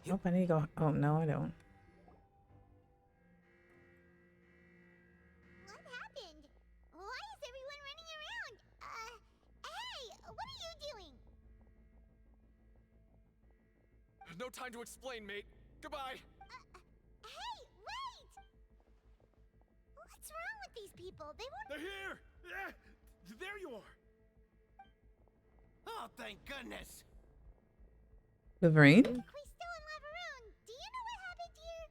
Nope, I need to go. Oh, no, I don't. What happened? Why is everyone running around? Hey, what are you doing? No time to explain, mate. Goodbye. Hey, wait! What's wrong with these people? They won't. They're here! Yeah, there you are. Oh, thank goodness. Wolverine? Quisto and Lavaroon, do you know what happened here?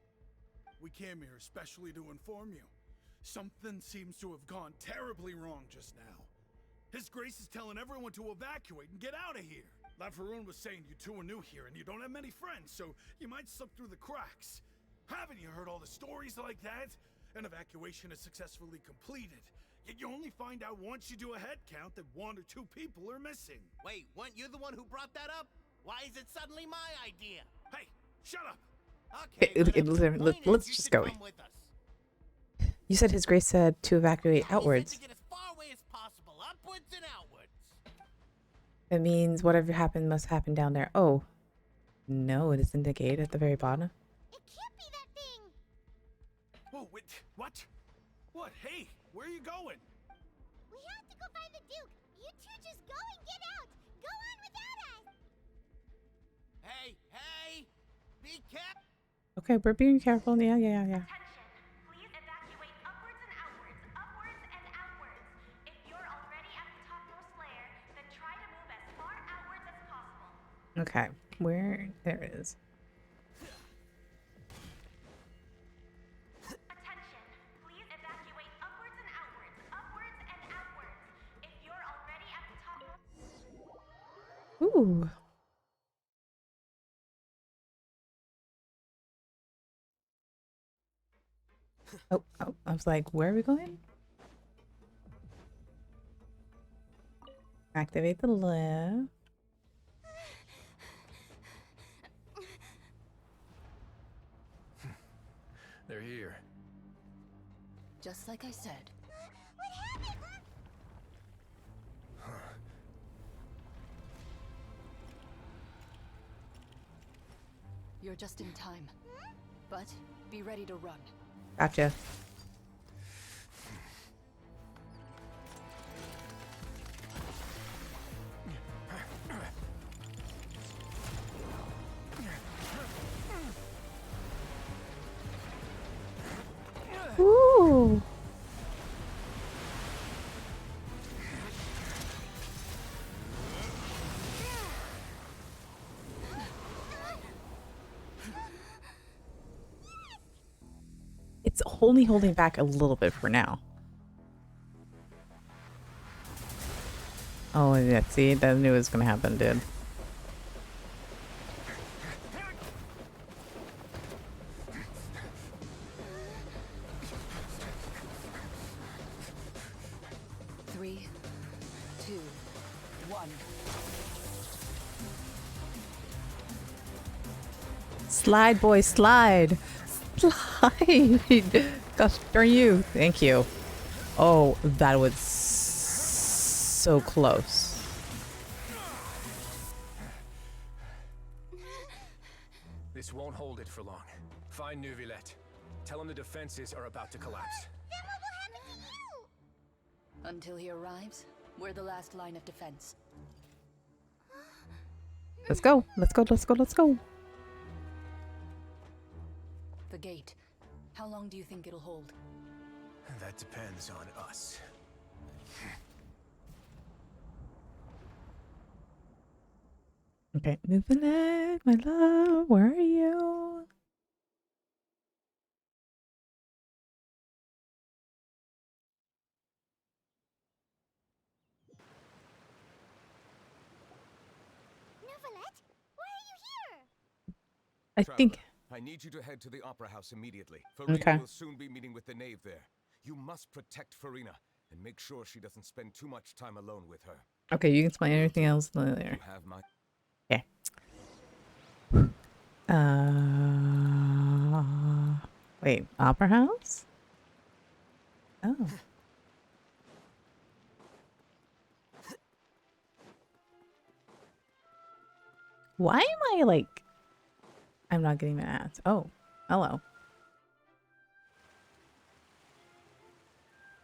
We came here especially to inform you. Something seems to have gone terribly wrong just now. His Grace is telling everyone to evacuate and get out of here. Lavaroon was saying you two are new here and you don't have many friends, so you might slip through the cracks. Haven't you heard all the stories like that? An evacuation is successfully completed, yet you only find out once you do a head count that 1 or 2 people are missing. Wait, weren't you the one who brought that up? Why is it suddenly my idea? Hey, shut up! Okay, let's just go. You said His Grace said to evacuate outwards. To get as far away as possible, upwards and outwards. That means whatever happened must happen down there. Oh. No, it isn't the gate at the very bottom. It can't be that thing! Whoa, wait, what? What? Hey, where are you going? We have to go find the Duke! You two just go and get out! Go on without us! Hey, be careful! Okay, we're being careful. Yeah. Please evacuate upwards and outwards, upwards and outwards. If you're already at the topmost layer, then try to move as far outwards as possible. Okay, where? There it is. Attention, please evacuate upwards and outwards, upwards and outwards. If you're already at the topmost... Ooh. Oh, I was like, where are we going? Activate the lift. They're here. Just like I said. What happened? You're just in time. But be ready to run. Gotcha. Ooh. It's only holding back a little bit for now. Oh, yeah, see, I knew it was gonna happen, dude. Three, two, one. Slide, boy, slide. Slide. Gosh darn you. Thank you. Oh, that was so close. This won't hold it for long. Find Neuvillette. Tell him the defenses are about to collapse. Then what will happen to you? Until he arrives, we're the last line of defense. Let's go. Let's go. Let's go. Let's go. The gate. How long do you think it'll hold? That depends on us. Okay, move the leg, my love. Where are you? Neuvillette, why are you here? I think. I need you to head to the Opera House immediately. Farina Okay. will soon be meeting with the knave there. You must protect Farina and make sure she doesn't spend too much time alone with her. Okay, you can explain everything else later. You have my... Okay. Wait, Opera House? Oh. Why am I like... I'm not getting the ads. Oh, hello.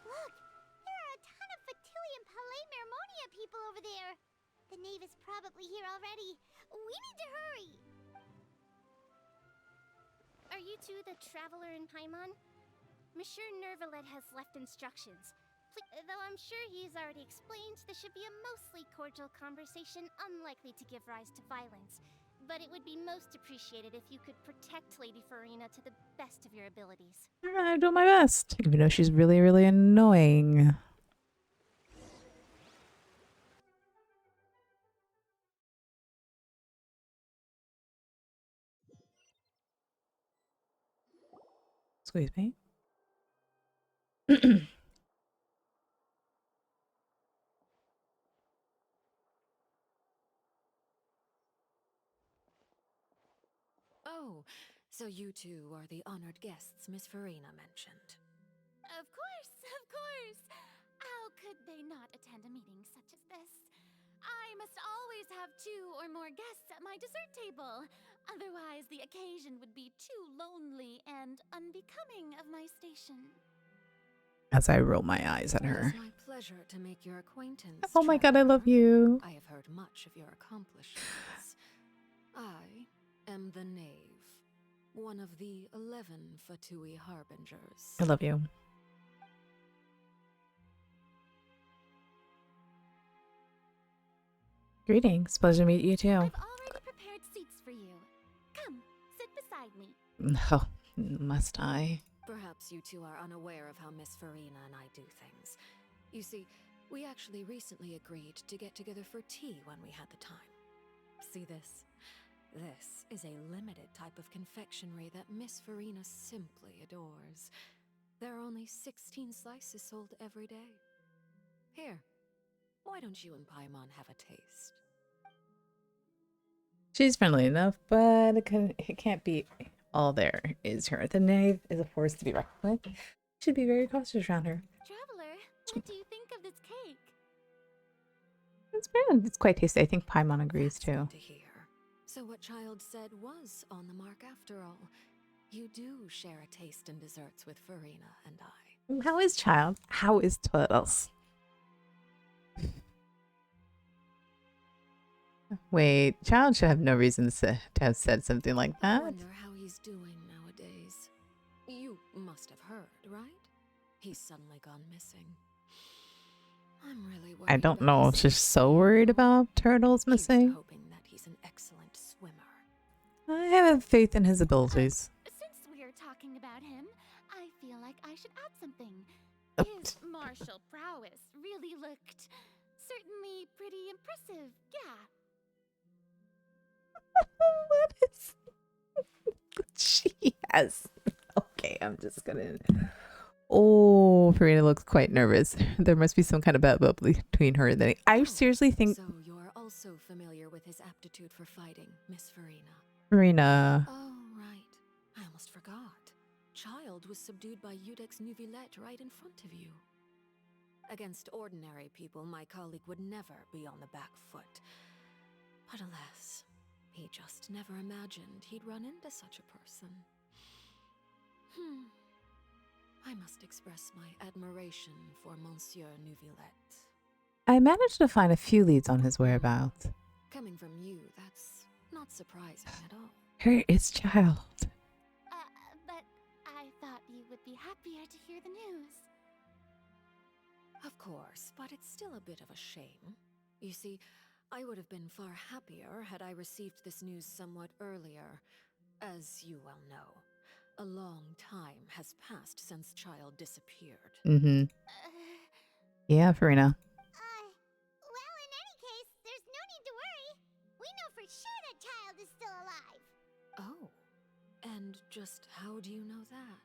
Look, there are a ton of Vecteezy and Palais Mermonia people over there. The knave is probably here already. We need to hurry. Are you two the traveler in Paimon? Monsieur Neuvillette has left instructions. Though I'm sure he's already explained, this should be a mostly cordial conversation, unlikely to give rise to violence. But it would be most appreciated if you could protect Lady Farina to the best of your abilities. I'm doing my best, even though she's really, really annoying. Excuse me. Oh, so you two are the honored guests Miss Farina mentioned. Of course, of course. How could they not attend a meeting such as this? I must always have 2 or more guests at my dessert table. Otherwise, the occasion would be too lonely and unbecoming of my station. As I roll my eyes at her. It's my pleasure to make your acquaintance. Oh my god, I love you. I have heard much of your accomplishments. I am the knave, one of the 11 Fatui harbingers. I love you. Greetings. Pleasure to meet you too. I've already prepared seats for you. Come, sit beside me. Oh, must I? Perhaps you two are unaware of how Miss Farina and I do things. You see, we actually recently agreed to get together for tea when we had the time. See this? This is a limited type of confectionery that Miss Farina simply adores. There are only 16 slices sold every day. Here, why don't you and Paimon have a taste? She's friendly enough, but it can't be all there is her. The knave is a force to be reckoned with. Should be very cautious around her. Traveler, what do you think of this cake? It's good. It's quite tasty. I think Paimon agrees too. Good to hear. So what Child said was on the mark after all. You do share a taste in desserts with Farina and I. How is Child? How is Turtles? Wait, Child should have no reason to have said something like that. I wonder how he's doing nowadays. You must have heard, right? He's suddenly gone missing. I'm really worried. I don't know. She's so worried about Turtles missing. Hoping that he's an excellent swimmer. I have faith in his abilities. Since we're talking about him, I feel like I should add something. His martial prowess really looked certainly pretty impressive, yeah. What is she has? Okay, I'm just gonna. Oh, Farina looks quite nervous. There must be some kind of bad blood between her and then I seriously think. So you're also familiar with his aptitude for fighting, Miss Farina. Farina. Oh, right. I almost forgot. Child was subdued by Udex Neuvillette right in front of you. Against ordinary people, my colleague would never be on the back foot. But alas, he just never imagined he'd run into such a person. I must express my admiration for Monsieur Neuvillette. I managed to find a few leads on his whereabouts. Coming from you, that's not surprising at all. It's child. But I thought you would be happier to hear the news. Of course, but it's still a bit of a shame. You see, I would have been far happier had I received this news somewhat earlier. As you well know, a long time has passed since Child disappeared. Mm-hmm. Yeah, Farina. Well, in any case, there's no need to worry. We know for sure that Child is still alive. Oh, and just how do you know that?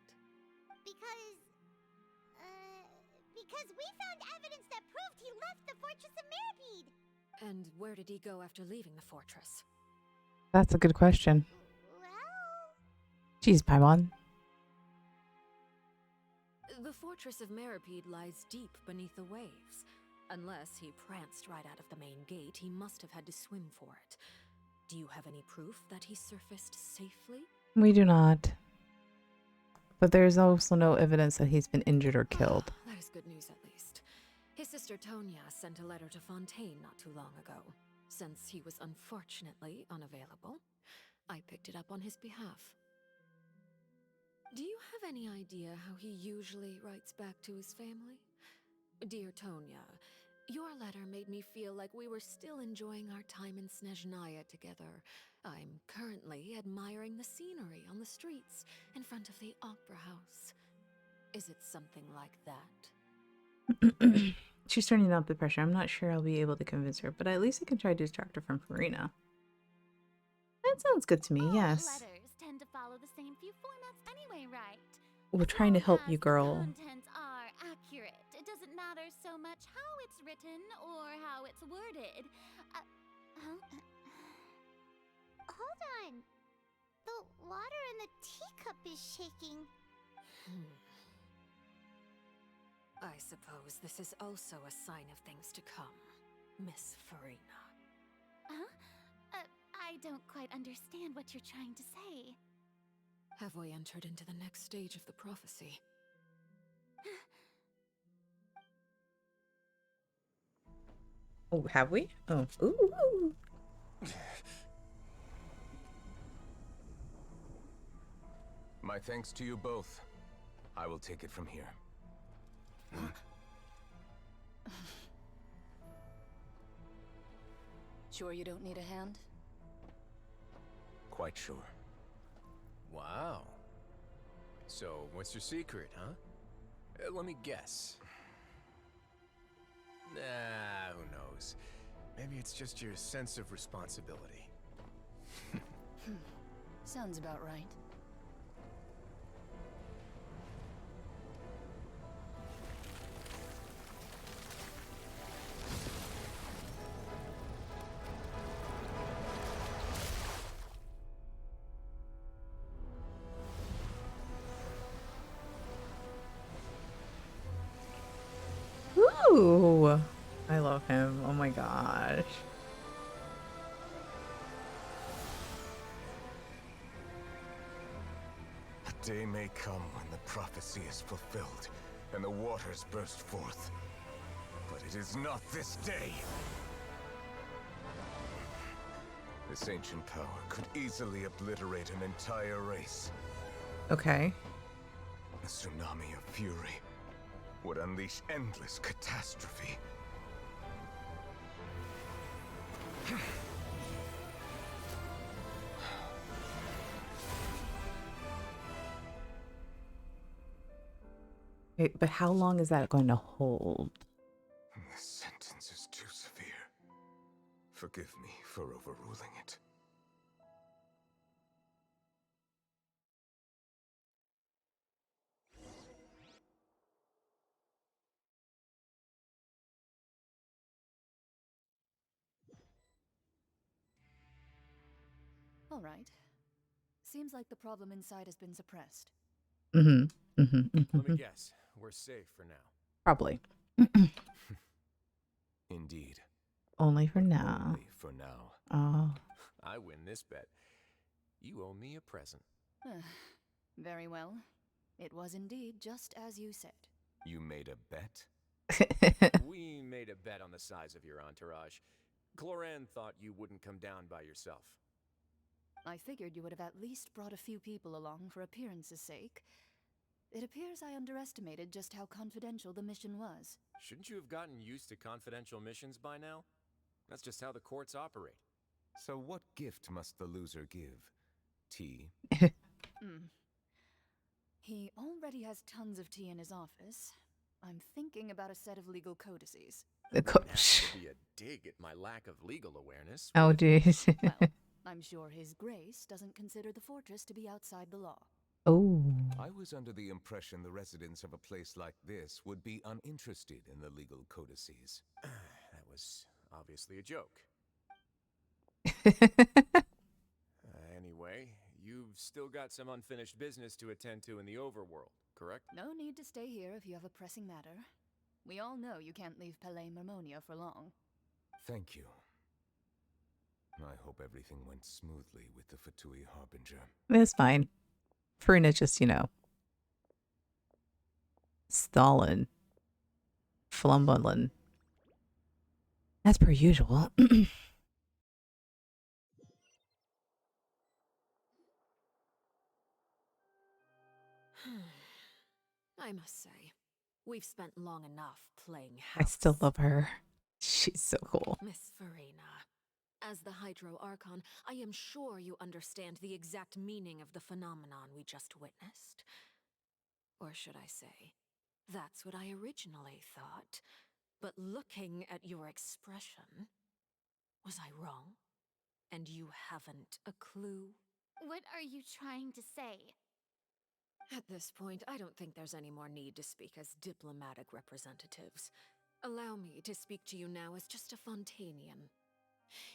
Because we found evidence that proved he left the Fortress of Mirapede. And where did he go after leaving the fortress? That's a good question. Well... Jeez, Paimon. The Fortress of Mirapede lies deep beneath the waves. Unless he pranced right out of the main gate, he must have had to swim for it. Do you have any proof that he surfaced safely? We do not. But there's also no evidence that he's been injured or killed. That is good news, at least. His sister Tonya sent a letter to Fontaine not too long ago. Since he was unfortunately unavailable, I picked it up on his behalf. Do you have any idea how he usually writes back to his family? Dear Tonya, your letter made me feel like we were still enjoying our time in Snezhnaya together. I'm currently admiring the scenery on the streets in front of the Opera House. Is it something like that? She's turning up the pressure. I'm not sure I'll be able to convince her, but at least I can try to distract her from Farina. That sounds good to me, yes. Letters tend to follow the same few formats anyway, right? We're trying to help you, girl. The contents are accurate. It doesn't matter so much how it's written or how it's worded. Hold on. The water in the teacup is shaking. I suppose this is also a sign of things to come, Miss Farina. Huh? I don't quite understand what you're trying to say. Have we entered into the next stage of the prophecy? Oh, have we? Oh, ooh. My thanks to you both. I will take it from here. Sure you don't need a hand? Quite sure. Wow. So, what's your secret, huh? Let me guess. Nah, who knows? Maybe it's just your sense of responsibility. Sounds about right. Ooh, I love him. Oh my gosh. A day may come when the prophecy is fulfilled and the waters burst forth. But it is not this day. This ancient power could easily obliterate an entire race. Okay. A tsunami of fury would unleash endless catastrophe. Wait, but how long is that going to hold? This sentence is too severe. Forgive me for overruling it. All right. Seems like the problem inside has been suppressed. Let me guess. We're safe for now. Probably. Indeed. Only for now. Only for now. Oh. I win this bet. You owe me a present. Very well. It was indeed just as you said. You made a bet? We made a bet on the size of your entourage. Cloran thought you wouldn't come down by yourself. I figured you would have at least brought a few people along for appearance's sake. It appears I underestimated just how confidential the mission was. Shouldn't you have gotten used to confidential missions by now? That's just how the courts operate. So what gift must the loser give? Tea? He already has tons of tea in his office. I'm thinking about a set of legal codices. The That would be a dig at my lack of legal awareness. Oh, jeez. Well, I'm sure His Grace doesn't consider the fortress to be outside the law. Oh. I was under the impression the residents of a place like this would be uninterested in the legal codices. That was obviously a joke. Anyway, you've still got some unfinished business to attend to in the overworld, correct? No need to stay here if you have a pressing matter. We all know you can't leave Palais Mermonia for long. Thank you. I hope everything went smoothly with the Fatui Harbinger. It's fine. Farina just, you know, stalling, flumbling. As per usual. I must say, we've spent long enough playing I house. still love her. She's so cool. Miss Farina, as the Hydro Archon, I am sure you understand the exact meaning of the phenomenon we just witnessed. Or should I say, that's what I originally thought. But looking at your expression, was I wrong? And you haven't a clue? What are you trying to say? At this point, I don't think there's any more need to speak as diplomatic representatives. Allow me to speak to you now as just a Fontanian.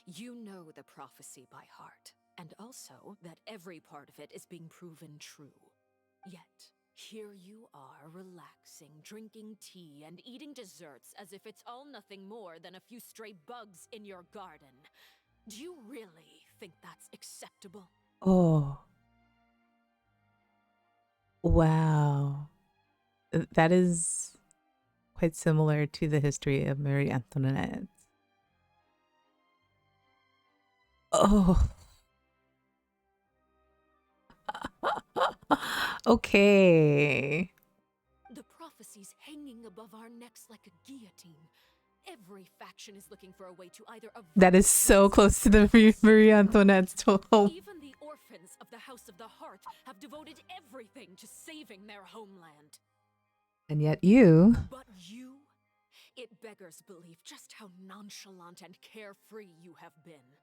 You know the prophecy by heart, and also that every part of it is being proven true. Yet, here you are relaxing, drinking tea, and eating desserts as if it's all nothing more than a few stray bugs in your garden. Do you really think that's acceptable? Oh. Wow. That is quite similar to the history of Marie Antoinette. Oh. Okay. The prophecy's hanging above our necks like a guillotine. Every faction is looking for a way to either avert That is so close to the Marie Antoinette's home. Even the orphans of the House of the Heart have devoted everything to saving their homeland. And yet you... But you? It beggars belief just how nonchalant and carefree you have been.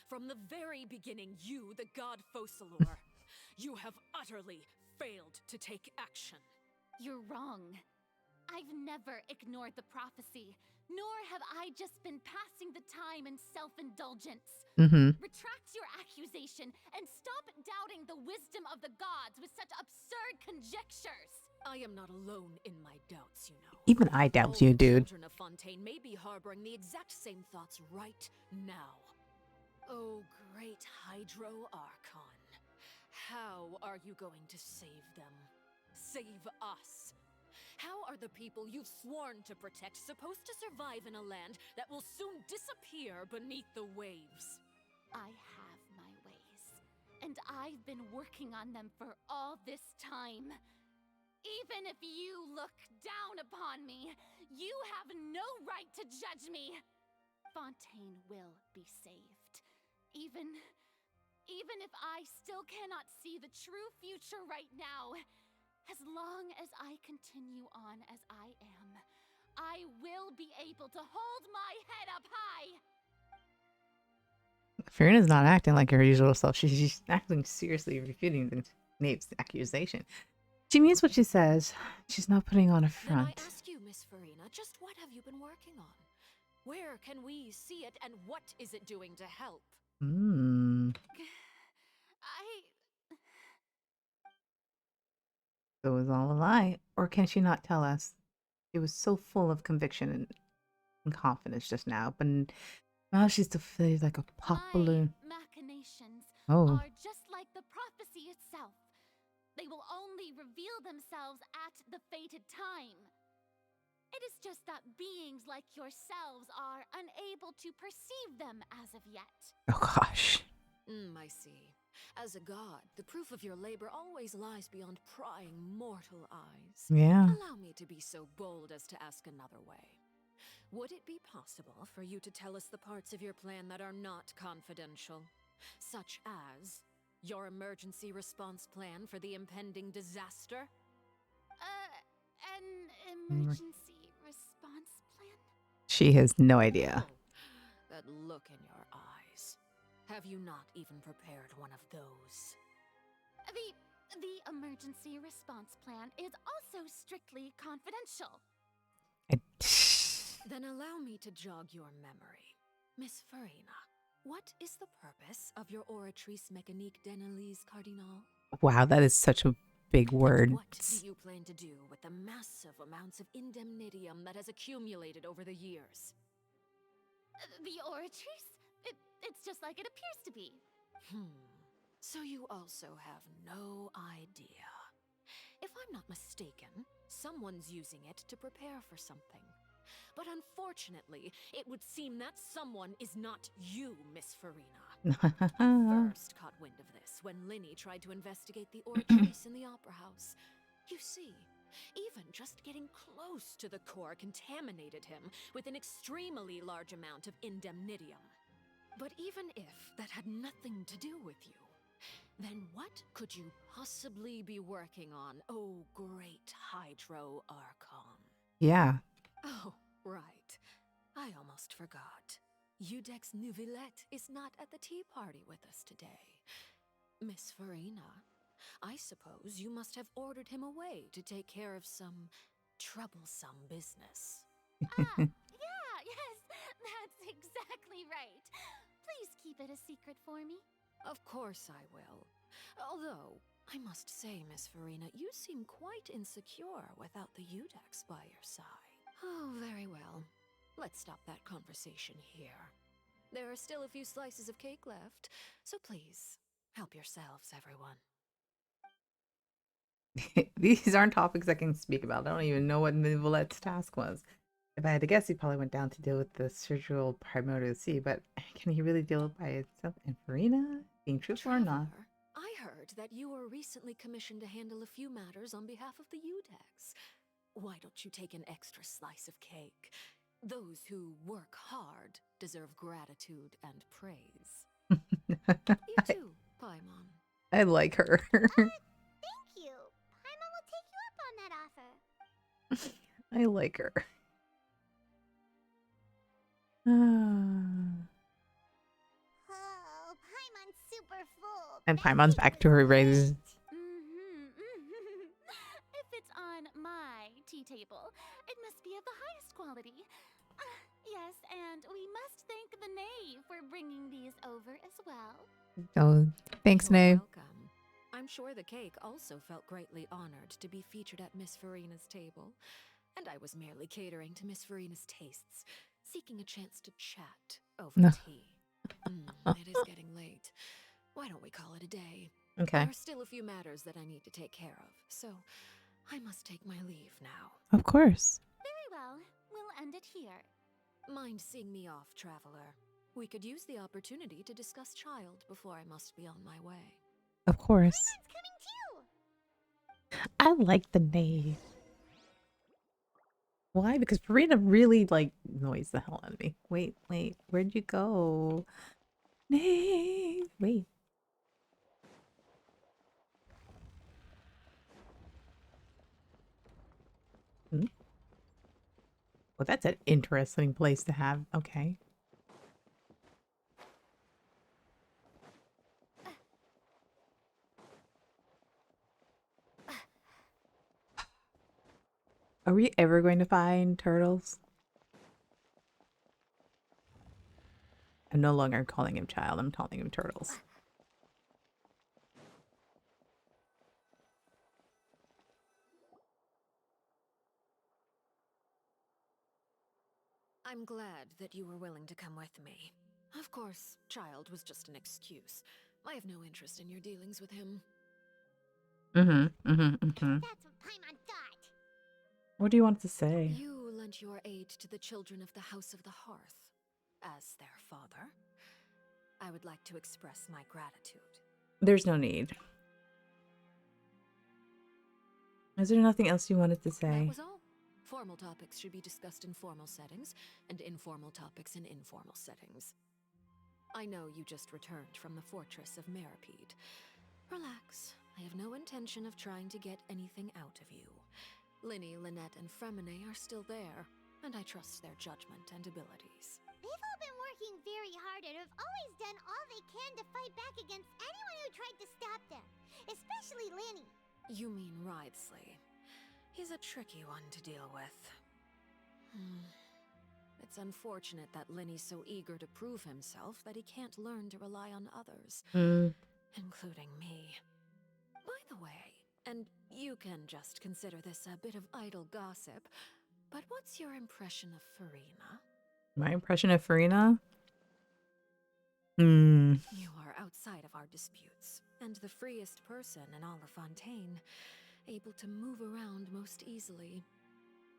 From the very beginning, you, the god Focalor, you have utterly failed to take action. You're wrong. I've never ignored the prophecy, nor have I just been passing the time in self-indulgence. Retract your accusation and stop doubting the wisdom of the gods with such absurd conjectures. I am not alone in my doubts, you know. Even I doubt you, dude. Children of Fontaine may be harboring the exact same thoughts right now. Oh, great Hydro Archon. How are you going to save them? Save us? How are the people you've sworn to protect supposed to survive in a land that will soon disappear beneath the waves? I have my ways, and I've been working on them for all this time. Even if you look down upon me, you have no right to judge me. Fontaine will be saved. Even if I still cannot see the true future right now, as long as I continue on as I am, I will be able to hold my head up high. Farina's not acting like her usual self. She's acting seriously refuting the Nave's accusation. She means what she says. She's not putting on a front. Then I ask you, Miss Farina, just what have you been working on? Where can we see it, and what is it doing to help? So it was all a lie. Or can she not tell us? She was so full of conviction and confidence just now, but now she's deflated like a pop balloon. Machinations Oh. are just like the prophecy itself. They will only reveal themselves at the fated time. It is just that beings like yourselves are unable to perceive them as of yet. Oh gosh. I see. As a god, the proof of your labor always lies beyond prying mortal eyes. Yeah. Allow me to be so bold as to ask another way. Would it be possible for you to tell us the parts of your plan that are not confidential? Such as your emergency response plan for the impending disaster? An emergency response plan? She has no idea. Oh, that look in your eyes. Have you not even prepared one of those? The emergency response plan is also strictly confidential. Then allow me to jog your memory. Miss Farina, what is the purpose of your Oratrice Mécanique d'Analyse Cardinal? Wow, that is such a big word. What do you plan to do with the massive amounts of indemnitium that has accumulated over the years? The Oratrice? It's just like it appears to be. So you also have no idea. If I'm not mistaken, someone's using it to prepare for something. But unfortunately, it would seem that someone is not you, Miss Farina. I first caught wind of this when Linny tried to investigate the Oratrice in the Opera House. You see, even just getting close to the core contaminated him with an extremely large amount of indemnitium. But even if that had nothing to do with you, then what could you possibly be working on, oh great Hydro Archon? Yeah. Oh, right. I almost forgot. Udex Nouvillette is not at the tea party with us today. Miss Farina, I suppose you must have ordered him away to take care of some troublesome business. Yeah, yes, that's exactly right. Please keep it a secret for me. Of course I will. Although, I must say, Miss Farina, you seem quite insecure without the Udex by your side. Oh, very well. Let's stop that conversation here. There are still a few slices of cake left, so please, help yourselves, everyone. These aren't topics I can speak about. I don't even know what Nouvellette's task was. If I had to guess, he probably went down to deal with the surgical primordial sea, but can he really deal it by itself? And Farina, being truthful or not? I heard that you were recently commissioned to handle a few matters on behalf of the Udex. Why don't you take an extra slice of cake? Those who work hard deserve gratitude and praise. You too, Paimon. I like her. Thank you. Paimon will take you up on that offer. I like her. Oh, Paimon's super full. And Paimon's back to her raised. If it's on my tea table, it must be of the highest quality. Yes, and we must thank the Knave for bringing these over as well. Oh, thanks, Nave. Welcome. I'm sure the cake also felt greatly honored to be featured at Miss Farina's table. And I was merely catering to Miss Farina's tastes, seeking a chance to chat over tea. It is getting late. Why don't we call it a day? Okay. There are still a few matters that I need to take care of, so I must take my leave now. Of course. Very well. We'll end it here. Mind seeing me off, traveler? We could use the opportunity to discuss Child before I must be on my way. Of course. Coming too. I like the Knave. Why? Because Farina really, annoys the hell out of me. Wait, where'd you go? Knave! Wait. Well, that's an interesting place to have. Okay. Are we ever going to find turtles? I'm no longer calling him child. I'm calling him turtles. I'm glad that you were willing to come with me. Of course, Child was just an excuse. I have no interest in your dealings with him. Mm-hmm. Mm-hmm. Mm-hmm. That's what Paimon thought. What do you want to say? You lent your aid to the children of the House of the Hearth. As their father, I would like to express my gratitude. There's no need. Is there nothing else you wanted to say? That was all. Formal topics should be discussed in formal settings, and informal topics in informal settings. I know you just returned from the fortress of Meripede. Relax. I have no intention of trying to get anything out of you. Linny, Lynette, and Fremine are still there, and I trust their judgment and abilities. They've all been working very hard and have always done all they can to fight back against anyone who tried to stop them. Especially Linny. You mean Writhsley. He's a tricky one to deal with. It's unfortunate that Linny's so eager to prove himself that he can't learn to rely on others, including me. By the way, and you can just consider this a bit of idle gossip, but what's your impression of Farina? My impression of Farina? You are outside of our disputes, and the freest person in all of Fontaine, able to move around most easily.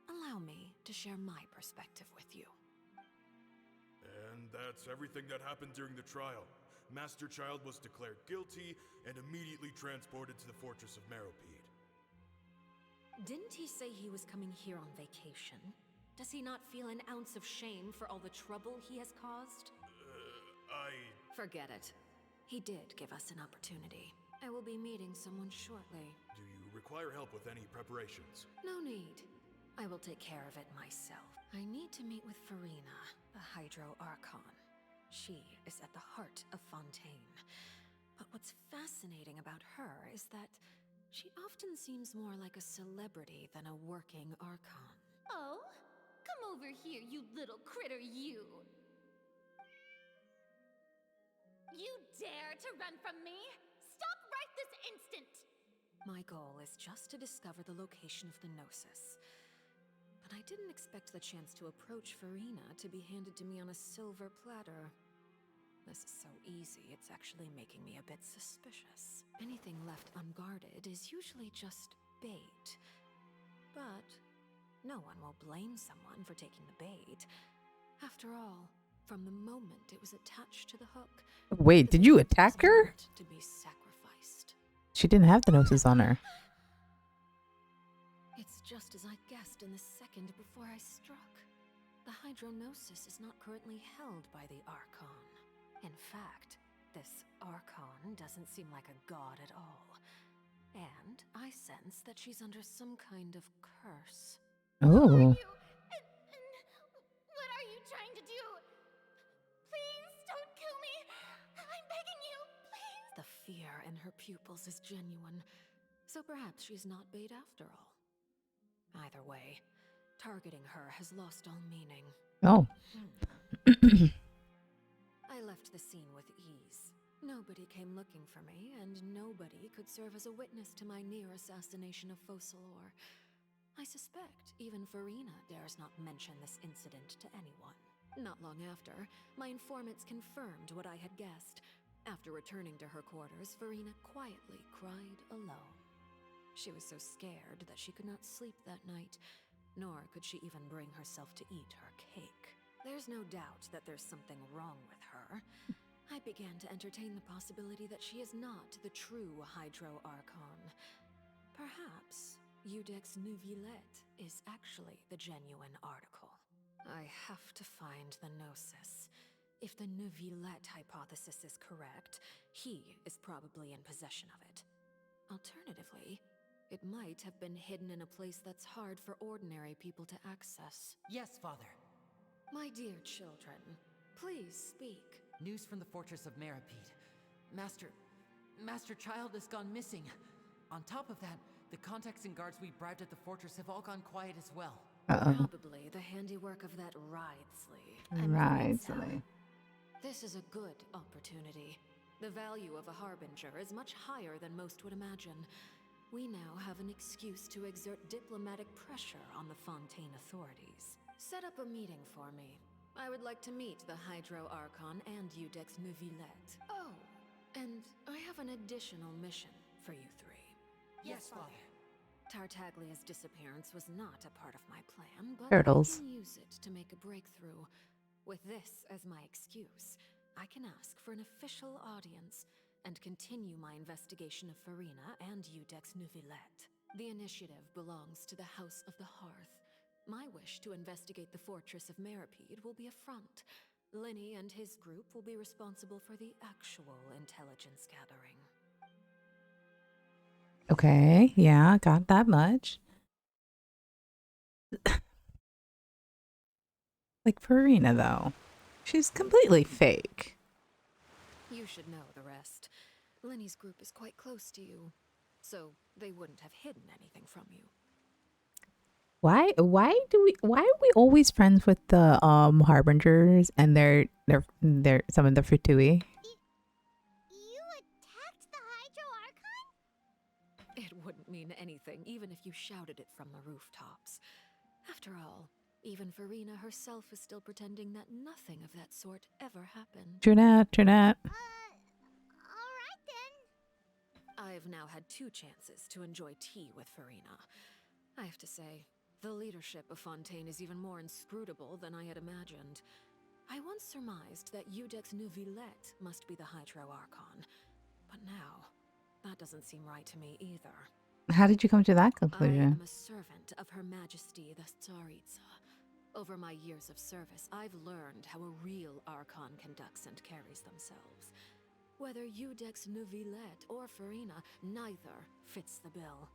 Allow me to share my perspective with you. And that's everything that happened during the trial. Master Child was declared guilty and immediately transported to the Fortress of Meripede. Didn't he say he was coming here on vacation? Does he not feel an ounce of shame for all the trouble he has caused? Forget it. He did give us an opportunity. I will be meeting someone shortly. Do you require help with any preparations? No need. I will take care of it myself. I need to meet with Farina, the Hydro Archon. She is at the heart of Fontaine. But what's fascinating about her is that she often seems more like a celebrity than a working Archon. Oh? Come over here, you little critter, you! You dare to run from me? Stop right this instant! My goal is just to discover the location of the Gnosis. But I didn't expect the chance to approach Farina to be handed to me on a silver platter. This is so easy, it's actually making me a bit suspicious. Anything left unguarded is usually just bait. But no one will blame someone for taking the bait. After all, from the moment it was attached to the hook... Wait, did you attack her? ...to be sacrificed. She didn't have the gnosis on her. It's just as I guessed in the second before I struck. The Hydronosis is not currently held by the Archon. In fact, this Archon doesn't seem like a god at all. And I sense that she's under some kind of curse. Oh. What are you trying to do? Please don't kill me. I'm begging you, please. The fear in her pupils is genuine, so perhaps she's not bait after all. Either way, targeting her has lost all meaning. Oh. I left the scene with ease. Nobody came looking for me, and nobody could serve as a witness to my near assassination of Focalor. I suspect even Farina dares not mention this incident to anyone. Not long after, my informants confirmed what I had guessed. After returning to her quarters, Farina quietly cried alone. She was so scared that she could not sleep that night, nor could she even bring herself to eat her cake. There's no doubt that there's something wrong with her. I began to entertain the possibility that she is not the true Hydro Archon. Perhaps Eudex Neuvillette is actually the genuine article. I have to find the Gnosis. If the Neuvillette hypothesis is correct, he is probably in possession of it. Alternatively, it might have been hidden in a place that's hard for ordinary people to access. Yes, Father. My dear children, please speak. News from the Fortress of Meripede. Master Child has gone missing. On top of that, the contacts and guards we bribed at the fortress have all gone quiet as well. Probably the handiwork of that Writhsley. Writhsley. This is a good opportunity. The value of a harbinger is much higher than most would imagine. We now have an excuse to exert diplomatic pressure on the Fontaine authorities. Set up a meeting for me. I would like to meet the Hydro Archon and Eudex Neuvillette. Oh, and I have an additional mission for you three. Yes, Father. Tartaglia's disappearance was not a part of my plan, but Turtles. I can use it to make a breakthrough. With this as my excuse, I can ask for an official audience and continue my investigation of Farina and Udex Neuvillette. The initiative belongs to the House of the Hearth. My wish to investigate the fortress of Meripede will be a front. Linny and his group will be responsible for the actual intelligence gathering. Okay, yeah, got that much. Like Farina, though. She's completely fake. You should know the rest. Linny's group is quite close to you, so they wouldn't have hidden anything from you. Why are we always friends with the harbingers and they're some of the Futui? You attacked the Hydro Archon? It wouldn't mean anything, even if you shouted it from the rooftops. After all, even Farina herself is still pretending that nothing of that sort ever happened. True that. Alright then. I've now had 2 chances to enjoy tea with Farina. I have to say, the leadership of Fontaine is even more inscrutable than I had imagined. I once surmised that Udex Neuvillette must be the Hydro Archon, but now, that doesn't seem right to me either. How did you come to that I conclusion? am a servant of Her Majesty the Tsaritsa. Over my years of service, I've learned how a real Archon conducts and carries themselves. Whether Udex Neuvillette or Farina, neither fits the bill.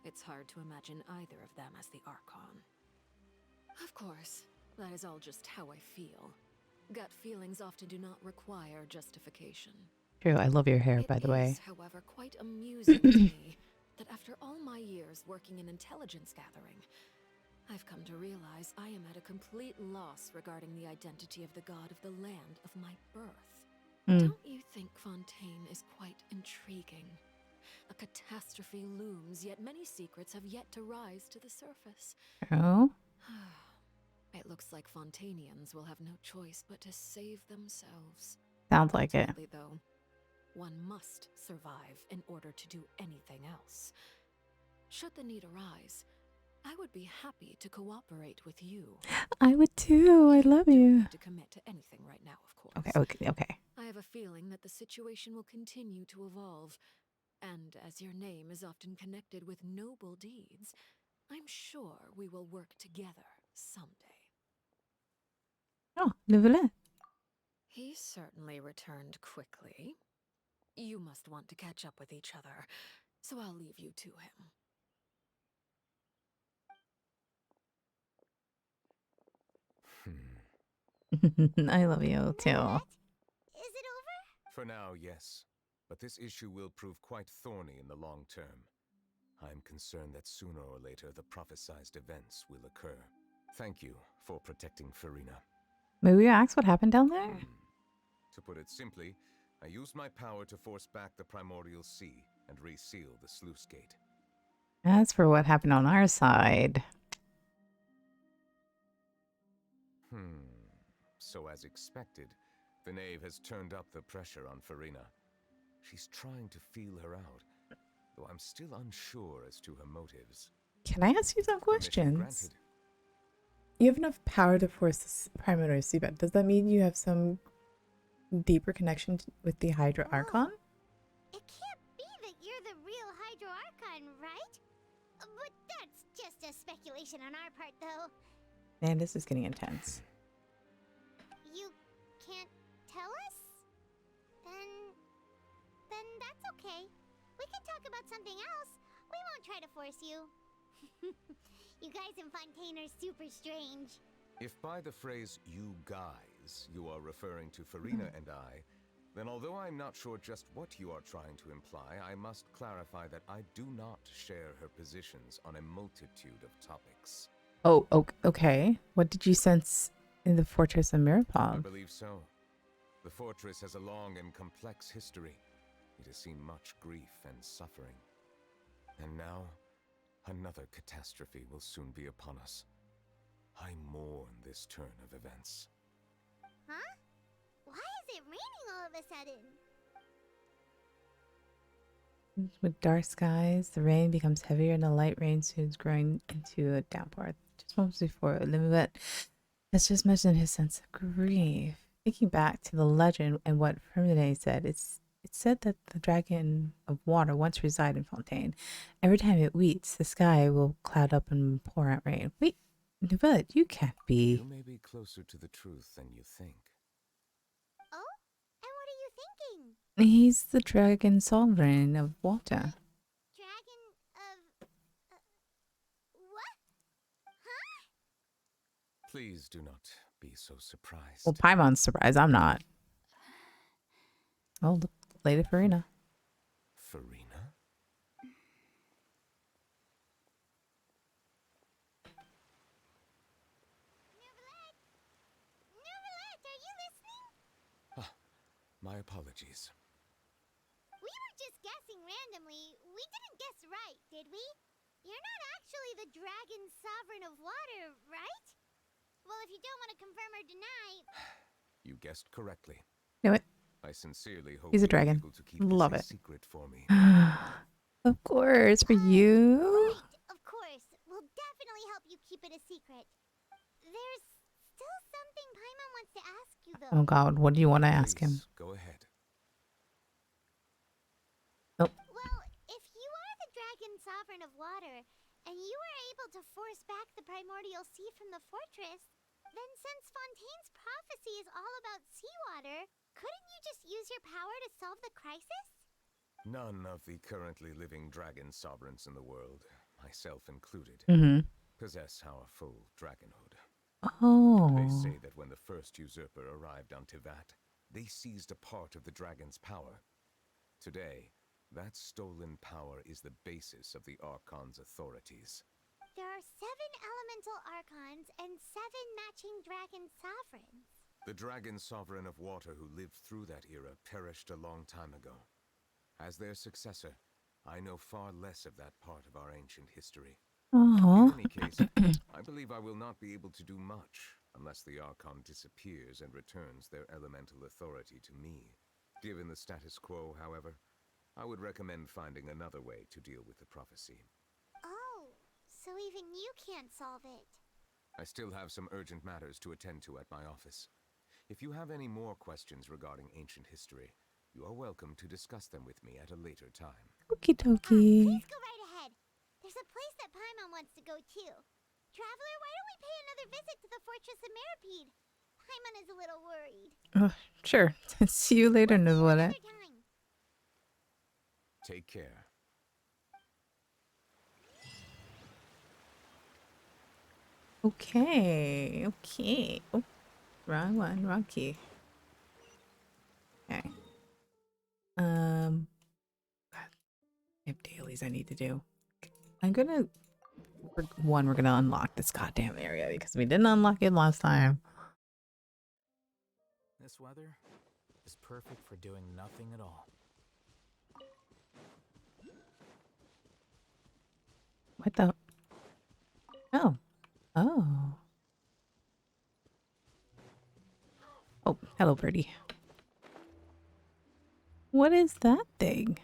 It's hard to imagine either of them as the Archon. Of course, that is all just how I feel. Gut feelings often do not require justification. True, I love your hair, by the way. It is, however, quite amusing to me that after all my years working in intelligence gathering, I've come to realize I am at a complete loss regarding the identity of the god of the land of my birth. Don't you think Fontaine is quite intriguing? A catastrophe looms, yet many secrets have yet to rise to the surface. Oh? It looks like Fontainians will have no choice but to save themselves. Sounds like it. Ultimately, though, one must survive in order to do anything else. Should the need arise, I would be happy to cooperate with you. I would too. I love you. Don't have to commit to anything right now, of course. Okay. I have a feeling that the situation will continue to evolve, and as your name is often connected with noble deeds, I'm sure we will work together someday. Oh, Neuvillette. He certainly returned quickly. You must want to catch up with each other, so I'll leave you to him. I love you too. Is it over? For now, yes. But this issue will prove quite thorny in the long term. I'm concerned that sooner or later the prophesized events will occur. Thank you for protecting Farina. May we ask what happened down there? To put it simply, I used my power to force back the primordial sea and reseal the sluice gate. As for what happened on our side. So as expected, the knave has turned up the pressure on Farina. She's trying to feel her out, though I'm still unsure as to her motives. Can I ask you some questions? Granted. You have enough power to force this primordial seabed. Does that mean you have some deeper connection with the Hydro Archon? It can't be that you're the real Hydro Archon, right? But that's just a speculation on our part, though. Man, this is getting intense. You can't tell us? Then that's okay. We can talk about something else. We won't try to force you. You guys in Fontaine are super strange. If by the phrase "you guys" you are referring to Farina and I, then although I'm not sure just what you are trying to imply, I must clarify that I do not share her positions on a multitude of topics. Oh, okay. What did you sense in the Fortress of Meripede? I believe so. The fortress has a long and complex history. It has seen much grief and suffering. And now, another catastrophe will soon be upon us. I mourn this turn of events. Huh? Why is it raining all of a sudden? With dark skies, the rain becomes heavier and the light rain soon is growing into a downpour. Just moments before Limit has just mentioned his sense of grief. Thinking back to the legend and what Firmine said, it's said that the dragon of water once resided in Fontaine. Every time it weeps, the sky will cloud up and pour out rain. Wait, but you can't be. You may be closer to the truth than you think. Oh? And what are you thinking? He's the dragon sovereign of water. Dragon of... what? Huh? Please do not be so surprised. Well, Paimon's surprised. I'm not. Oh, look, Lady Farina. Farina? Novelette, are you listening? Ah, my apologies. We were just guessing randomly. We didn't guess right, did we? You're not actually the dragon sovereign of water, right? Well, if you don't want to confirm or deny... You guessed correctly. Knew it. I sincerely hope He's a you'll dragon. be able to keep Love this it. a secret for me. Of course, for you. Right, of course. We'll definitely help you keep it a secret. There's still something Paimon wants to ask you, though. Oh God, what do you want to ask him? Please, go ahead. Oh. Well, if you are the dragon sovereign of water, and you were able to force back the primordial sea from the fortress, then since Fontaine's prophecy is all about seawater, couldn't you just use your power to solve the crisis? None of the currently living dragon sovereigns in the world, myself included, possess our full dragonhood. Oh. They say that when the first usurper arrived on Tivat, they seized a part of the dragon's power. Today, that stolen power is the basis of the Archon's authorities. There are 7 elemental archons and 7 matching dragon sovereigns. The dragon sovereign of water who lived through that era perished a long time ago. As their successor, I know far less of that part of our ancient history. In any case, I believe I will not be able to do much unless the Archon disappears and returns their elemental authority to me. Given the status quo, however, I would recommend finding another way to deal with the prophecy. Oh, so even you can't solve it. I still have some urgent matters to attend to at my office. If you have any more questions regarding ancient history, you are welcome to discuss them with me at a later time. Okie dokie. Please go right ahead. There's a place that Paimon wants to go too. Traveler, why don't we pay another visit to the Fortress of Meripede? Paimon is a little worried. Sure. See you later, Novelette. Take care. Okay. Okay. Oh, wrong one. Wrong key. Okay. God, I have dailies I need to do. I'm gonna... we're gonna unlock this goddamn area because we didn't unlock it last time. This weather is perfect for doing nothing at all. What the... oh. Oh. Oh, hello, birdie. What is that thing?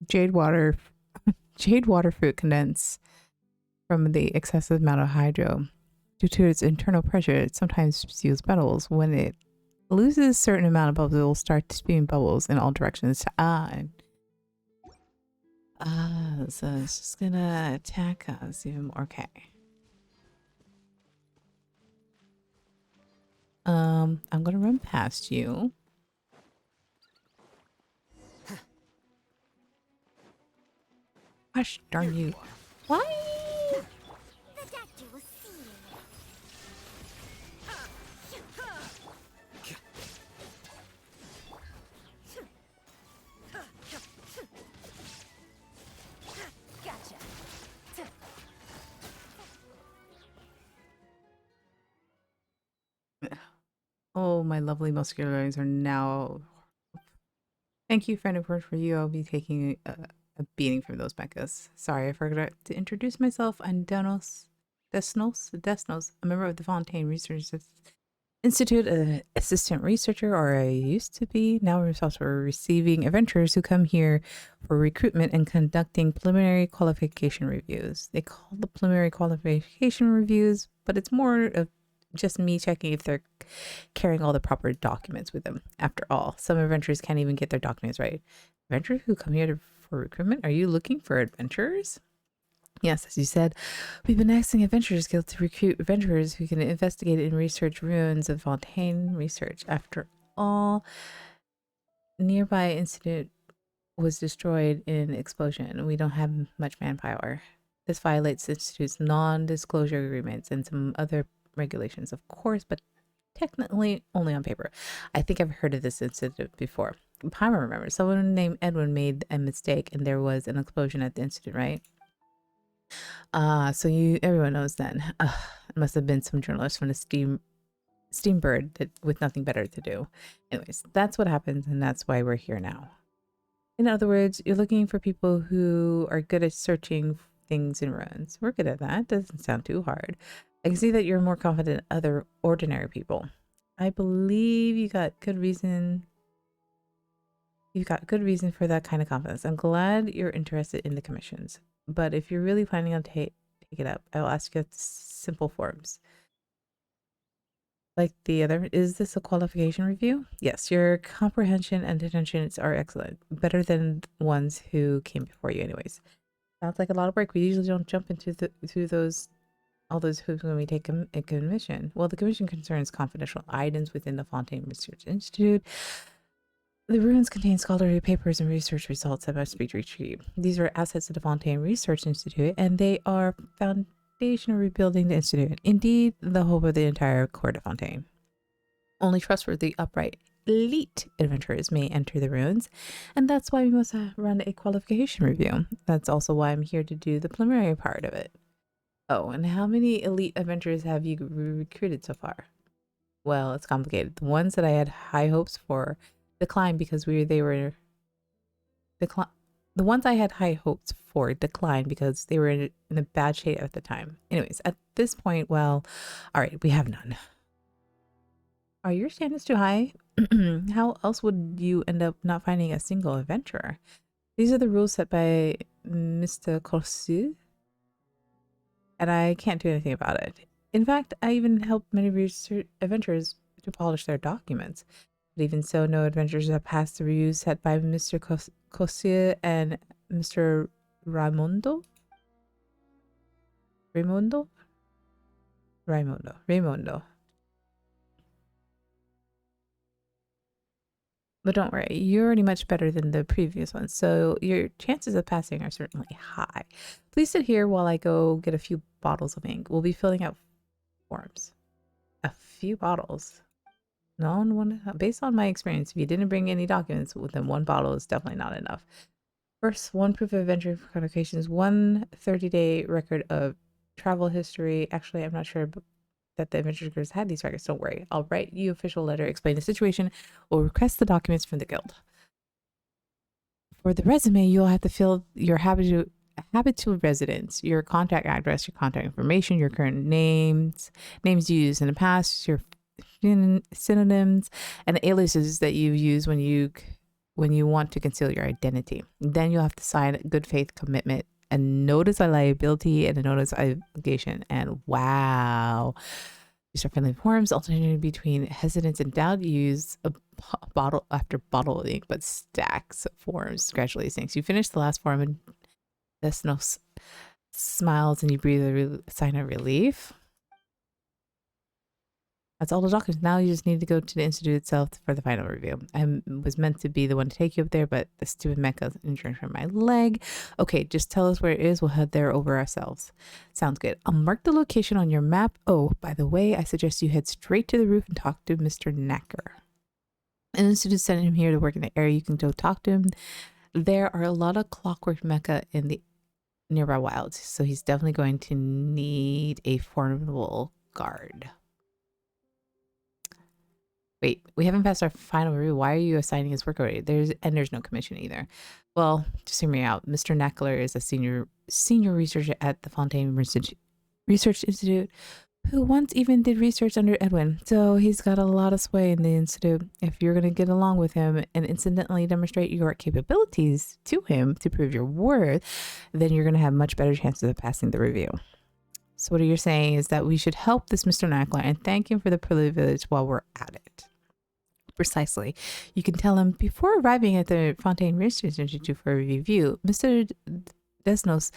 Jade water fruit condense from the excessive amount of hydro. Due to its internal pressure, it sometimes spews bubbles. When it loses a certain amount of bubbles, it will start spewing bubbles in all directions. So it's just gonna attack us even more. Okay. I'm gonna run past you. Gosh darn you. Why? The doctor will see you. Gotcha. Oh, my lovely muscular legs are now... Thank you, friend of course, for you. I'll be taking a a beating from those mechas. Sorry, I forgot to introduce myself. I'm Desnos, a member of the Fontaine Research Institute, an assistant researcher, or I used to be. Now I'm responsible for receiving adventurers who come here for recruitment and conducting preliminary qualification reviews. They call the preliminary qualification reviews, but it's more of just me checking if they're carrying all the proper documents with them. After all, some adventurers can't even get their documents right. Adventurers who come here for recruitment, are you looking for adventurers? Yes, as you said, we've been asking Adventurers Guild to recruit adventurers who can investigate and research ruins of Fontaine research. After all, nearby incident was destroyed in an explosion. We don't have much manpower. This violates the Institute's non-disclosure agreements and some other regulations, of course, but technically only on paper. I think I've heard of this incident before. I remember someone named Edwin made a mistake and there was an explosion at the incident, right? So everyone knows then. It must have been some journalist from the Steambird that with nothing better to do. Anyways, that's what happens, and that's why we're here now. In other words, you're looking for people who are good at searching things in ruins. We're good at that. Doesn't sound too hard. I can see that you're more confident than other ordinary people. I believe you got good reason. You've got good reason for that kind of confidence. I'm glad you're interested in the commissions. But if you're really planning on take it up, I will ask you simple forms. Like the other, is this a qualification review? Yes, your comprehension and attentions are excellent. Better than ones who came before you anyways. Sounds like a lot of work. We usually don't jump into all those hoops when we take a commission. Well, the commission concerns confidential items within the Fontaine Research Institute. The ruins contain scholarly papers and research results that must be retrieved. These are assets of the Fontaine Research Institute, and they are foundation of rebuilding the institute. Indeed, the hope of the entire court of Fontaine. Only trustworthy, upright, elite adventurers may enter the ruins, and that's why we must run a qualification review. That's also why I'm here to do the preliminary part of it. Oh, and how many elite adventurers have you recruited so far? Well, it's complicated. The ones that I had high hopes for declined because the ones I had high hopes for declined because they were in a bad shape at the time. Anyways, at this point, well, all right, we have none. Are your standards too high? How else would you end up not finding a single adventurer? These are the rules set by Mr. Corsu, and I can't do anything about it. In fact, I even helped many adventurers to polish their documents. But even so, no adventurers have passed the reviews set by Mr. Cossier and Mr. Raimondo. But don't worry, you're already much better than the previous ones, so your chances of passing are certainly high. Please sit here while I go get a few bottles of ink. We'll be filling out forms. A few bottles? No, based on my experience, if you didn't bring any documents, then one bottle is definitely not enough. First, one proof of adventure qualifications, one 30-day record of travel history. Actually, I'm not sure that the adventurers had these records. Don't worry. I'll write you official letter, explain the situation. We'll request the documents from the guild. For the resume, you'll have to fill your habitual residence, your contact address, your contact information, your current names used in the past, your synonyms, and the aliases that you use when you want to conceal your identity. Then you'll have to sign a good faith commitment, a notice of liability, and a notice of obligation. And wow, these are friendly forms alternating between hesitance and doubt. You use a bottle after bottle of ink, but stacks of forms gradually sinks. You finish the last form and Desnos smiles and you breathe a sign of relief. That's all the documents. Now you just need to go to the institute itself for the final review. I was meant to be the one to take you up there, but the stupid mecha injured from my leg. Okay, just tell us where it is. We'll head there over ourselves. Sounds good. I'll mark the location on your map. Oh, by the way, I suggest you head straight to the roof and talk to Mr. Knacker. An institute sent him here to work in the area. You can go talk to him. There are a lot of clockwork mecha in the nearby wilds, so he's definitely going to need a formidable guard. Wait, we haven't passed our final review. Why are you assigning his work already? There's no commission either. Well, just hear me out. Mr. Neckler is a senior researcher at the Fontaine Research Institute, who once even did research under Edwin. So he's got a lot of sway in the institute. If you're gonna get along with him and incidentally demonstrate your capabilities to him to prove your worth, then you're gonna have much better chances of passing the review. So what you're saying is that we should help this Mr. Knackler and thank him for the privilege while we're at it. Precisely. You can tell him before arriving at the Fontaine Research Institute for a review, Mr. Desnos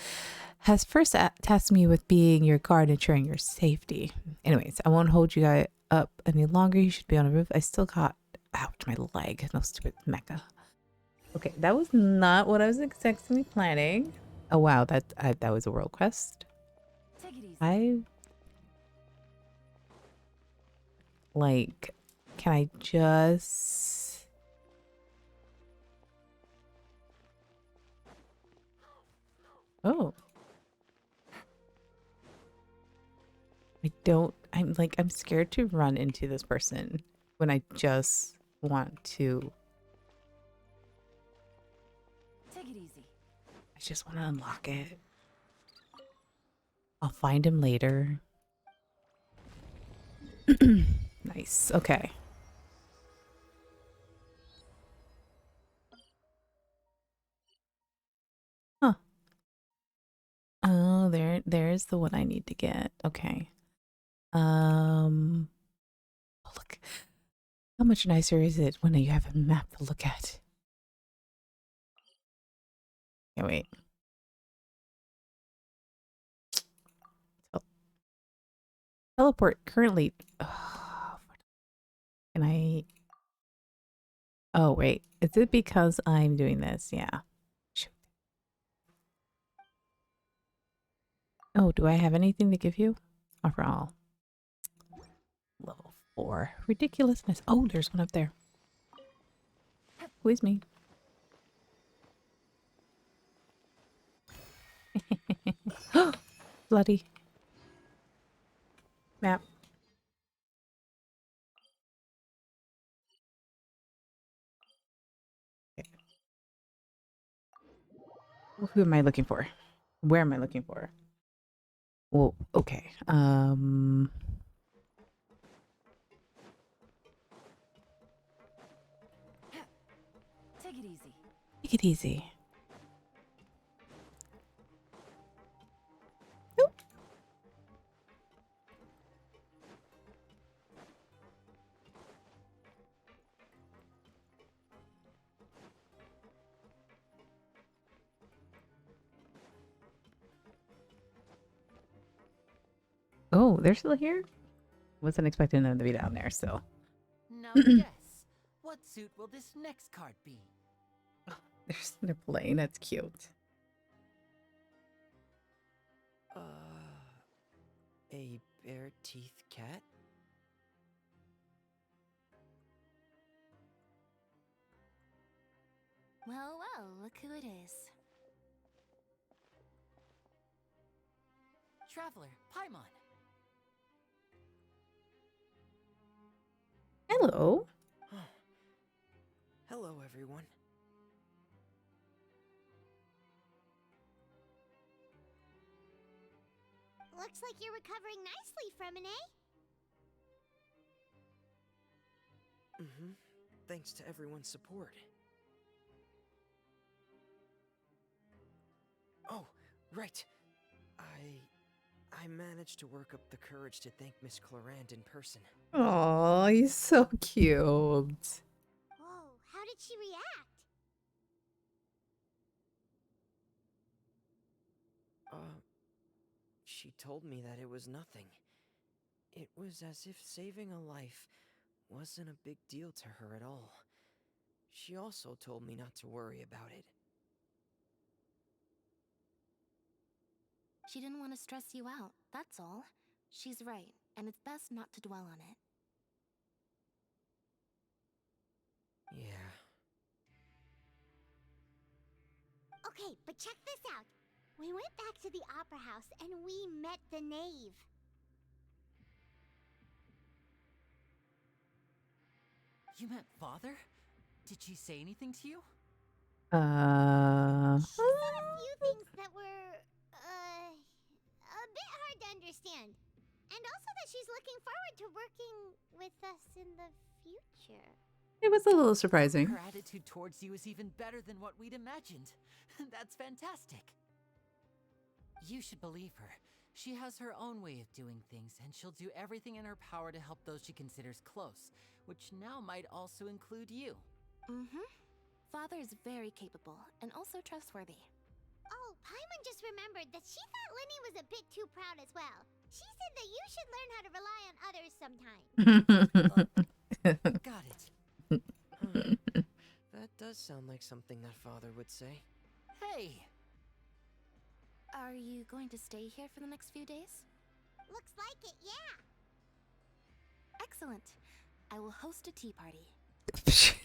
has first tasked me with being your guard, ensuring your safety. Anyways, I won't hold you guys up any longer. You should be on the roof. I still got, ouch, my leg. No stupid mecha. Okay, that was not what I was exactly planning. Oh wow, that was a world quest. Can I just... Oh. I'm scared to run into this person when I just want to... Take it easy. I just want to unlock it. I'll find him later. Nice. Okay. Huh. Oh, there's the one I need to get. Okay. Oh, look. How much nicer is it when you have a map to look at? Okay, wait. Teleport currently. Oh, can I? Oh, wait. Is it because I'm doing this? Yeah. Shoot. Oh, do I have anything to give you? Offer all. Level 4. Ridiculousness. Oh, there's one up there. Who is me? Bloody. Map. Okay. Who am I looking for? Where am I looking for? Well, okay. Take it easy. Take it easy. Oh, they're still here? Wasn't expecting them to be down there, so. Now guess, what suit will this next card be? They're playing. That's cute. A bare-teethed cat? Well, well, look who it is. Traveler, Paimon. Hello. Hello, everyone. Looks like you're recovering nicely from an A. Mm-hmm. Thanks to everyone's support. Oh, right. I managed to work up the courage to thank Miss Clarant in person. Oh, he's so cute. Whoa, how did she react? She told me that it was nothing. It was as if saving a life wasn't a big deal to her at all. She also told me not to worry about it. She didn't want to stress you out, that's all. She's right, and it's best not to dwell on it. Yeah. Okay, but check this out. We went back to the opera house and we met the knave. You meant father? Did she say anything to you? She said a few things that were, a bit hard to understand. And also that she's looking forward to working with us in the future. It was a little surprising. Her attitude towards you is even better than what we'd imagined. That's fantastic. You should believe her. She has her own way of doing things, and she'll do everything in her power to help those she considers close, which now might also include you. Mm-hmm. Father is very capable and also trustworthy. Oh, Paimon just remembered that she thought Linny was a bit too proud as well. She said that you should learn how to rely on others sometimes. Got it. That does sound like something that father would say. Hey! Are you going to stay here for the next few days? Looks like it, yeah. Excellent. I will host a tea party.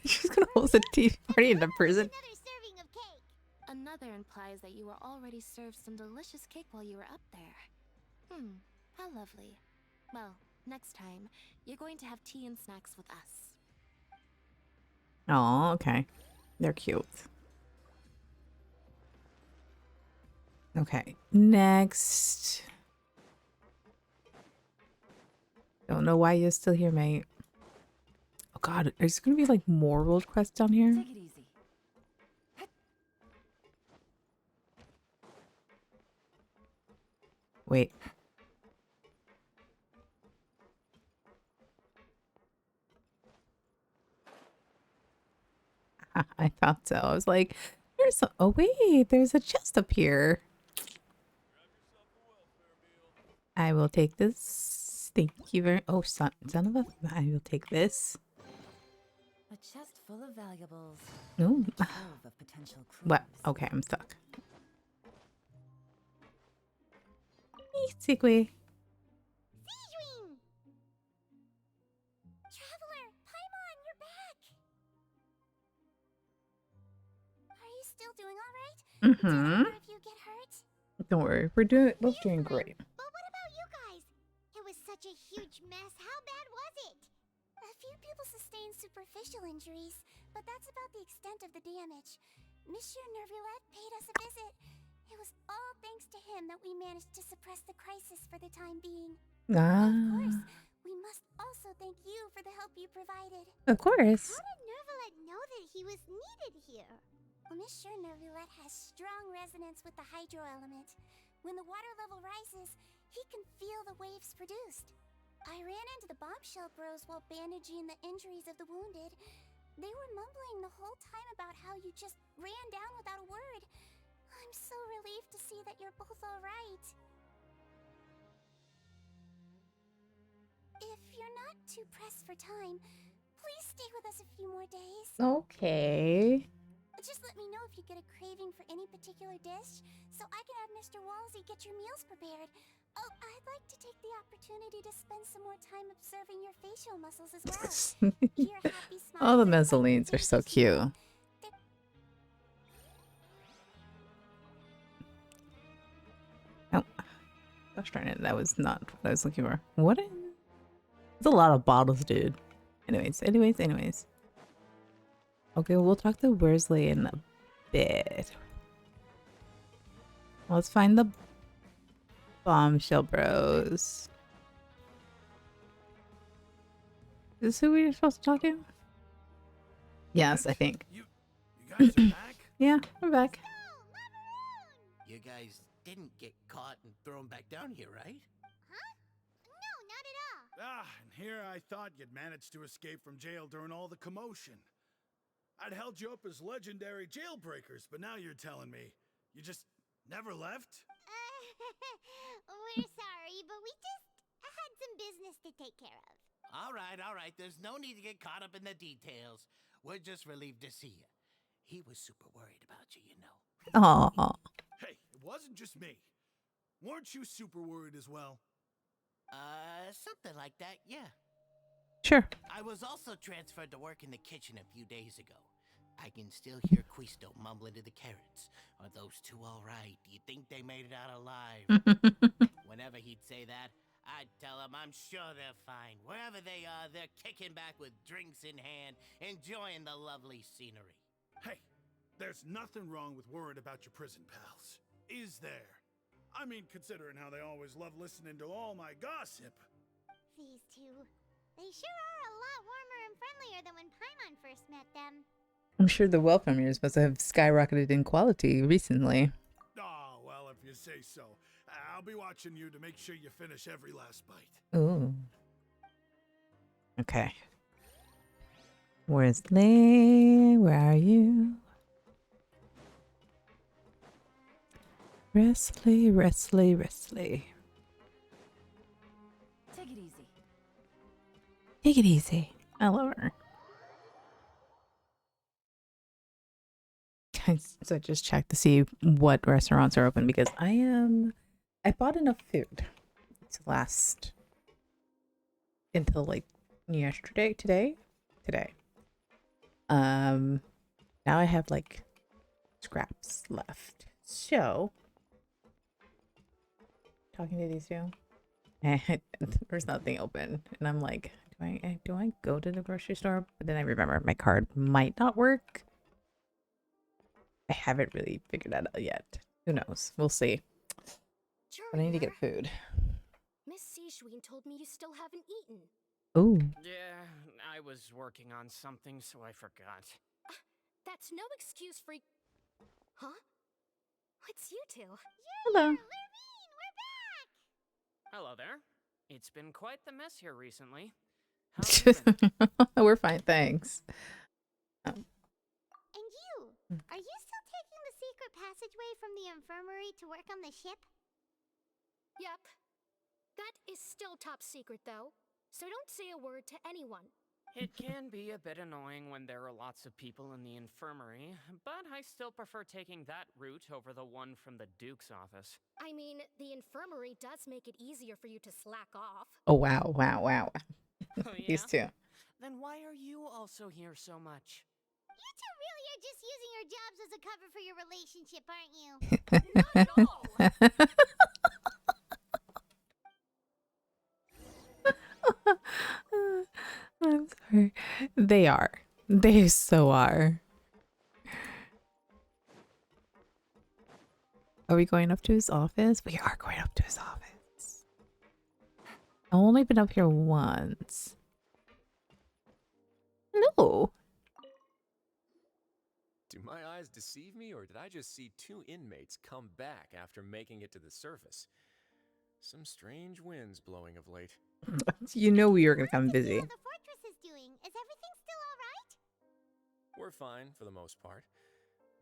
She's gonna host a tea party in the prison. Another serving of cake. Another implies that you were already served some delicious cake while you were up there. How lovely. Well, next time, you're going to have tea and snacks with us. Oh, okay. They're cute. Okay, next. Don't know why you're still here, mate. Oh god, there's gonna be like more world quests down here. Take it easy. Wait. I thought so. I was like, there's some. Oh wait, there's a chest up here. I will take this. Thank you very. Oh, son of a. I will take this. A chest full of valuables. No. Of potential clues. What? Okay, I'm stuck. Sequy. Sijuin! Traveler, Paimon, you're back! Are you still doing alright? Mm-hmm. If you get hurt? Don't worry, we're doing great. But what about you guys? It was such a huge mess. How bad was it? A few people sustained superficial injuries, but that's about the extent of the damage. Monsieur Nervulette paid us a visit. It was all thanks to him that we managed to suppress the crisis for the time being. Ah. Of course, we must also thank you for the help you provided. Of course. How did Nervulette know that he was needed here? Well, Monsieur Nervulette has strong resonance with the hydro element. When the water level rises, he can feel the waves produced. I ran into the bombshell bros while bandaging the injuries of the wounded. They were mumbling the whole time about how you just ran down without a word. I'm so relieved to see that you're both alright. If you're not too pressed for time, please stay with us a few more days. Okay. Just let me know if you get a craving for any particular dish, so I can have Mr. Walsey get your meals prepared. Oh, I'd like to take the opportunity to spend some more time observing your facial muscles as well. Your happy smiles All the are mezzanines are so cute. Oh, I was trying to. That was not what I was looking for. What? There's a lot of bottles, dude. Anyways. Okay, we'll talk to Worsley in a bit. Let's find the bombshell bros. Is this who we were supposed to talk to? Yes, I think. You guys are back? Yeah, we're back. You guys didn't get caught and thrown back down here, right? Huh? No, not at all. Ah, and here I thought you'd managed to escape from jail during all the commotion. I'd held you up as legendary jailbreakers, but now you're telling me you just never left? We're sorry, but we just had some business to take care of. All right. There's no need to get caught up in the details. We're just relieved to see you. He was super worried about you, you know. Aww. Hey, it wasn't just me. Weren't you super worried as well? Something like that, yeah. Sure. I was also transferred to work in the kitchen a few days ago. I can still hear Quisto mumbling to the carrots. Are those two all right? Do you think they made it out alive? Whenever he'd say that. I'd tell them I'm sure they're fine. Wherever they are, they're kicking back with drinks in hand, enjoying the lovely scenery. Hey, there's nothing wrong with worrying about your prison pals. Is there? I mean, considering how they always love listening to all my gossip. These two. They sure are a lot warmer and friendlier than when Paimon first met them. I'm sure the welfare mirrors must have skyrocketed in quality recently. Oh, well, if you say so. I'll be watching you to make sure you finish every last bite. Ooh. Okay. Where's Lay? Where are you? Wrestly, Wrestly, Wrestly. Take it easy. Take it easy. I love her. So I just checked to see what restaurants are open because I bought enough food to last until like today. Now I have like scraps left. So talking to these two, there's nothing open, and I'm like, do I go to the grocery store? But then I remember my card might not work. I haven't really figured that out yet. Who knows? We'll see. But I need to get food. Miss Sijween told me you still haven't eaten. Oh. Yeah, I was working on something, so I forgot. That's no excuse for... Huh? It's you two. Hello. We're back! Hello there. It's been quite the mess here recently. How have you been? We're fine, thanks. And you? Are you still taking the secret passageway from the infirmary to work on the ship? Yep. That is still top secret, though. So don't say a word to anyone. It can be a bit annoying when there are lots of people in the infirmary, but I still prefer taking that route over the one from the Duke's office. I mean, the infirmary does make it easier for you to slack off. Oh, wow, wow, wow. Oh, yeah? These two. Then why are you also here so much? You two really are just using your jobs as a cover for your relationship, aren't you? Not at all! I'm sorry. They are. They so are. Are we going up to his office? We are going up to his office. I've only been up here once. No. Do my eyes deceive me, or did I just see two inmates come back after making it to the surface? Some strange winds blowing of late. You know we were gonna come busy. How the fortress is doing? Is everything still all right? We're fine for the most part.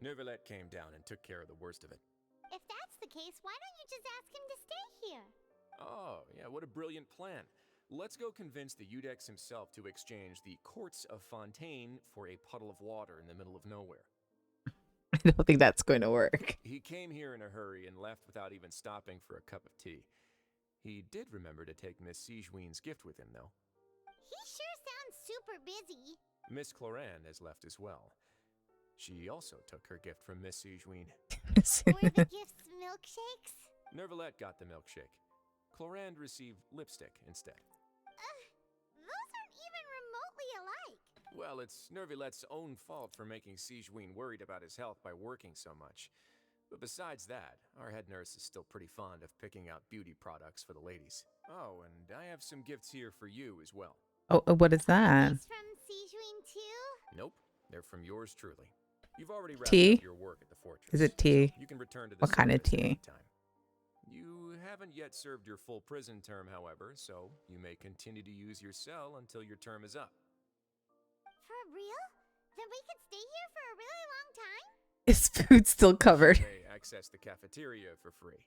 Neuvillette came down and took care of the worst of it. If that's the case, why don't you just ask him to stay here? Oh, yeah, what a brilliant plan. Let's go convince the Udex himself to exchange the Courts of Fontaine for a puddle of water in the middle of nowhere. I don't think that's going to work. He came here in a hurry and left without even stopping for a cup of tea. He did remember to take Miss Sijween's gift with him, though. He sure sounds super busy. Miss Cloran has left as well. She also took her gift from Miss Sijween. Were the gifts milkshakes? Neuvillette got the milkshake. Cloran received lipstick instead. Those aren't even remotely alike. Well, it's Neuvillette's own fault for making Sijween worried about his health by working so much. But besides that, our head nurse is still pretty fond of picking out beauty products for the ladies. Oh, and I have some gifts here for you as well. Oh, what is that? It's from Sijween too? Nope, they're from yours truly. You've already wrapped Tea? up your work at the fortress. Is it tea? So you can return to the What kind of surface tea? anytime. You haven't yet served your full prison term, however, so you may continue to use your cell until your term is up. For real? Then we could stay here for a really long time? Is food still covered? You may access the cafeteria for free.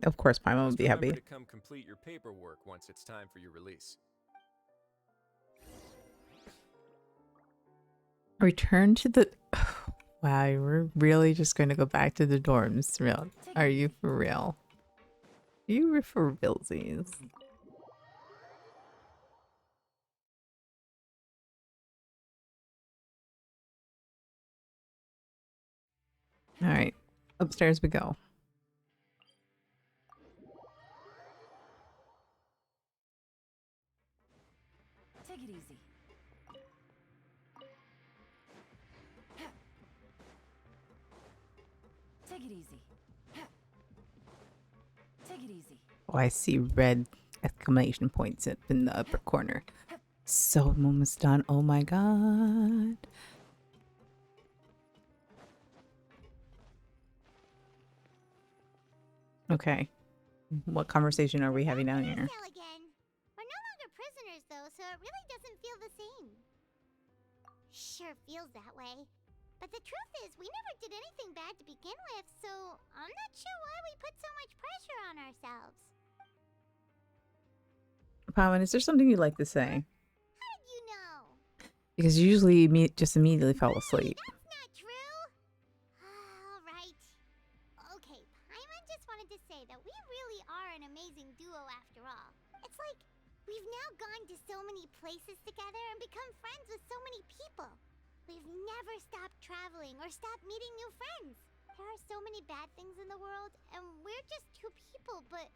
Of course, my mom would Just be happy. remember to come complete your paperwork once it's time for your release. Return to the... Wow, we're really just going to go back to the dorms. Real? Are you for real? You were for realsies. All right, upstairs we go. Take it easy. Take it easy. Take it easy. Oh, I see red exclamation points up in the upper corner. So I'm almost done. Oh my god. Okay. What conversation are we having down here? Again. We're no longer prisoners, though, so it really doesn't feel the same. Sure feels that way. But the truth is, we never did anything bad to begin with, so I'm not sure why we put so much pressure on ourselves. Pawan, is there something you'd like to say? How did you know? Because you usually just immediately fall asleep. That's not true. All right. Okay, Paimon just wanted to say that we really are an amazing duo after all. It's like we've now gone to so many places together and become friends with so many people. We've never stopped traveling or stopped meeting new friends. There are so many bad things in the world, and we're just two people, but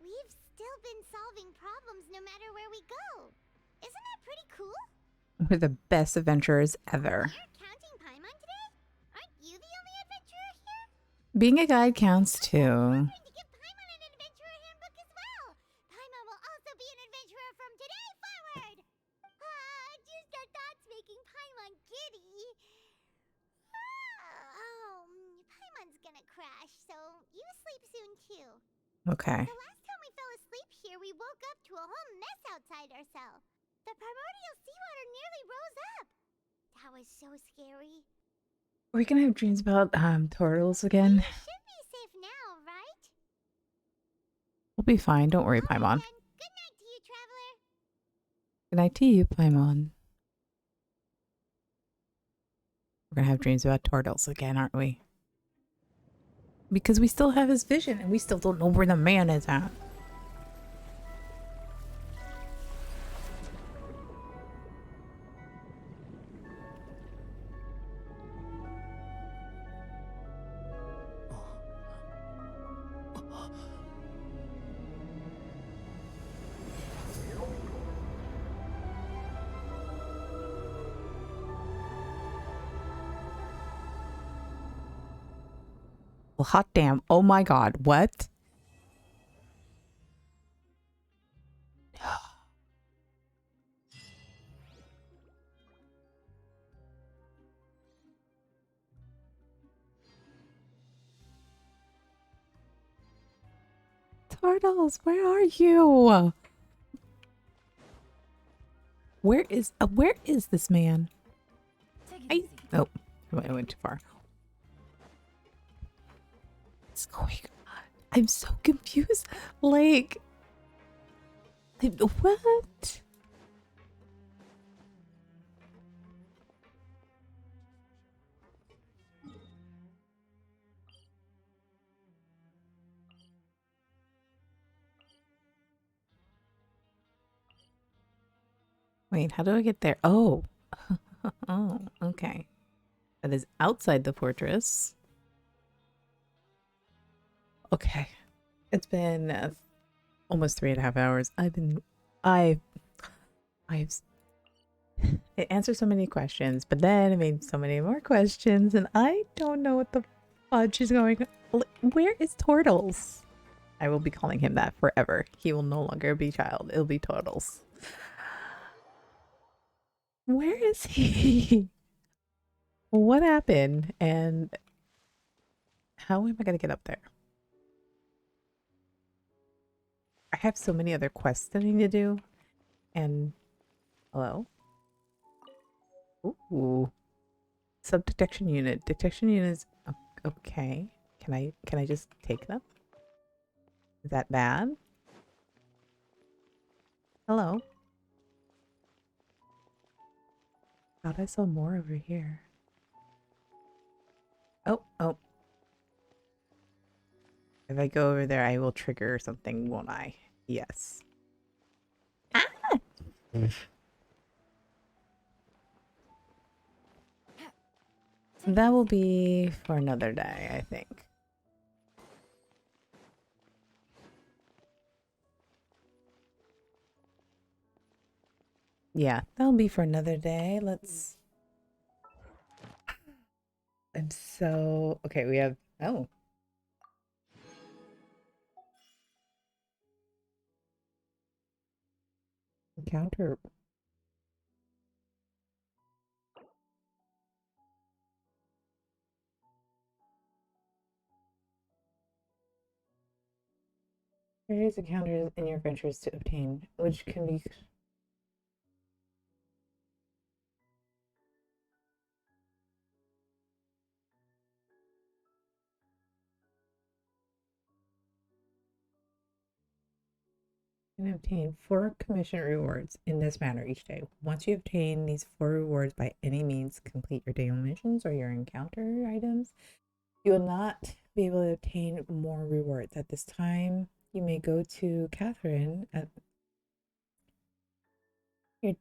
we've still been solving problems no matter where we go. Isn't that pretty cool? We're the best adventurers ever. You're counting Paimon today? Aren't you the only adventurer here? Being a guide counts too. To give Paimon an adventurer handbook as well. Paimon will also be an adventurer from today forward. Just our thoughts making Paimon giddy. Paimon's gonna crash, so you sleep soon too. Okay. The last time we fell asleep here, we woke up to a whole mess outside our cell. The primordial seawater nearly rose up. That was so scary. Are we gonna have dreams about turtles again? We should be safe now, right? We'll be fine. Don't worry, Paimon. Good night to you, traveler. Good night to you, Paimon. We're gonna have dreams about turtles again, aren't we? Because we still have his vision and we still don't know where the man is at. Well, hot damn. Oh my god. What? Turtles, where are you? Where is this man? Oh, I went too far. What's going on? I'm so confused. Like, what? Wait, how do I get there? Oh. Oh, okay. That is outside the fortress. Okay. It's been almost 3.5 hours. I've it answered so many questions, but then it made so many more questions, and I don't know what the fudge is going on. Where is Turtles? I will be calling him that forever. He will no longer be child. It'll be Turtles. Where is he? What happened? And how am I going to get up there? I have so many other quests that I need to do. And hello? Ooh. Sub-detection unit. Detection units. Okay. Can I just take them? Is that bad? Hello? Thought I saw more over here. Oh. If I go over there, I will trigger something, won't I? Yes. Ah! That will be for another day, I think. yeah, that'll be for another day. Let's. I'm so okay. We have encounter. Various encounters in your adventures to obtain, which can be. You can obtain 4 commission rewards in this manner each day. Once you obtain these 4 rewards by any means, complete your daily missions or your encounter items, you will not be able to obtain more rewards. At this time, you may go to Catherine. Your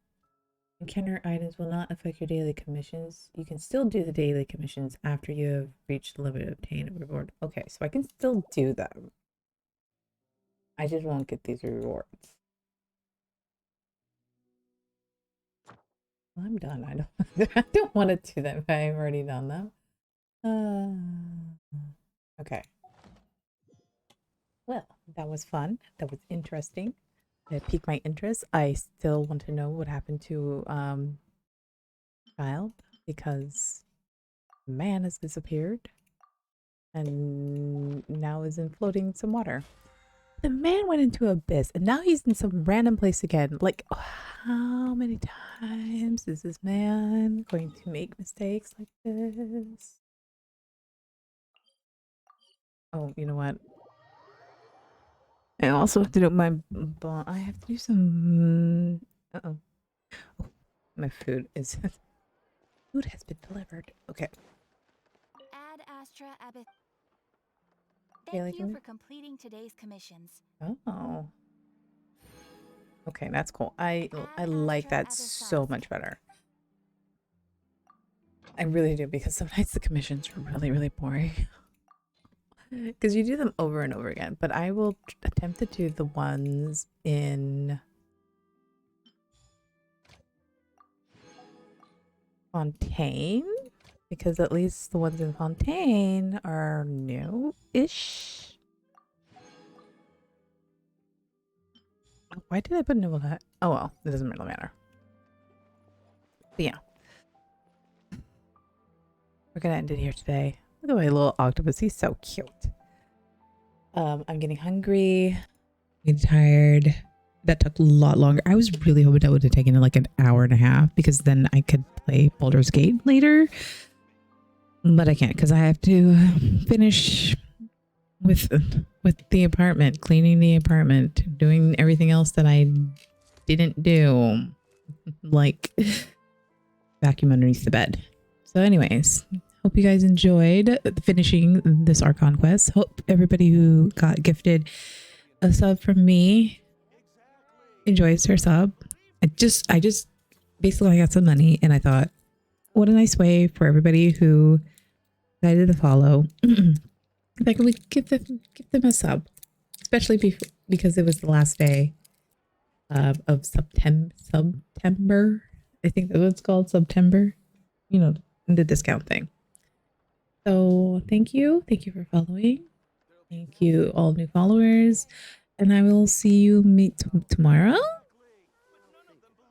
encounter items will not affect your daily commissions. You can still do the daily commissions after you have reached the limit to obtain a reward. Okay, so I can still do them. I just won't get these rewards. Well, I'm done. I don't. I don't want to do them. I've already done them. Okay. Well, that was fun. That was interesting. It piqued my interest. I still want to know what happened to Child because man has disappeared and now is in floating in some water. The man went into abyss and now he's in some random place again. Like, how many times is this man going to make mistakes like this? Oh, you know what? I also have to do my bond. I have to do some. Oh, my food is. Food has been delivered. Okay. Ad Astra Abbott. Daily Thank you for completing today's commissions. Oh. Okay, that's cool. I like that so much better. I really do because sometimes the commissions are really, really boring. Because you do them over and over again. But I will attempt to do the ones in Fontaine. Because at least the ones in Fontaine are new-ish. Why did I put new that? Oh well, it doesn't really matter. But yeah. We're gonna end it here today. Look at my little octopus. He's so cute. I'm getting hungry. I'm getting tired. That took a lot longer. I was really hoping that would have taken like an hour and a half because then I could play Baldur's Gate later. But I can't because I have to finish with the apartment, cleaning the apartment, doing everything else that I didn't do. Like vacuum underneath the bed. So anyways, hope you guys enjoyed finishing this Archon quest. Hope everybody who got gifted a sub from me enjoys their sub. I just basically I got some money and I thought, what a nice way for everybody who decided to follow. If I could give them a sub, especially because it was the last day of September. I think that's what it's called, September. You know, the discount thing. So thank you for following. Thank you all new followers, and I will see you tomorrow.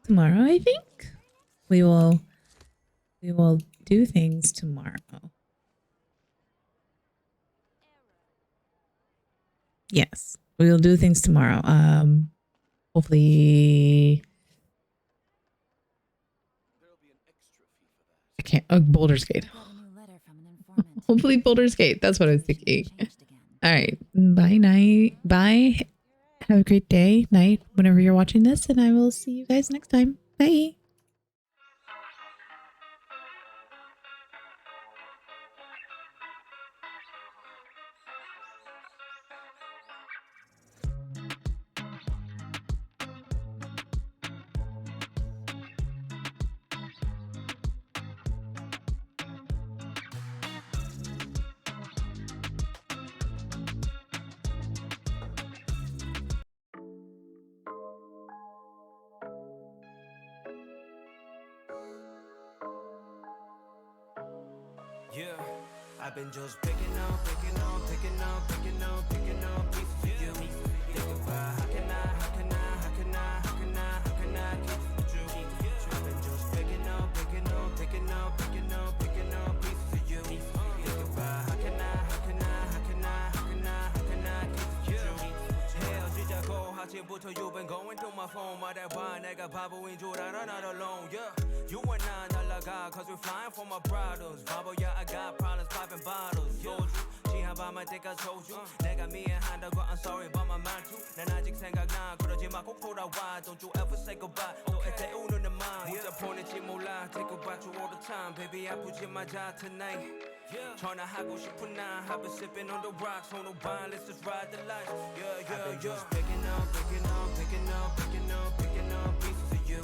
Tomorrow, I think we will do things tomorrow. Yes, we will do things tomorrow. Hopefully. I can't. Oh, Baldur's Gate. Hopefully Baldur's Gate. That's what I was thinking. All right. Bye, night. Bye. Have a great day, night, whenever you're watching this, and I will see you guys next time. Bye. Yeah, I've been just picking up pieces of you. Think about how can I keep you? I've been just picking up pieces of you. Think about how can I keep you? 헤어지자고 아침부터 you've been going through my phone. 말해봐 내가 바보인 줄 알아 not alone. Yeah, you and I 날라가 cause we're flying for my brothers. 바보야 I got problems popping bottles. 소주 지하 밤할 때까지 소주 내가 미안하다고 I'm sorry but my 말투 난 아직 생각나 그러지 마 꼭 돌아와. Don't you ever say goodbye. 또 애태우는 내 맘 혼자 보낼지 몰라. Think about you all the time. Baby 아프지 마자 tonight. 전화하고 싶은 나 I've been sipping on the rocks on the wine. Let's just ride the life. Yeah. I've been just picking up pieces of you.